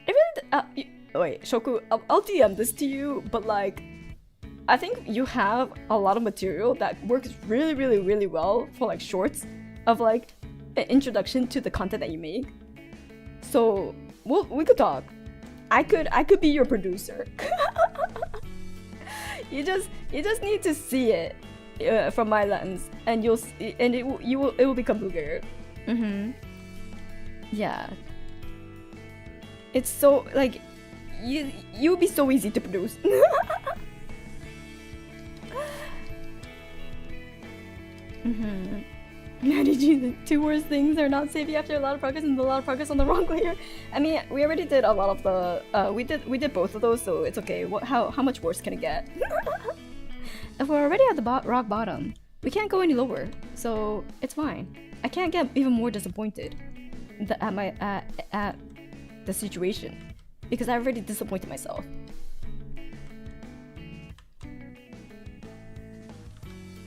it really. Wait, Shoku, I'll DM this to you, but like, I think you have a lot of material that works really well for like shorts of like an introduction to the content that you make. So we could talk. I could be your producer. You just need to see it from my lens, and it will become bigger. Yeah. It's so like you'll be so easy to produce. How did you? The two worst things are not saving after a lot of progress and a lot of progress on the wrong layer. I mean, we already did a lot of the. We did both of those, so it's okay. How much worse can it get? If we're already at the rock bottom, we can't go any lower, so it's fine. I can't get even more disappointed at the situation because I already disappointed myself.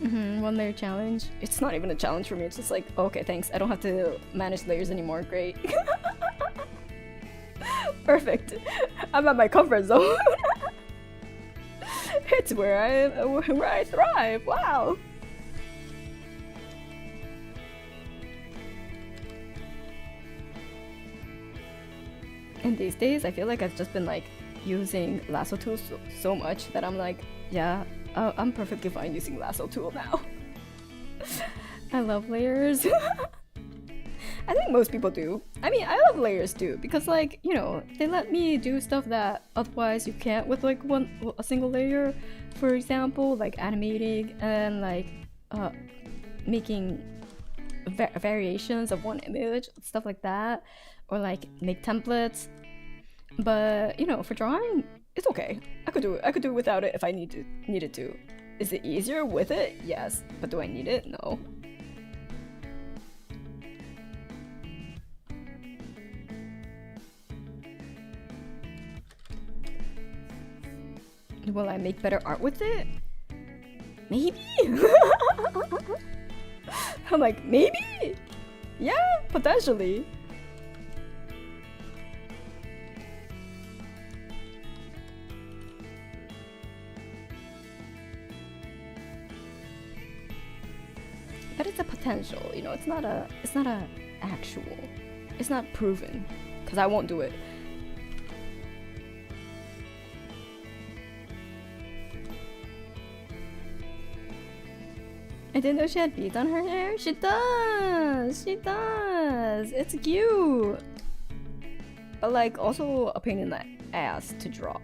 One layer challenge. It's not even a challenge for me. It's just like, okay, thanks. I don't have to manage layers anymore. Great. Perfect. I'm at my comfort zone. It's where I thrive. Wow. And these days, I feel like I've just been like using lasso tools so much that I'm like, yeah, I'm perfectly fine using lasso tool now. I love layers. I think most people do. I mean, I love layers too because, like, you know, they let me do stuff that otherwise you can't with like a single layer. For example, like animating and like making variations of one image, stuff like that, or like make templates. But you know, for drawing, it's okay. I could do it. I could do it without it if I needed to. Is it easier with it? Yes. But do I need it? No. Will I make better art with it? Maybe? I'm like, maybe? Yeah, potentially. But it's a potential, you know, it's not a actual. It's not proven. Because I won't do it. I didn't know she had beads on her hair. She does! She does! It's cute! But like, also a pain in the ass to draw.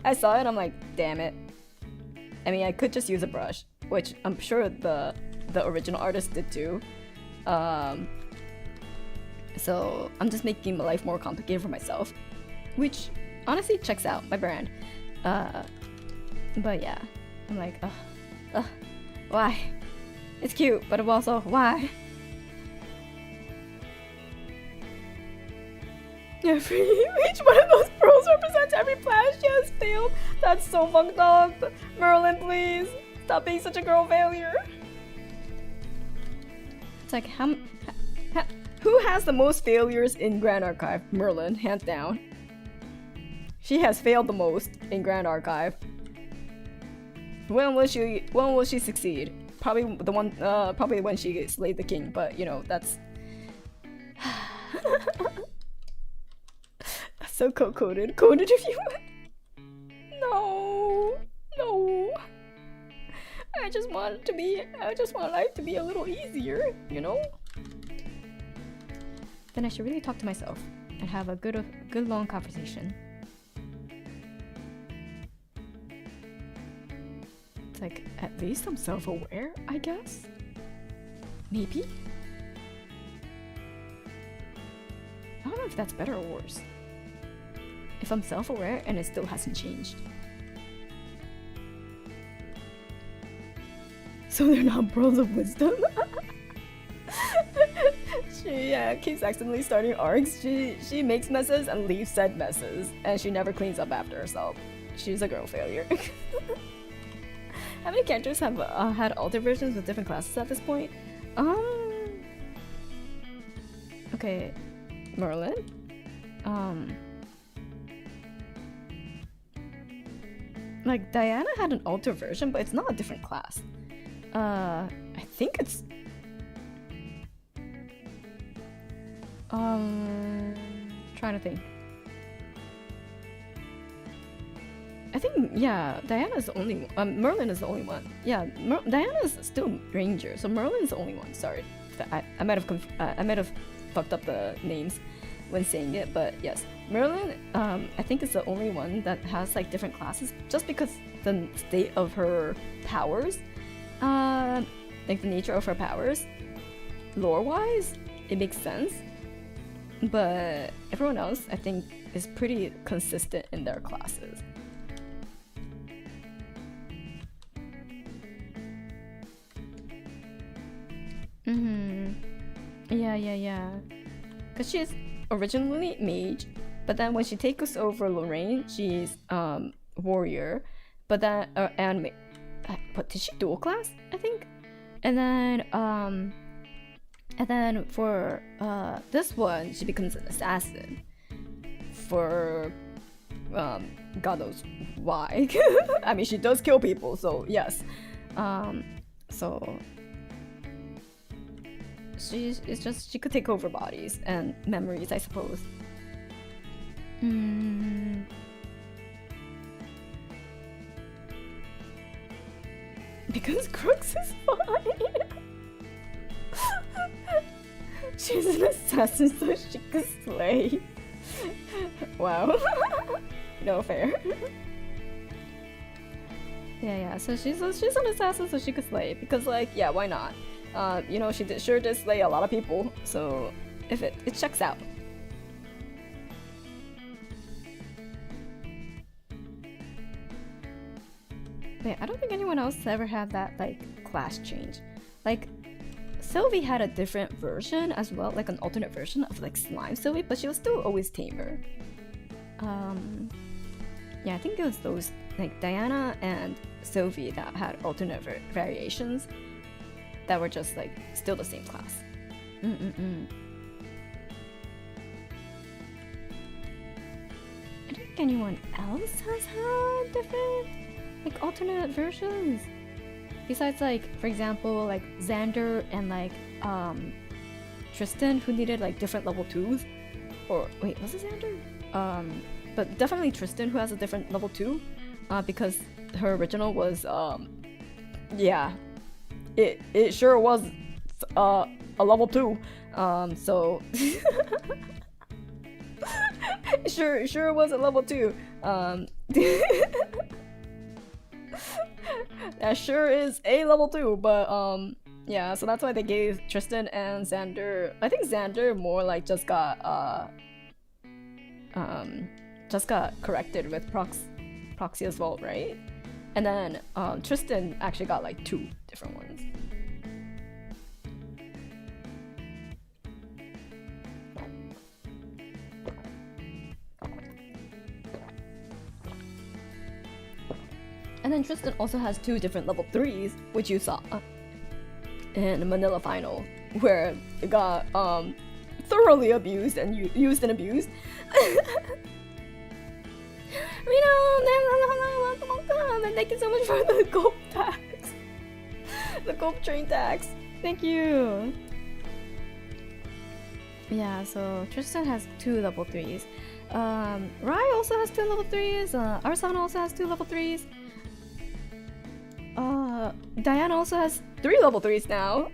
I saw it, I'm like, damn it. I mean, I could just use a brush, which I'm sure the original artist did too. So I'm just making my life more complicated for myself, which honestly checks out my brand. But yeah. I'm like, why? It's cute, but also, why? Each one of those pearls represents every plan she has failed. That's so fucked up. Merlin, please. Stop being such a girl failure. It's like, who has the most failures in Grand Archive? Merlin, hands down. She has failed the most in Grand Archive. When will she succeed? Probably probably when she slayed the king, but you know, that's that's so coded. Coded if you No. I just want life to be a little easier, you know? Then I should really talk to myself and have a good long conversation. It's like, at least I'm self-aware, I guess? Maybe? I don't know if that's better or worse. If I'm self-aware and it still hasn't changed. So they're not pearls of wisdom? She keeps accidentally starting arcs. She makes messes and leaves said messes. And she never cleans up after herself. She's a girl failure. How many characters have had alter versions with different classes at this point? Okay, Merlin. Like Diana had an alter version, but it's not a different class. I think it's. Trying to think. I think, yeah, Diana's the only one. Merlin is the only one. Yeah, Diana's still Ranger, so Merlin's the only one. Sorry, I might have fucked up the names when saying it, but yes, Merlin. I think is the only one that has like different classes, just because the state of her powers, like the nature of her powers, lore-wise, it makes sense. But everyone else, I think, is pretty consistent in their classes. Yeah. Because she's originally mage, but then when she takes over Lorraine, she's warrior. But then but did she dual class? I think. And then for this one, she becomes an assassin. For God knows why. I mean, she does kill people, so yes. So she could take over bodies and memories, I suppose. Because Crooks is fine. She's an assassin, so she could slay. Wow. No fair. Yeah. So she's an assassin, so she could slay. Because, like, yeah, why not? You know, she sure did slay a lot of people. So if it checks out. Yeah, I don't think anyone else ever had that, like, class change. Like, Sylvie had a different version as well, like an alternate version of, like, Slime Sylvie, but she was still always tamer. Yeah, I think it was those, like, Diana and Sylvie that had alternate variations that were just, like, still the same class. I don't think anyone else has had different, like, alternate versions. Besides, like, for example, like, Xander and, like, Tristan, who needed, like, different level 2s. Or, wait, was it Xander? But definitely Tristan, who has a different level 2. Because her original was, yeah. It sure was, a level 2. So... it sure was a level 2. That sure is a level 2, but yeah, so that's why they gave Tristan and Xander. I think Xander more like just got corrected with Proxia's Vault, right? And then Tristan actually got like 2 different ones. And then Tristan also has 2 different level 3s, which you saw in the Manila final, where it got thoroughly abused and used and abused. Welcome, and thank you so much for the gold tax. The gold train tax. Thank you. Yeah, so Tristan has 2 level 3s. Rai also has 2 level 3s. Arsana also has 2 level 3s. Diana also has 3 level 3s now.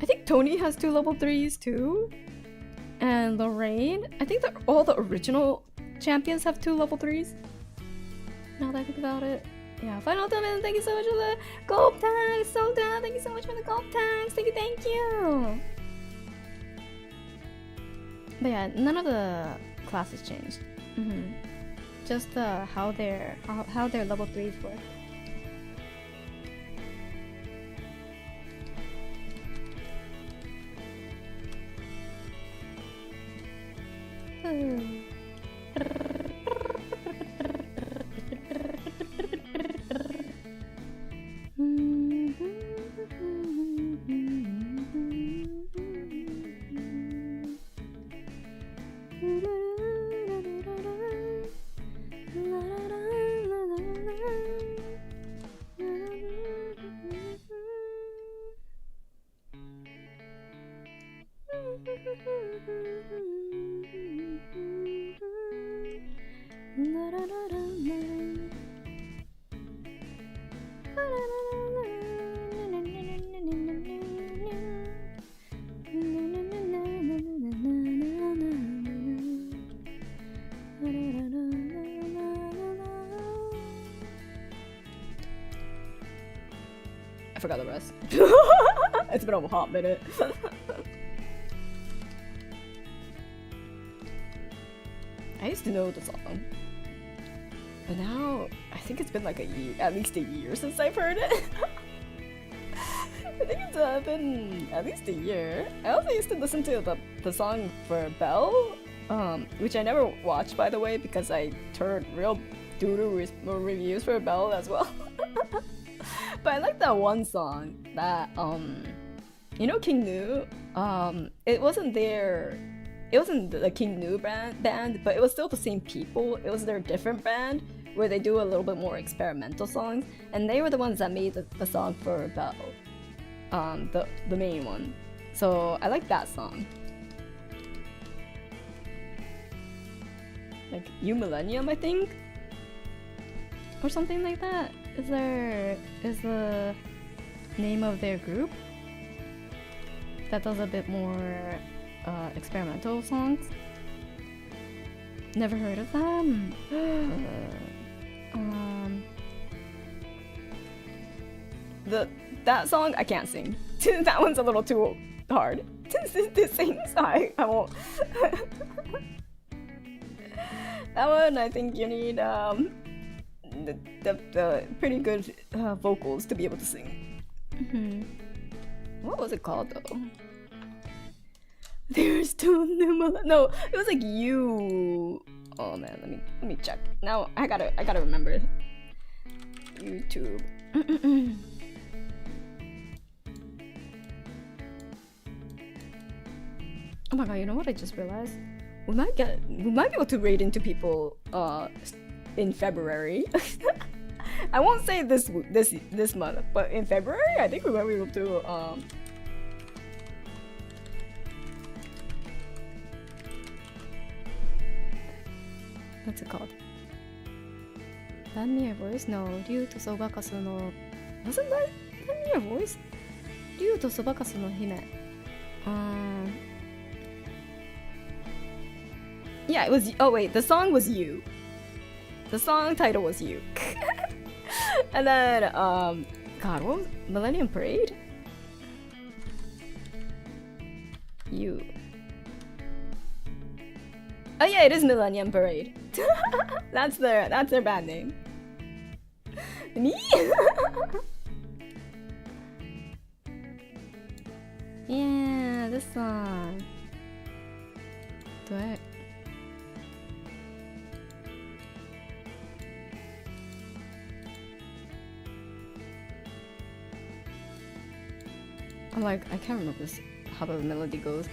I think Tony has 2 level 3s too. And Lorraine, I think that all the original champions have 2 level 3s. Now that I think about it. Yeah, Final Diamond, thank you so much for the gold tags. So down, thank you so much for the gold tags. Thank you. But yeah, none of the classes changed. Just how their level 3s work. I forgot the rest. It's been a hot minute. I used to know the song, but now I think it's been like a year, at least a year since I've heard it. I think it's been at least a year. I also used to listen to the song for Belle, which I never watched, by the way, because I heard real doo-doo reviews for Belle as well. But I like that one song that, you know, King Nu, it wasn't there it wasn't the King New band, but it was still the same people. It was their different band where they do a little bit more experimental songs, and they were the ones that made the song for Belle, the main one. So I like that song. Like You Millennium, I think, or something like that. Is the name of their group that does a bit more experimental songs. Never heard of them. That song I can't sing. That one's a little too hard to sing, so I won't. That one, I think you need the pretty good vocals to be able to sing. What was it called though? There's still no, it was like You. Oh man, let me check. Now I gotta remember. YouTube. Oh my god, you know what I just realized? We might be able to raid into people in February. I won't say this month, but in February I think we might be able to what's it called? Lend me your voice? No, Ryu to Sobakasu no... Wasn't that Lend me your voice? Ryu to Sobakasu no Hime. Yeah, it was... Oh wait, the song was You. The song title was You. And then, God, what was Millennium Parade? You. Oh yeah, it is Millennium Parade. That's their band name. Me? Yeah, this song. Do I? I'm like, I can't remember how the melody goes.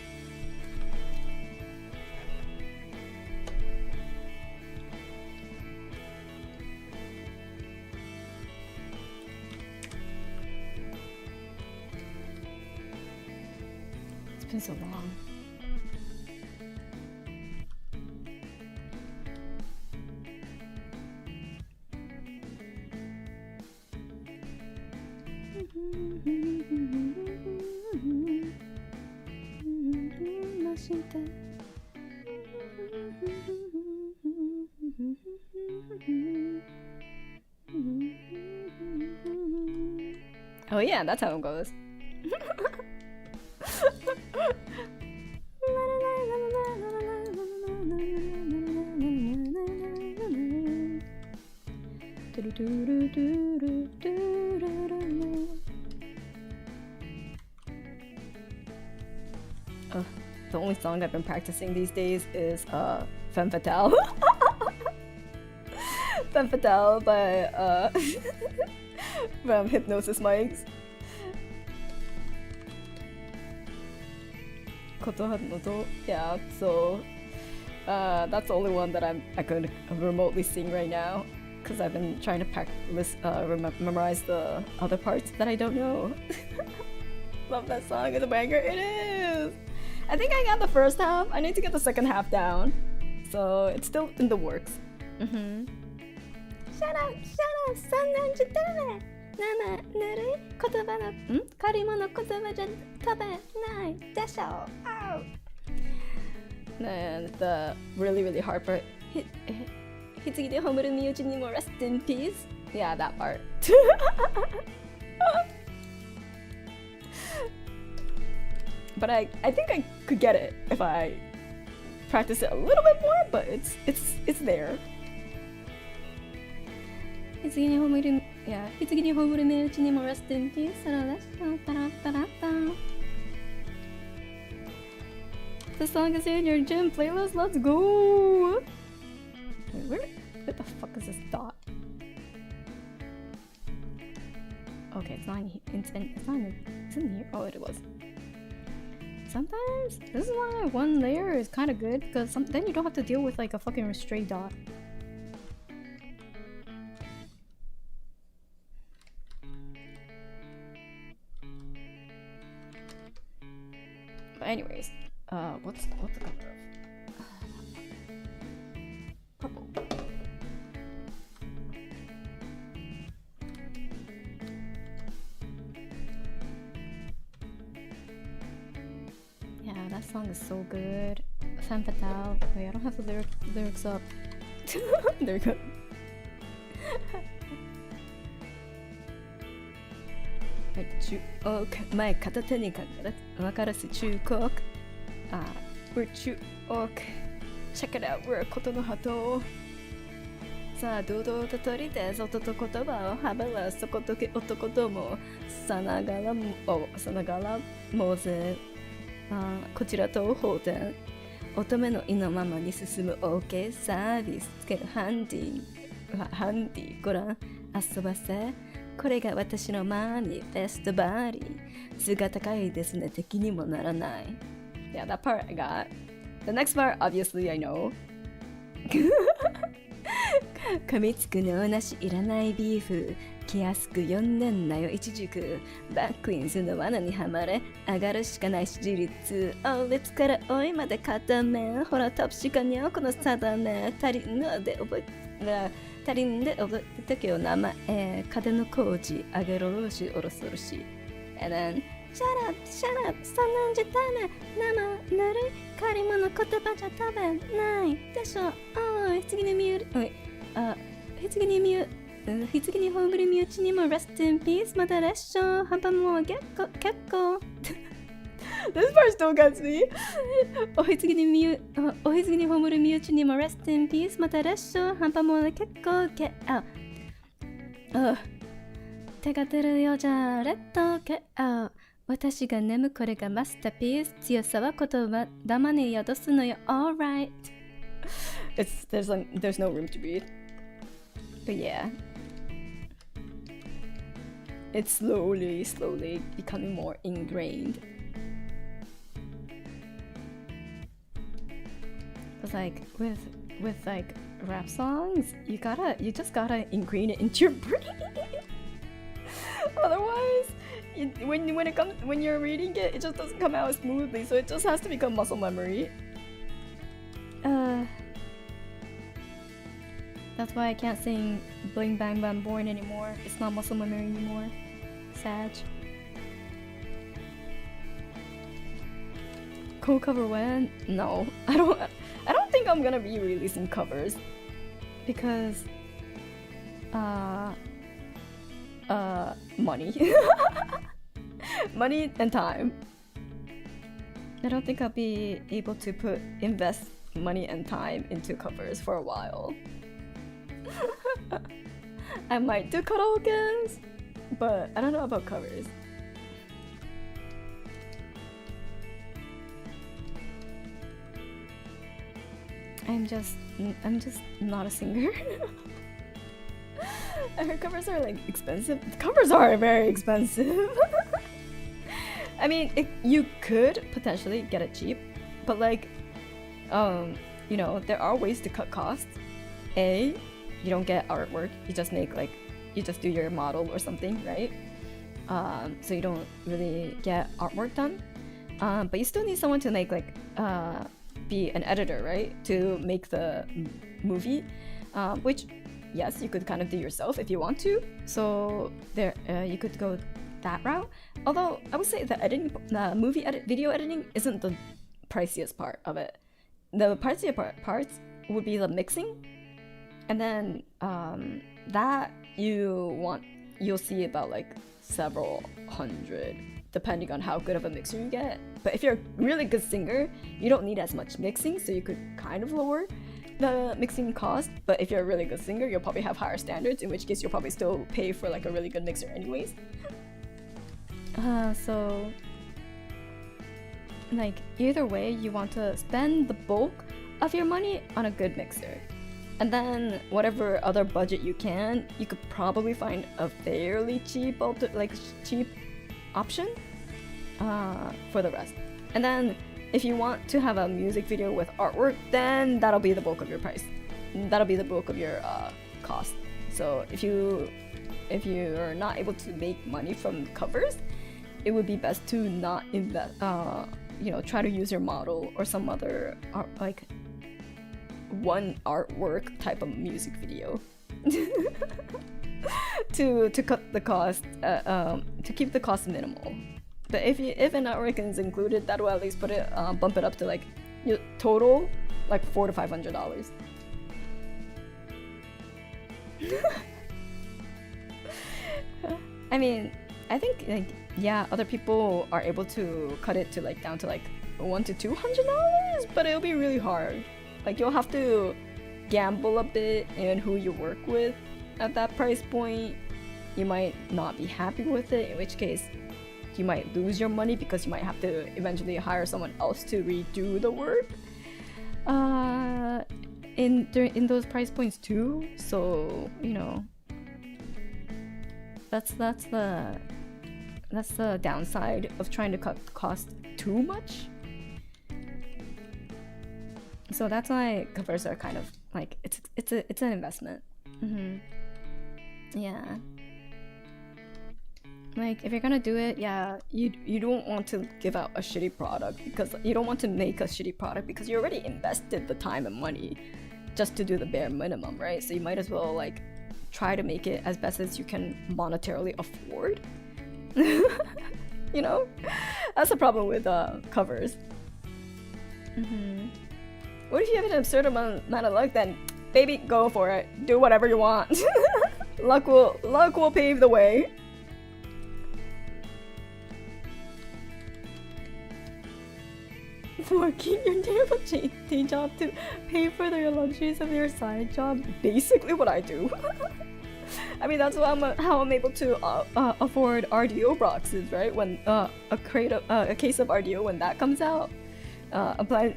It's been so long. Oh yeah, that's how it goes. The only song I've been practicing these days is Femme Fatale. Femme Fatale by from Hypnosis Mics. Yeah, so that's the only one that I could remotely sing right now, because I've been trying to memorize the other parts that I don't know. Love that song, it's a banger. It is! I think I got the first half, I need to get the second half down. So it's still in the works. Shut up, sannan jitame! Nana, nuru, kotoba no, karimo kotoba ja tabenai desho! Ow! And the really hard part. Hitsugi de homuru miyuchi ni mo rest in peace. Yeah, that part. But I think I could get it if I practice it a little bit more, but it's there. Hitsugi ni homuru, yeah, Hitsugi ni homuru miyuchi ni mo rest in peace. The song is in your gym playlist. Let's go. Wait, where the fuck is this dot? Okay, it's not in here. It's in here. Oh, it was. sometimes this is why one layer is kind of good, because then you don't have to deal with like a fucking stray dot. But anyways, what's the color of purple? Yeah, that song is so good. Femme Fatale. Wait, I don't have the lyrics up. There we go. We're 中央 Check it out, we're ことの葉とさあ堂々と取りで外と言葉をはべらそことけ男ともさながらもぜこちらと法典乙女の意のままに進む OK サービスつけるハンディご覧遊ばせこれが私のマニフェストバディ図が高いですね敵にもならない Yeah, that part I got. The next part, obviously I know. 噛みつくのなしいらないビーフ気安く呼んでんなよ一軸バックインズの罠にはまれ上がるしかない支持率オリッツから老いまで固めほらトップしかにゃこの定め足りんで覚えたけど名前風の工事上げろろしおろそろし And then Shut up, そんなんじゃダメ生ぬるい借り物言葉じゃ食べないでしょおい棺に見えるおい棺に葬る身内にも Rest in peace まだ列車幅も結構This part still gets me お棺に葬る身内にも Rest in peace また列車幅も結構手が出るようじゃレッドケア私が眠これがマスターピース強さは言葉玉に宿すのよ Alright There's no room to breathe But yeah It's slowly becoming more ingrained It's like with like rap songs you just gotta ingrain it into your brain Otherwise when you're reading it, it just doesn't come out smoothly, so it just has to become muscle memory. That's why I can't sing Bling Bang Bang Born anymore. It's not muscle memory anymore. Sad. Co-cover when? No, I don't think I'm gonna be releasing covers because money. Money and time. I don't think I'll be able to invest money and time into covers for a while. I might do karaokes, but I don't know about covers. I'm just not a singer. I heard covers are like expensive. Covers are very expensive. I mean, you could potentially get it cheap, but like, you know, there are ways to cut costs. You don't get artwork. You just do your model or something, right? So you don't really get artwork done. But you still need someone to make like be an editor, right? To make the movie, which yes, you could kind of do yourself if you want to. So there, you could go that route. Although I would say the video editing isn't the priciest part of it. The priciest parts would be the mixing, and then that you'll see about like several hundred, depending on how good of a mixer you get. But if you're a really good singer, you don't need as much mixing, so you could kind of lower the mixing cost. But if you're a really good singer, you'll probably have higher standards, in which case you'll probably still pay for like a really good mixer anyways. So like either way, you want to spend the bulk of your money on a good mixer, and then whatever other budget you could probably find a fairly cheap option for the rest. And then if you want to have a music video with artwork, then that'll be the bulk of your price. That'll be the bulk of your cost. So if you're not able to make money from covers, it would be best to not invest. Try to use your model or some other like one artwork type of music video to cut the cost, to keep the cost minimal. But if an artwork is included, that will at least bump it up to like your total like $400 to $500. I mean, I think like other people are able to cut it to like down to like $100 to $200, but it'll be really hard. Like you'll have to gamble a bit in who you work with at that price point. You might not be happy with it, in which case you might lose your money because you might have to eventually hire someone else to redo the work in those price points too. So that's the downside of trying to cut the cost too much. So that's why covers are kind of like it's an investment. Yeah. Like if you're gonna do it, you don't want to give out a shitty product, because you don't want to make a shitty product because you already invested the time and money just to do the bare minimum, right? So you might as well like try to make it as best as you can monetarily afford. That's the problem with covers. What if you have an absurd amount of luck? Then baby, go for it. Do whatever you want. luck will pave the way. Working your terrible day job to pay for the luxuries of your side job. Basically what I do. I mean, that's how I'm able to afford RDO boxes, right? When a case of RDO, when that comes out,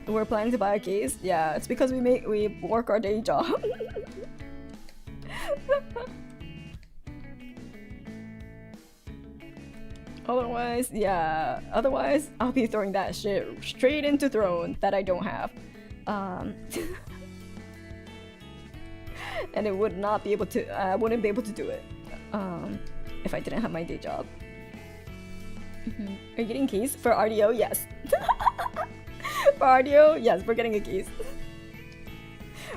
we're planning to buy a case. Yeah, it's because we work our day job. Otherwise I'll be throwing that shit straight into Throne that I don't have. And I wouldn't be able to do it if I didn't have my day job. Are you getting a case for RDO? Yes. For RDO, yes, we're getting a case.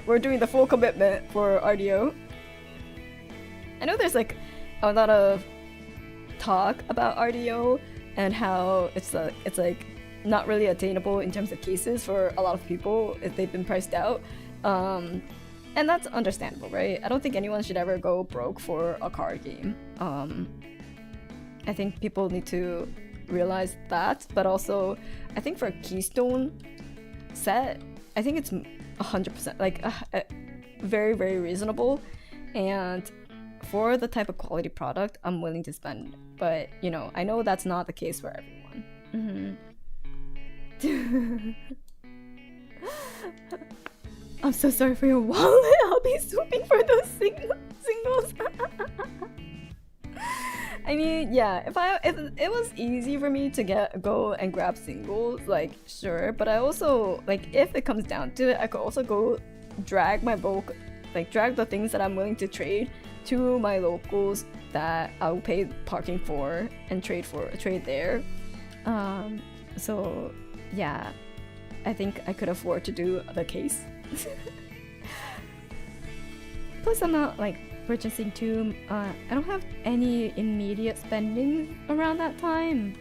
We're doing the full commitment for RDO. I know there's like a lot of talk about RDO and how it's like not really attainable in terms of cases for a lot of people if they've been priced out. And that's understandable, right? I don't think anyone should ever go broke for a card game. I think people need to realize that, but also I think for a Keystone set, I think it's 100% like very, very reasonable, and for the type of quality product I'm willing to spend. But I know that's not the case for everyone. I'm so sorry for your wallet. I'll be swooping for those singles. I mean, yeah, if it was easy for me to go and grab singles, like sure, but I also like if it comes down to it, I could also go drag my bulk, like drag the things that I'm willing to trade to my locals that I'll pay parking for and trade there. So yeah, I think I could afford to do the case. Plus I'm not like purchasing too I don't have any immediate spending around that time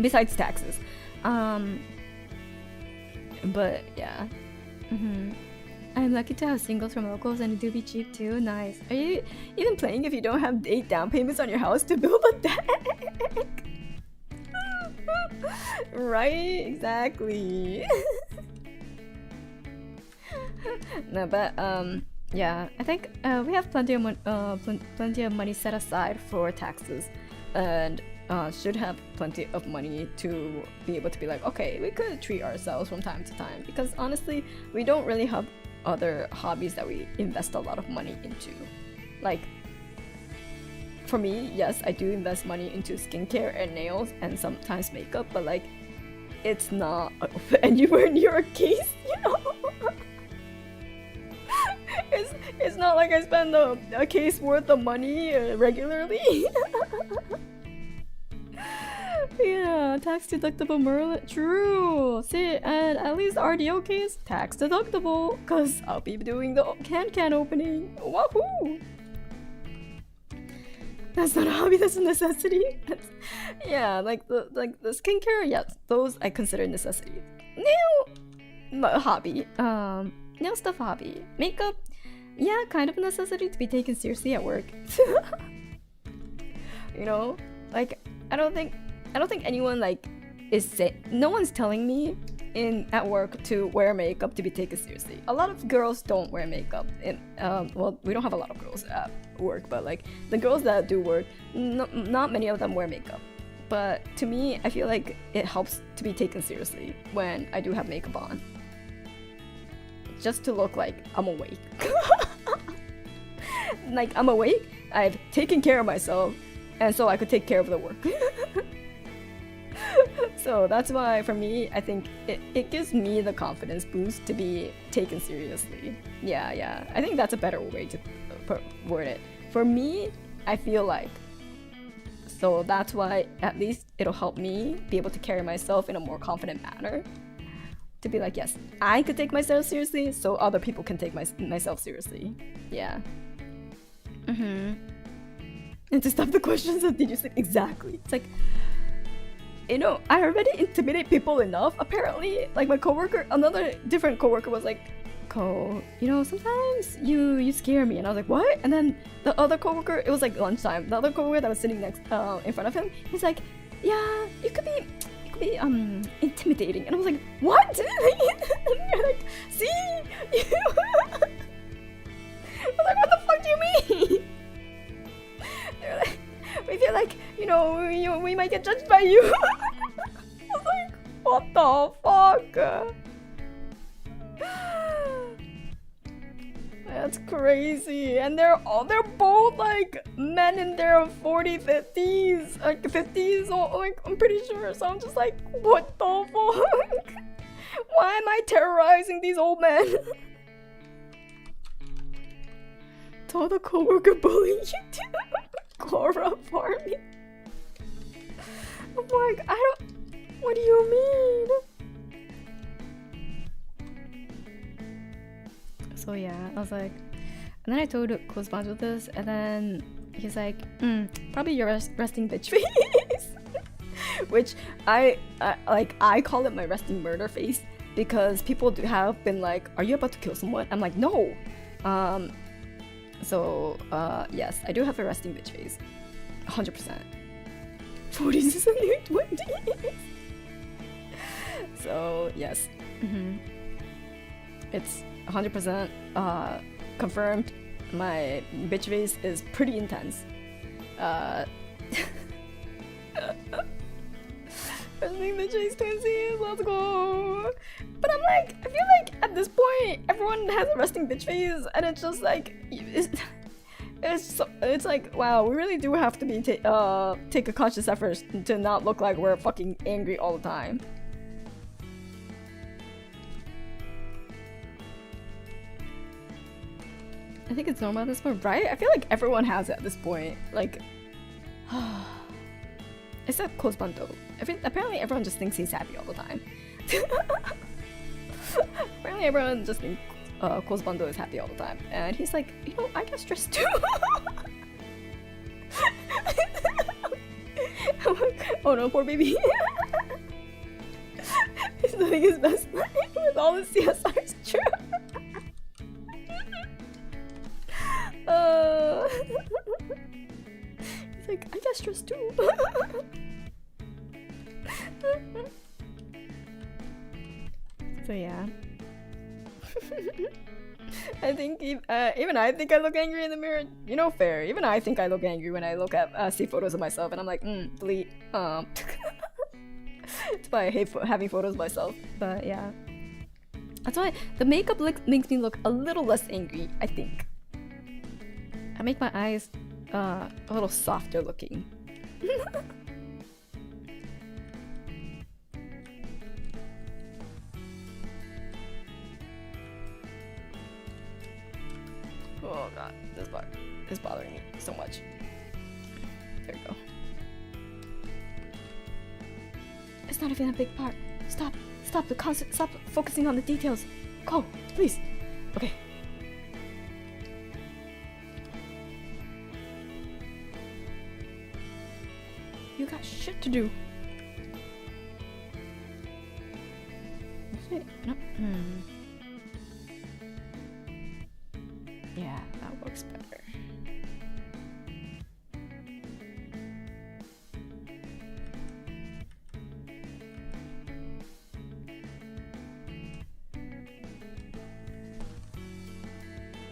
besides taxes, but yeah. I'm lucky to have singles from locals, and it do be cheap too. Nice. Are you even playing if you don't have 8 down payments on your house to build a deck? Right, exactly. No, but yeah, I think we have plenty of money set aside for taxes, and should have plenty of money to be able to be like, okay, we could treat ourselves from time to time, because honestly we don't really have other hobbies that we invest a lot of money into. Like for me, yes, I do invest money into skincare and nails and sometimes makeup, but like it's not anywhere near a case, you know? It's not like I spend a case worth of money regularly. Yeah, tax deductible Merlin. True. See, and at least RDO case tax deductible, cause I'll be doing the can opening. Wahoo! That's not a hobby. That's a necessity. Yeah, like the skincare. Yes, those I consider necessities. Nail hobby. Nail stuff hobby. Makeup. Yeah, kind of a necessity to be taken seriously at work. You know, like I don't think anyone like no one's telling me at work to wear makeup to be taken seriously. A lot of girls don't wear makeup. Well, we don't have a lot of girls at work, but like the girls that do work, not many of them wear makeup. But to me, I feel like it helps to be taken seriously when I do have makeup on, just to look like I'm awake. Like I'm awake, I've taken care of myself, and so I could take care of the work. So that's why for me, I think it gives me the confidence boost to be taken seriously. Yeah, I think that's a better way to word it. For me, I feel like, so that's why at least it'll help me be able to carry myself in a more confident manner. To be like, yes, I could take myself seriously, so other people can take myself seriously. Yeah. And to stop the questions of did you sleep? Exactly. It's like, you know, I already intimidate people enough. Apparently, like my coworker, another different coworker was like, "Ko, you know, sometimes you scare me," and I was like, "What?" And then the other coworker, it was like lunchtime. The other coworker that was sitting next in front of him, he's like, "Yeah, you could be intimidating," and I was like, "What?" And you're like, "See?" I was like, "What the fuck do you mean?" They're like, "We feel like, you know, we might get judged by you." I was like, "What the fuck?" That's crazy. And they're both like men in their 40s, 50s, like 50s, or like I'm pretty sure. So I'm just like, what the fuck? Why am I terrorizing these old men? Told a coworker bullying you too. Cora farming. I'm like, what do you mean? So yeah, I was like, and then I told Kozbanjo this, and then he's like, probably your resting bitch face. Which I call it my resting murder face, because people have been like, are you about to kill someone? I'm like, no. So yes, I do have a resting bitch face, 100%. 40s is a new 20s. So yes, it's 100% confirmed. My bitch face is pretty intense. Resting bitch face twinsies, let's go. But I'm like, I feel like at this point everyone has a resting bitch face, and it's just like it's like, wow, we really do have to be take a conscious effort to not look like we're fucking angry all the time. I think it's normal at this point, right? I feel like everyone has it at this point. Like, except Kozbanto. Apparently everyone just thinks he's happy all the time. Apparently everyone just thinks Kozbanto is happy all the time. And he's like, you know, I get stressed too. I'm like, oh no, poor baby. He's living his best life with all the CSRs, true. He's like, I get stressed too. So yeah. I think even I think I look angry in the mirror. You know, fair. Even I think I look angry when I look at see photos of myself, and I'm like, delete. That's why I hate having photos of myself. But yeah, that's why the makeup makes me look a little less angry, I think. I make my eyes a little softer looking. is bothering me so much. There you go. It's not even a big part. Stop focusing on the details. Go, please. Okay. You got shit to do. No. Yeah, that works better.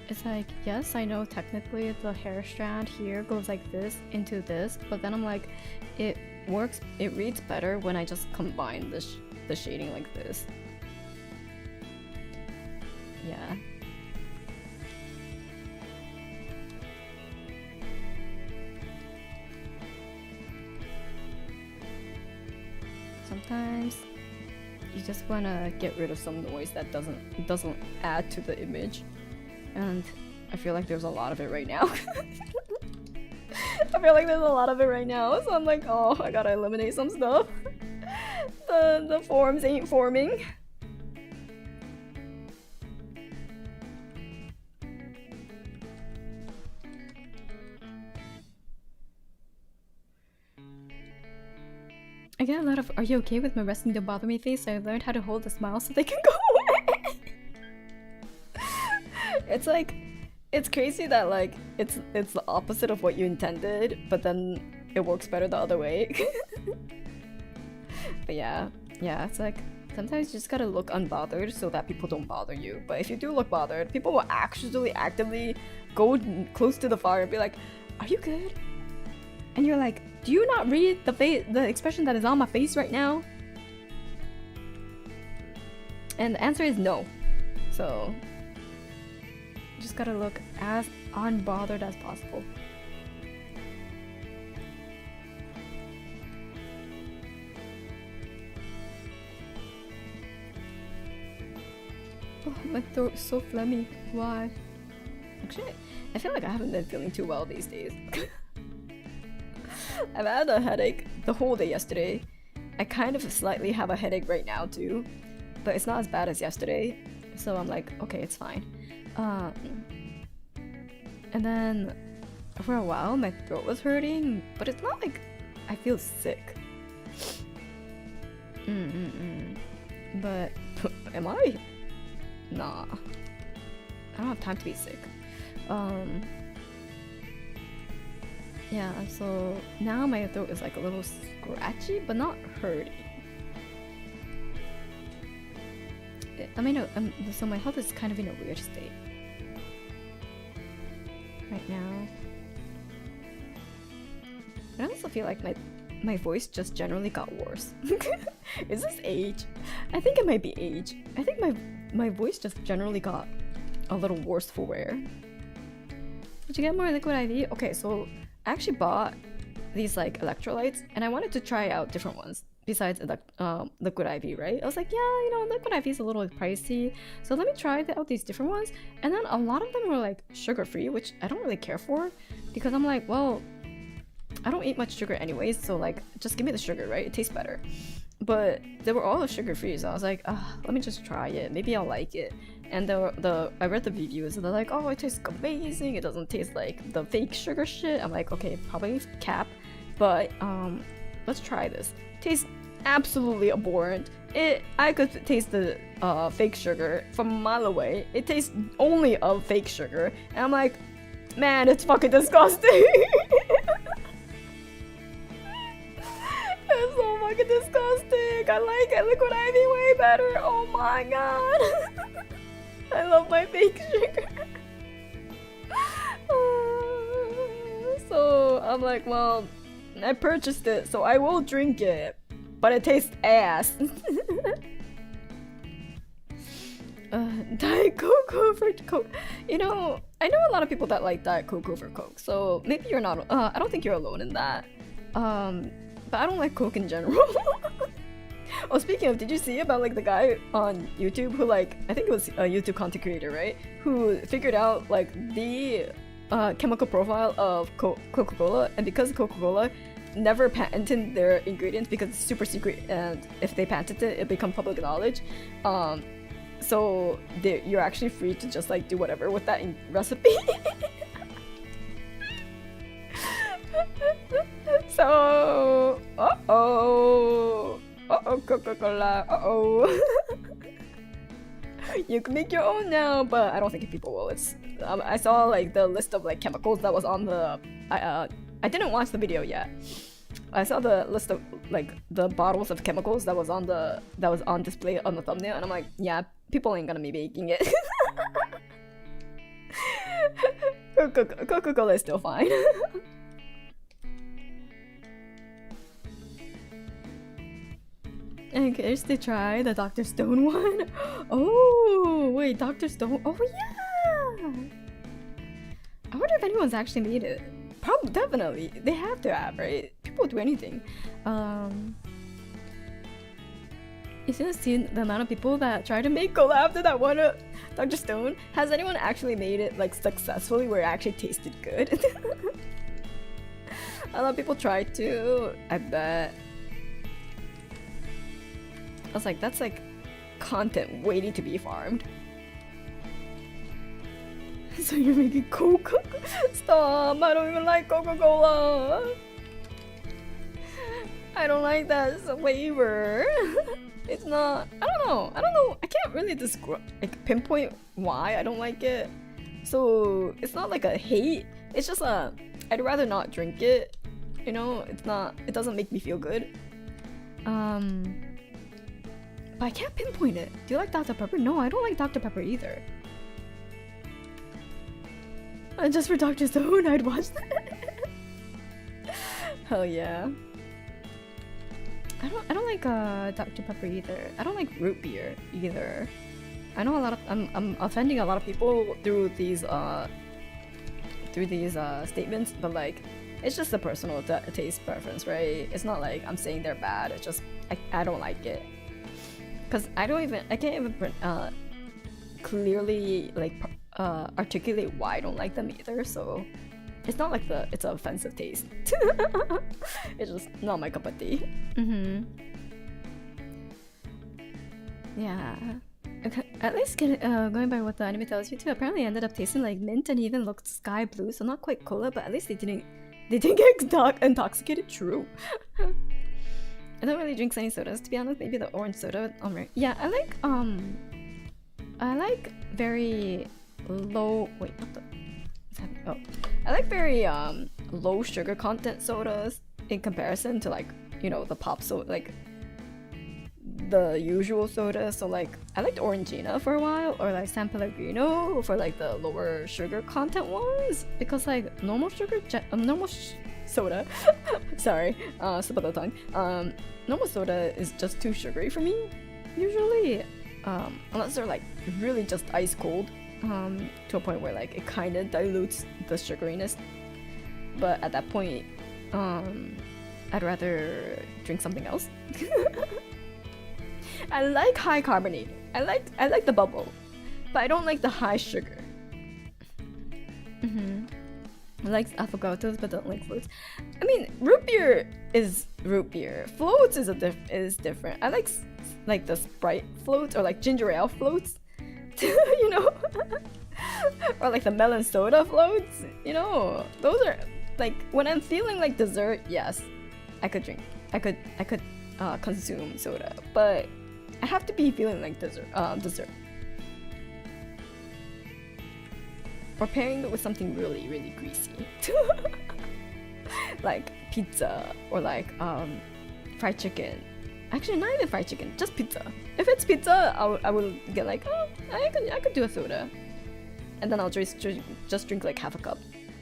It's like, yes, I know technically the hair strand here goes like this into this, but then I'm like, it reads better when I just combine the shading like this. Yeah. Sometimes you just wanna get rid of some noise that doesn't add to the image. And I feel like there's a lot of it right now. I feel like there's a lot of it right now, so I'm like, oh, I gotta eliminate some stuff. The forms ain't forming. I get a lot of "Are you okay with my resting don't bother me" face, so I learned how to hold a smile so they can go away. It's like, it's crazy that like it's the opposite of what you intended, but then it works better the other way. But yeah, it's like sometimes you just gotta look unbothered so that people don't bother you. But if you do look bothered, people will actually actively go close to the fire and be like, "Are you good?" And you're like, do you not read the expression that is on my face right now? And the answer is no. So just gotta look as unbothered as possible. Oh, my throat's so phlegmy. Why? Actually, I feel like I haven't been feeling too well these days. I've had a headache the whole day yesterday. I kind of slightly have a headache right now too, but it's not as bad as yesterday, so I'm like, okay, it's fine. And then for a while my throat was hurting, but it's not like I feel sick. But am I? Nah, I don't have time to be sick. Yeah, so now my throat is like a little scratchy, but not hurting. I mean, so my health is kind of in a weird state right now. I also feel like my voice just generally got worse. Is this age? I think it might be age. I think my voice just generally got a little worse for wear. Did you get more liquid IV? Okay, so I actually bought these like electrolytes and I wanted to try out different ones besides liquid IV, right? I was like, yeah, you know, liquid IV is a little pricey, so let me try out these different ones. And then a lot of them were like sugar-free, which I don't really care for because I'm like, well, I don't eat much sugar anyways, so like, just give me the sugar, right? It tastes better. But they were all sugar-free, so I was like, let me just try it. Maybe I'll like it. And I read the reviews and they're like, oh, it tastes amazing. It doesn't taste like the fake sugar shit. I'm like, okay, probably cap, but let's try this. Tastes absolutely abhorrent. I could taste the fake sugar from a mile away. It tastes only of fake sugar, and I'm like, man, it's fucking disgusting. It's so fucking disgusting. I like it. Liquid IV way better. Oh my god. I love my fake sugar. So I'm like, well, I purchased it, so I will drink it, but it tastes ass. Diet Coke over Coke. You know, I know a lot of people that like Diet Coke over Coke, so maybe you're not. I don't think you're alone in that. But I don't like Coke in general. Oh, speaking of, did you see about like the guy on YouTube who like, I think it was a YouTube content creator, right? Who figured out like the chemical profile of Coca-Cola, and because Coca-Cola never patented their ingredients because it's super secret, and if they patent it, it becomes public knowledge. So you're actually free to just like do whatever with that recipe. So, Coca-Cola, you can make your own now, but I don't think people will. It's I saw like the list of like chemicals that was on the. I didn't watch the video yet. I saw the list of like the bottles of chemicals that was on display on the thumbnail, and I'm like, yeah, people ain't gonna be making it. Coca-Cola is still fine. And case to try the Dr. Stone one. Oh wait, Dr. Stone. Oh yeah. I wonder if anyone's actually made it. Probably, definitely. They have to have, right? People do anything. You should have seen the amount of people that try to make cola after that one Dr. Stone. Has anyone actually made it like successfully where it actually tasted good? A lot of people tried to, I bet. I was like, that's like content waiting to be farmed. So you're making Coca? Stop! I don't even like Coca-Cola. I don't like that flavor. It's not. I don't know. I can't really describe, like, pinpoint why I don't like it. So it's not like a hate. It's just a. I'd rather not drink it. You know, it's not. It doesn't make me feel good. But I can't pinpoint it. Do you like Dr. Pepper? No, I don't like Dr. Pepper either. Just for Dr. Stone, I'd watch that. Hell yeah. I don't like Dr. Pepper either. I don't like root beer either. I know a lot of I'm offending a lot of people through these statements, but like it's just a personal taste preference, right? It's not like I'm saying they're bad. It's just I don't like it. Cause I can't even clearly like articulate why I don't like them either. So it's not like it's an offensive taste. It's just not my cup of tea. Yeah. Okay. At least going by what the anime tells you too. Apparently, it ended up tasting like mint and even looked sky blue. So not quite cola, but at least they didn't get intoxicated. True. I don't really drink any sodas, to be honest. Maybe the orange soda. Yeah, I like very low. Wait, what the? What's happening? Oh, I like very low sugar content sodas in comparison to like the pop soda, like the usual soda. So like I liked Orangina for a while, or like San Pellegrino for like the lower sugar content ones, because like normal sugar, soda. Sorry, slip of the tongue. Normal soda is just too sugary for me, usually. Unless they're like really just ice cold, to a point where like it kind of dilutes the sugariness. But at that point, I'd rather drink something else. I like high carbonate. I like the bubble, but I don't like the high sugar. I like affogatos, but don't like floats. I mean, root beer is root beer. Floats is different. I like the Sprite floats or like ginger ale floats, you know, or like the melon soda floats. You know, those are like when I'm feeling like dessert. Yes, I could drink. I could consume soda, but I have to be feeling like dessert. Or pairing it with something really, really greasy. Like pizza or like fried chicken. Actually, not even fried chicken, just pizza. If it's pizza, I will get like, oh, I could do a soda. And then I'll just drink like half a cup,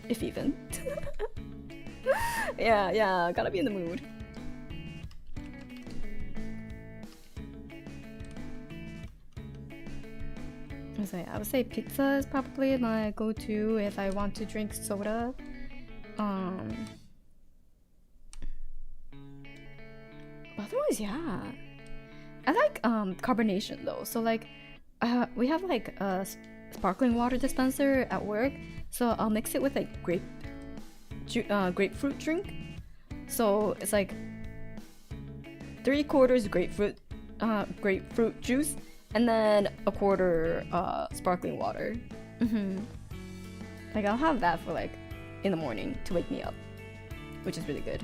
if even. Yeah, gotta be in the mood. I would say pizza is probably my go-to if I want to drink soda. Otherwise, yeah. I like carbonation though. So like, we have like sparkling water dispenser at work, so I'll mix it with like grapefruit drink. So it's like 3/4 grapefruit juice, and then 1/4 sparkling water. Like I'll have that for like in the morning to wake me up, which is really good.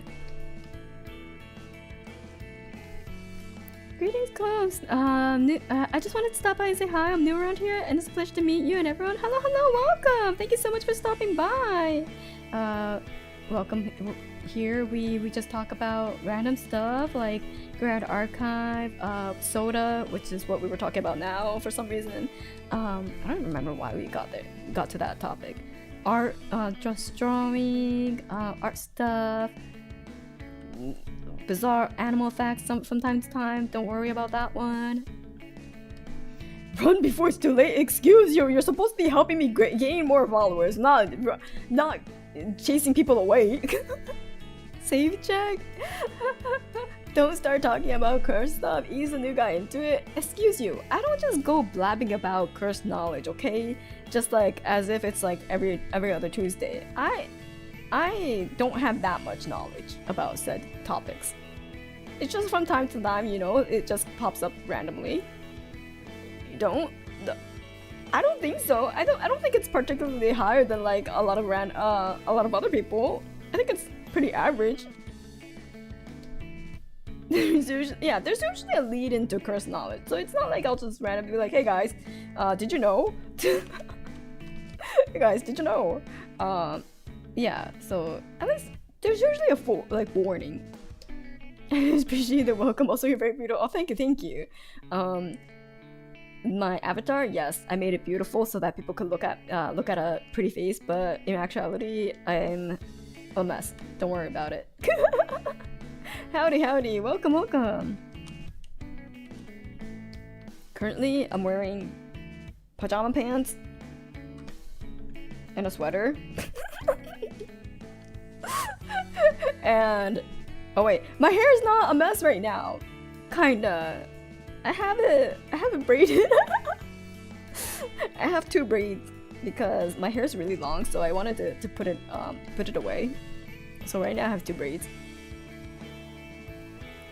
Greetings, Clubs. I just wanted to stop by and say hi. I'm new around here, and it's a pleasure to meet you and everyone. Hello, welcome. Thank you so much for stopping by. Welcome. Here we just talk about random stuff like Grand Archive, soda, which is what we were talking about now for some reason. I don't remember why we got to that topic. Art, just drawing, art stuff. Bizarre animal facts from time to time. Don't worry about that one. Run before it's too late. Excuse you. You're supposed to be helping me gain more followers, not chasing people away. Save check. Don't start talking about cursed stuff. Ease the new guy into it. Excuse you. I don't just go blabbing about cursed knowledge, okay? Just like as if it's like every other Tuesday. I don't have that much knowledge about said topics. It's just from time to time, you know, it just pops up randomly. You don't? I don't think so. I don't think it's particularly higher than like a lot of other people. I think it's pretty average. There's usually a lead into cursed knowledge, so it's not like I'll just randomly be like, "Hey guys, did you know?" Hey guys, did you know? Yeah, so at least there's usually a warning. Appreciate the welcome. Also, you're very beautiful. Oh, thank you. My avatar, yes, I made it beautiful so that people could look at a pretty face, but in actuality, I'm a mess. Don't worry about it. Howdy, welcome. Currently, I'm wearing pajama pants and a sweater. And oh wait, my hair is not a mess right now. Kinda. I have it braided. I have 2 braids because my hair is really long, so I wanted to put it away. So right now I have 2 braids.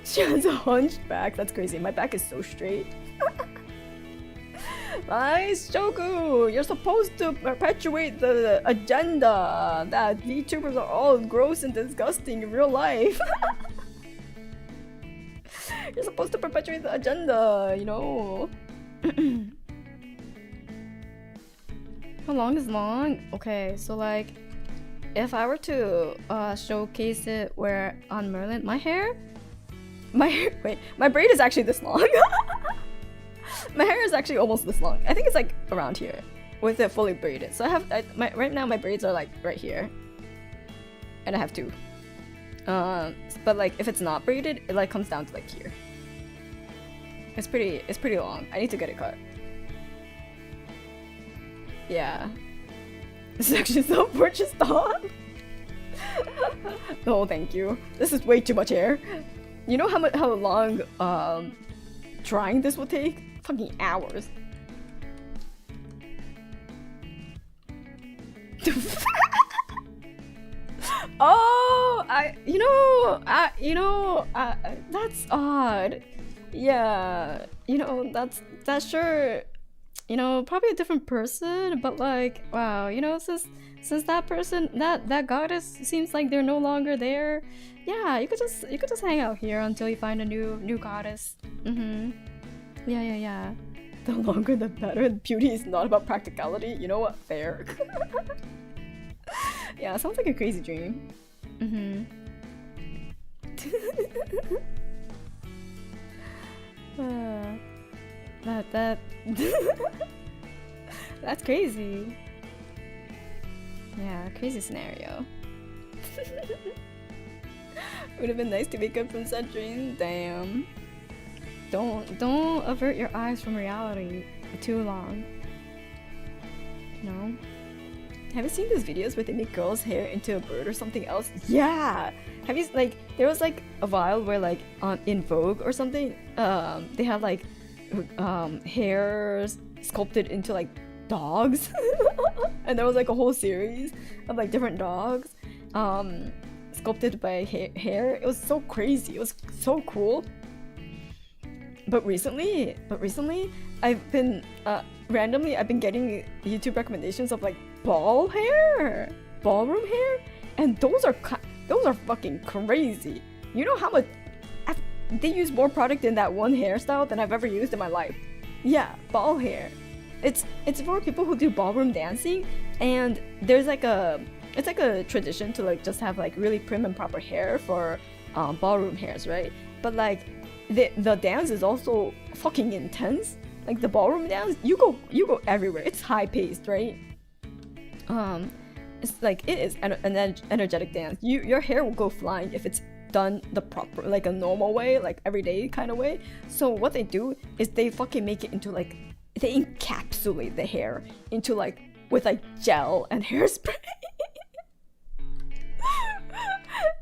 She has a hunchback. That's crazy. My back is so straight. Nice, Joku! You're supposed to perpetuate the agenda that VTubers are all gross and disgusting in real life. You're supposed to perpetuate the agenda, you know. How long is long? Okay, so like, if I were to showcase it where on Merlin, my braid is actually this long. My hair is actually almost this long. I think it's like around here with it fully braided. So right now my braids are like right here. And I have 2. But like if it's not braided, it like comes down to like here. It's pretty long. I need to get it cut. Yeah. This is actually self-purchased dog. No, thank you. This is way too much hair. You know how long drying this will take? Fucking hours. Oh, that's odd. Yeah, that's sure. Probably a different person, but like, wow, since that person, that goddess seems like they're no longer there. Yeah, you could just hang out here until you find a new goddess. Yeah. The longer the better. Beauty is not about practicality. You know what? Fair. Yeah, sounds like a crazy dream. That that's crazy. Yeah, crazy scenario. Would have been nice to wake up from such dream. Damn. Don't avert your eyes from reality for too long. No. Have you seen those videos where they make girls' hair into a bird or something else? Yeah. Have you there was like a while where like in Vogue or something, they have like hairs sculpted into like dogs. And there was like a whole series of like different dogs sculpted by hair. It was so crazy. It was so cool. But recently I've been randomly I've been getting YouTube recommendations of like ballroom hair, and those are fucking crazy. You know how much they use more product in that one hairstyle than I've ever used in my life. Yeah, ball hair. It's for people who do ballroom dancing, and there's like it's like a tradition to like just have like really prim and proper hair for ballroom hairs, right? But like the dance is also fucking intense. Like the ballroom dance, you go everywhere. It's high paced, right? It's like it is an energetic dance. Your hair will go flying if it's done the proper, like a normal way, like everyday kind of way. So what they do is they fucking make it into like, they encapsulate the hair into like with like gel and hairspray.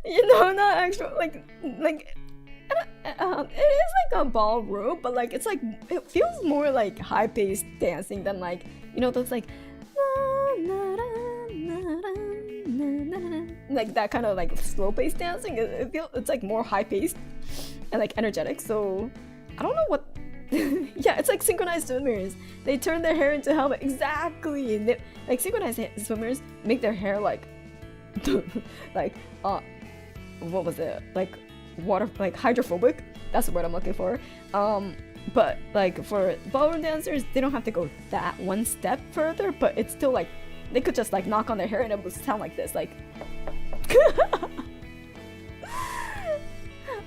You know, not actual like it is like a ballroom, but like it's like it feels more like high-paced dancing than like, you know, those like that kind of like slow-paced dancing. It feels, it's like more high-paced and like energetic. So I don't know what. Yeah, it's like synchronized swimmers. They turn their hair into helmet. Exactly. They, like synchronized swimmers make their hair like like what was it, like water, like hydrophobic. That's the word I'm looking for. But like for ballroom dancers, they don't have to go that one step further, but it's still like they could just like knock on their hair and it would sound like this, like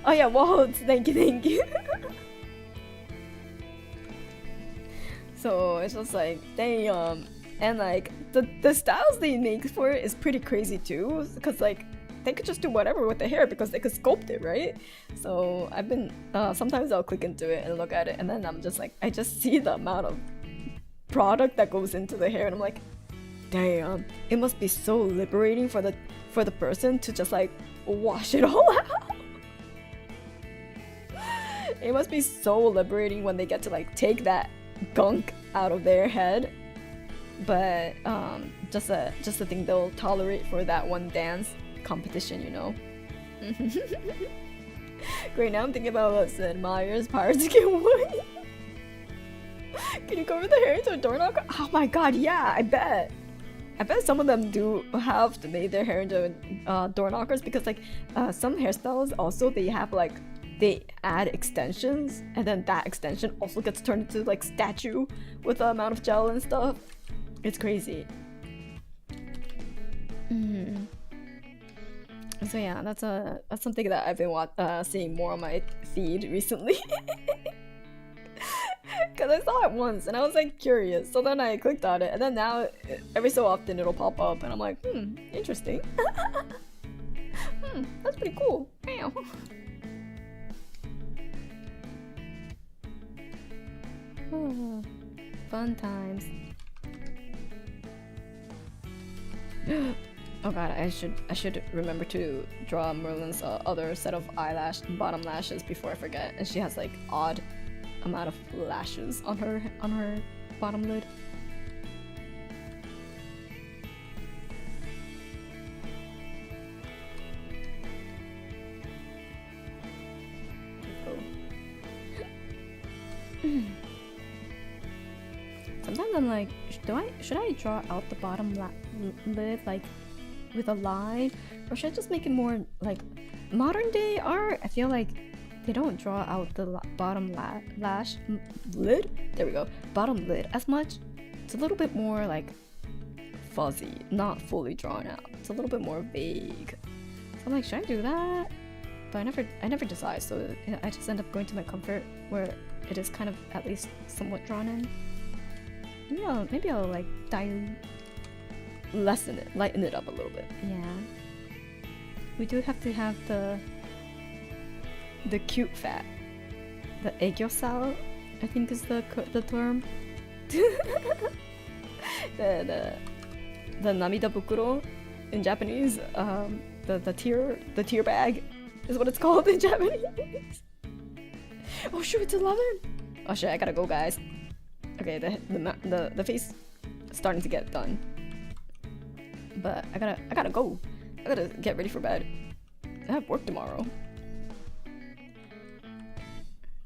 oh yeah, whoa, thank you. So it's just like damn. And like the styles they make for it is pretty crazy too, because like they could just do whatever with the hair because they could sculpt it, right? So I've been sometimes I'll click into it and look at it, and then I'm just like, I just see the amount of product that goes into the hair, and I'm like, damn, it must be so liberating for the person to just like wash it all out. It must be so liberating when they get to like take that gunk out of their head. But just a thing they'll tolerate for that one dance competition, you know. Great, now I'm thinking about Sid Meier's Pirates Get Away. Can you cover the hair into a door knocker? Oh my god, yeah, I bet some of them do have to make their hair into door knockers, because like some hairstyles also they have like they add extensions, and then that extension also gets turned into like statue with the amount of gel and stuff. It's crazy. So yeah, that's something that I've been seeing more on my feed recently. Cause I saw it once and I was like curious, so then I clicked on it, and then now every so often it'll pop up and I'm like, interesting. That's pretty cool. Damn. Fun times. Oh god, I should remember to draw Merlin's other set of bottom lashes before I forget. And she has like odd amount of lashes on her bottom lid. Sometimes I'm like, should I draw out the bottom lid like with a line, or should I just make it more like modern day art? I feel like they don't draw out the bottom lash lid. There we go, bottom lid as much. It's a little bit more like fuzzy, not fully drawn out. It's a little bit more vague. So I'm like, should I do that? But I never decide. So I just end up going to my comfort where it is kind of at least somewhat drawn in. Maybe I'll like lighten it up a little bit. Yeah. We do have to have the cute fat. The aegyosal, I think is the term. the namida bukuro in Japanese. The tear bag is what it's called in Japanese. Oh shoot, it's 11. Oh shit, I gotta go, guys. Okay, the face starting to get done. But I gotta go. I gotta get ready for bed. I have work tomorrow.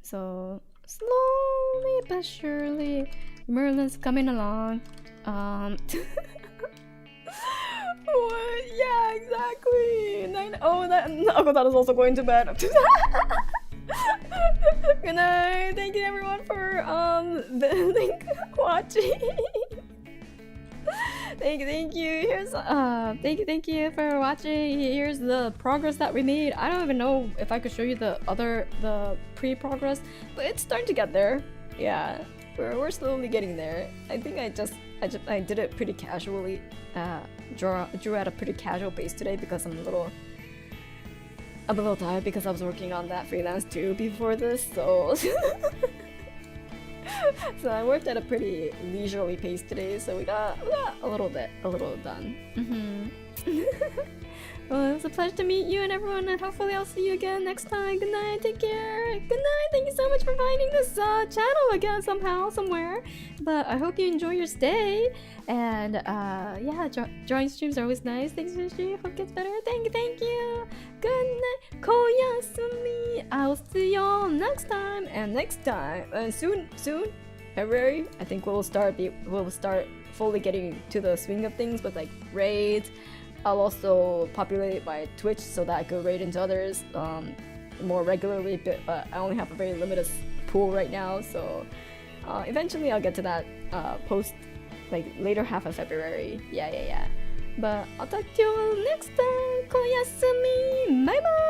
So slowly but surely, Merlin's coming along. What? Yeah, exactly. Oh, that Akotar is also going to bed. Good night. Thank you everyone for watching. Thank you. Here's thank you for watching. Here's the progress that we made. I don't even know if I could show you the pre-progress, but it's starting to get there. Yeah, we're slowly getting there. I think I did it pretty casually. Drew at a pretty casual pace today because I'm a little tired because I was working on that freelance too before this, so so I worked at a pretty leisurely pace today, so we got a little done. Well, it was a pleasure to meet you and everyone, and hopefully I'll see you again next time. Good night, take care. Good night, thank you so much for finding this channel again somehow, somewhere. But I hope you enjoy your stay. And yeah, drawing streams are always nice. Thanks for the stream. Hope it gets better. Thank you. Good night. Koyasumi. I'll see y'all next time. And next time, soon, February, I think we'll start fully getting to the swing of things with like raids. I'll also populate it by Twitch so that I could raid into others more regularly, but I only have a very limited pool right now, so eventually I'll get to that post like later half of February. Yeah. But I'll talk to you all next time. Koyasumi. Bye bye.